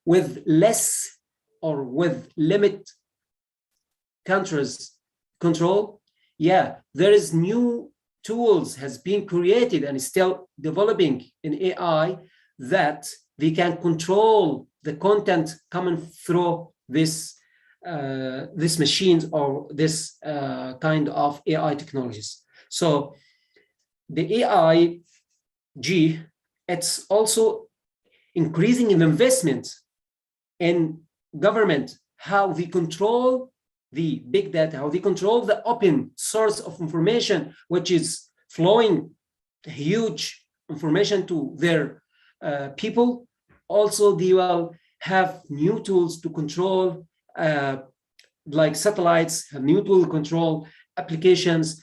with less or with limit countries control. Yeah, there is new tools has been created and is still developing in AI that they can control the content coming through this machines or this kind of AI technologies. So the AIG, it's also increasing in investment in government, how they control the big data, how they control the open source of information, which is flowing huge information to their people. Also, they will have new tools to control, like satellites, have new tools to control applications.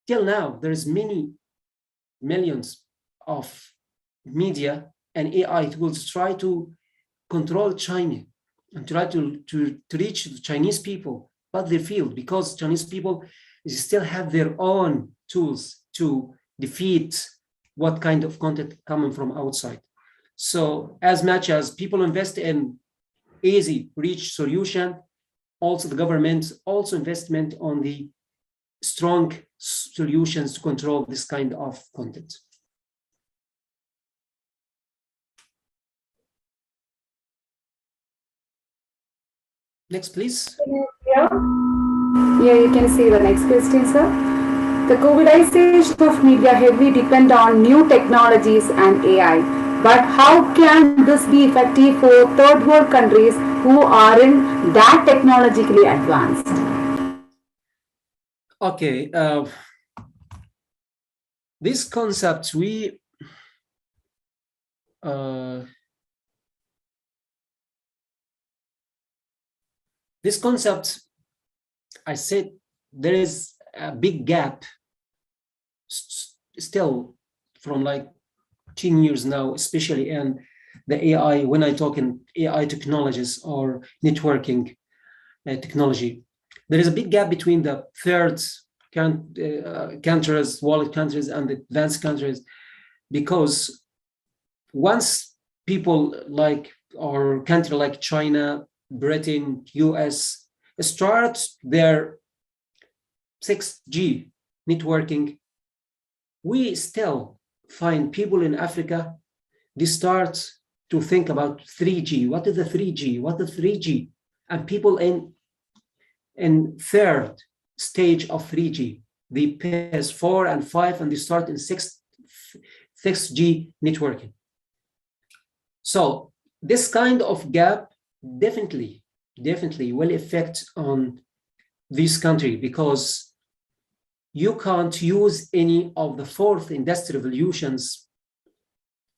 Till now, there's millions of media and AI tools try to control China and try to reach the Chinese people, but they failed because Chinese people still have their own tools to defeat what kind of content coming from outside. So as much as people invest in easy reach solution, also the government also investment on the strong solutions to control this kind of content. Next, please. Yeah, you can see the next question, sir. The Covidization of media heavily depend on new technologies and AI. But how can this be effective for third world countries who aren't that technologically advanced? Okay, this concept I said there is a big gap still from like 10 years now, especially in the AI, when I talk in AI technologies or networking technology. There is a big gap between the third countries, world countries, and the advanced countries, because once people like our country like China, Britain, US start their 6G networking, we still find people in Africa, they start to think about 3G. What is the 3G? What is 3G? And people in third stage of 3G, they pass 4 and 5, and they start in 6G networking. So this kind of gap definitely will affect on this country, because you can't use any of the fourth industrial revolutions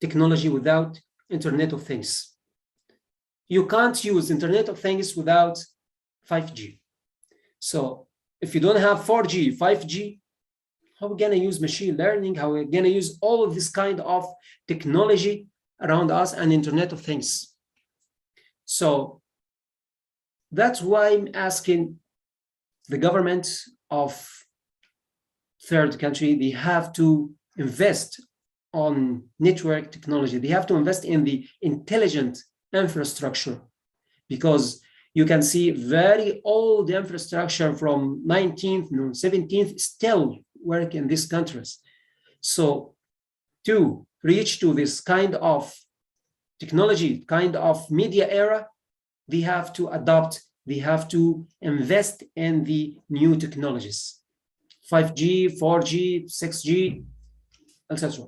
technology without Internet of Things. You can't use Internet of Things without 5G. So if you don't have 4G, 5G, how are we gonna use machine learning? How are we gonna use all of this kind of technology around us and Internet of Things? So that's why I'm asking the government of third country, they have to invest on network technology. They have to invest in the intelligent infrastructure, because you can see very old infrastructure from 19th and 17th still work in these countries. So to reach to this kind of technology, kind of media era, they have to adopt, they have to invest in the new technologies, 5G, 4G, 6G, etc.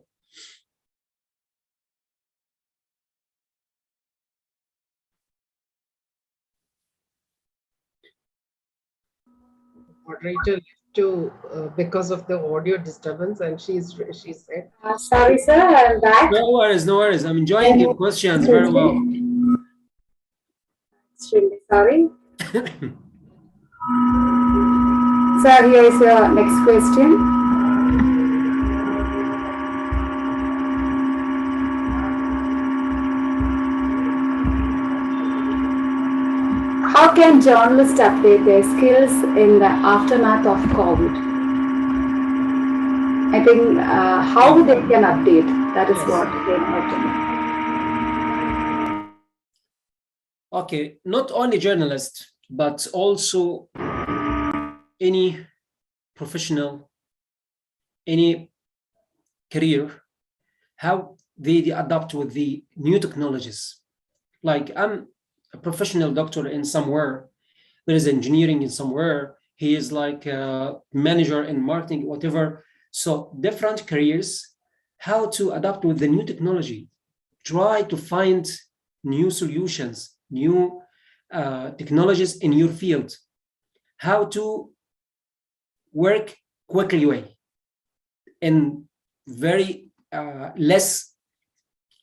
Moderator to because of the audio disturbance, and she said. Sorry, sir, I'm back. No worries, no worries. I'm enjoying your questions very well. Extremely sorry. Sir, here is your next question. How can journalists update their skills in the aftermath of COVID? I think how they can update, that is what they want to know. Okay, not only journalists, but also any professional, any career, how they adapt with the new technologies. Like I'm a professional doctor in somewhere, there is engineering in somewhere, he is like a manager in marketing, whatever. So different careers, how to adapt with the new technology, try to find new solutions, new technologies in your field, how to work quickly way in very less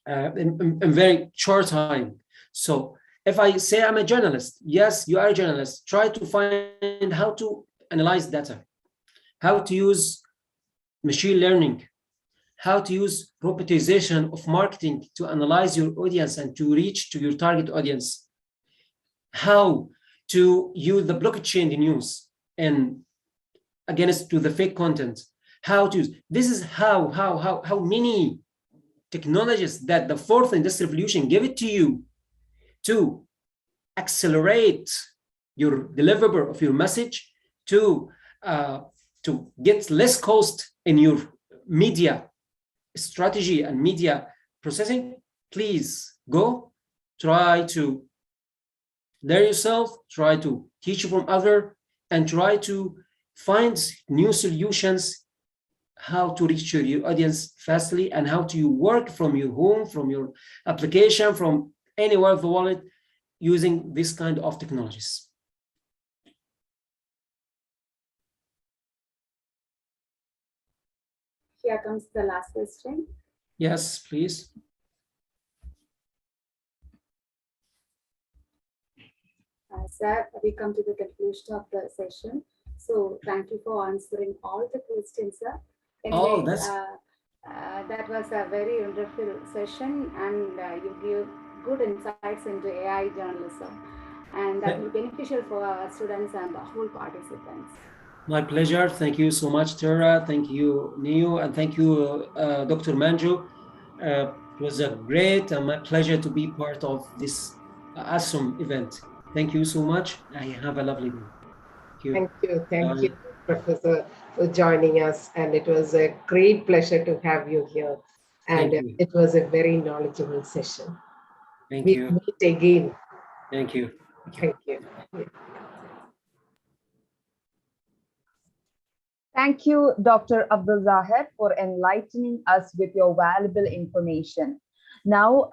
in very short time. So if I say I'm a journalist, yes, you are a journalist, try to find how to analyze data, how to use machine learning, how to use robotization of marketing to analyze your audience and to reach to your target audience, how to use the blockchain news and against to the fake content, how to use, this is how many technologies that the fourth industrial revolution give it to you to accelerate your deliverable of your message, to get less cost in your media strategy and media processing. Please go, try to learn yourself, try to teach from other, and try to find new solutions, how to reach your audience fastly, and how to work from your home, from your application, from anywhere of the world, using this kind of technologies. Here comes the last question. Yes, please. Sir, we come to the conclusion of the session. So thank you for answering all the questions, sir. Anyway, that was a very wonderful session, and you give good insights into AI journalism, and that will be beneficial for our students and the whole participants. My pleasure. Thank you so much, Tara. Thank you, Neo, and thank you, Dr. Manju. It was a great and my pleasure to be part of this awesome event. Thank you so much. I have a lovely day. Thank you, Professor, for joining us. And it was a great pleasure to have you here. And it was a very knowledgeable session. Thank you. We'll meet again. Thank you. Thank you. Thank you, Dr. Abdul Zahir, for enlightening us with your valuable information. Now,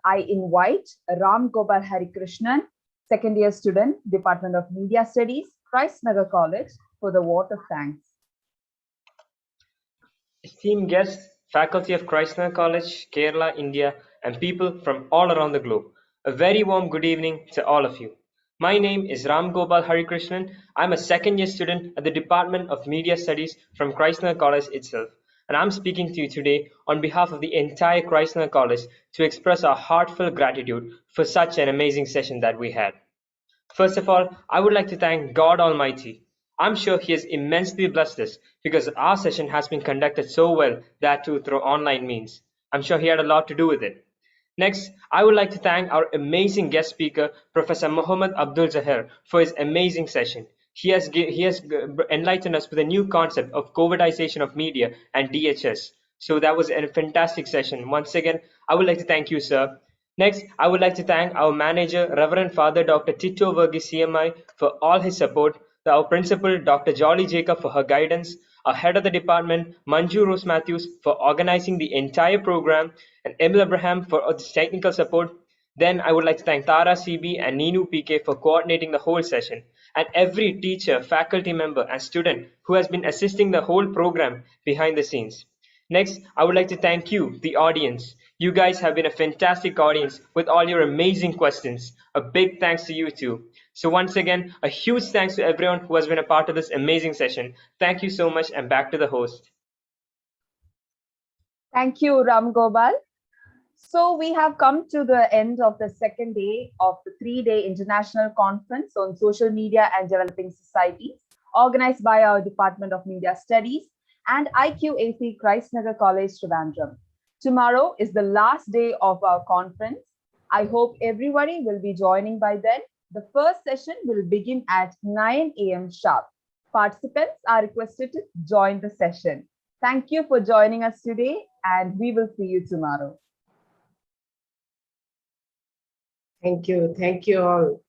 I invite Ram Gopal Harikrishnan, second year student, Department of Media Studies, Christ Nagar College, for the vote of thanks. Esteemed guests, faculty of Christ Nagar College, Kerala, India, and people from all around the globe, a very warm good evening to all of you. My name is Ram Gopal Harikrishnan. I'm a second year student at the Department of Media Studies from Christ Nagar College itself. And I'm speaking to you today on behalf of the entire Christ Nagar College to express our heartfelt gratitude for such an amazing session that we had. First of all, I would like to thank God Almighty. I'm sure He has immensely blessed us because our session has been conducted so well, that too through online means. I'm sure He had a lot to do with it. Next, I would like to thank our amazing guest speaker, Professor Mohammed Abdul Zahir, for his amazing session. He has enlightened us with a new concept of COVIDization of media and DHS. So that was a fantastic session. Once again, I would like to thank you, sir. Next, I would like to thank our manager, Reverend Father Dr. Tito Verghese CMI, for all his support, our principal, Dr. Jolly Jacob, for her guidance, our head of the department, Manju Rose Matthews, for organizing the entire program, and Emil Abraham for his technical support. Then I would like to thank Tara CB and Ninu PK for coordinating the whole session, and every teacher, faculty member, and student who has been assisting the whole program behind the scenes. Next, I would like to thank you, the audience. You guys have been a fantastic audience with all your amazing questions. A big thanks to you too. So once again, a huge thanks to everyone who has been a part of this amazing session. Thank you so much, and back to the host. Thank you, Ram Gopal. So we have come to the end of the second day of the 3-day international conference on social media and developing societies, organized by our Department of Media Studies and IQAC Nagar College, Trivandrum. Tomorrow is the last day of our conference. I hope everybody will be joining by then. The first session will begin at 9 a.m. sharp. Participants are requested to join the session. Thank you for joining us today, and we will see you tomorrow. Thank you. Thank you all.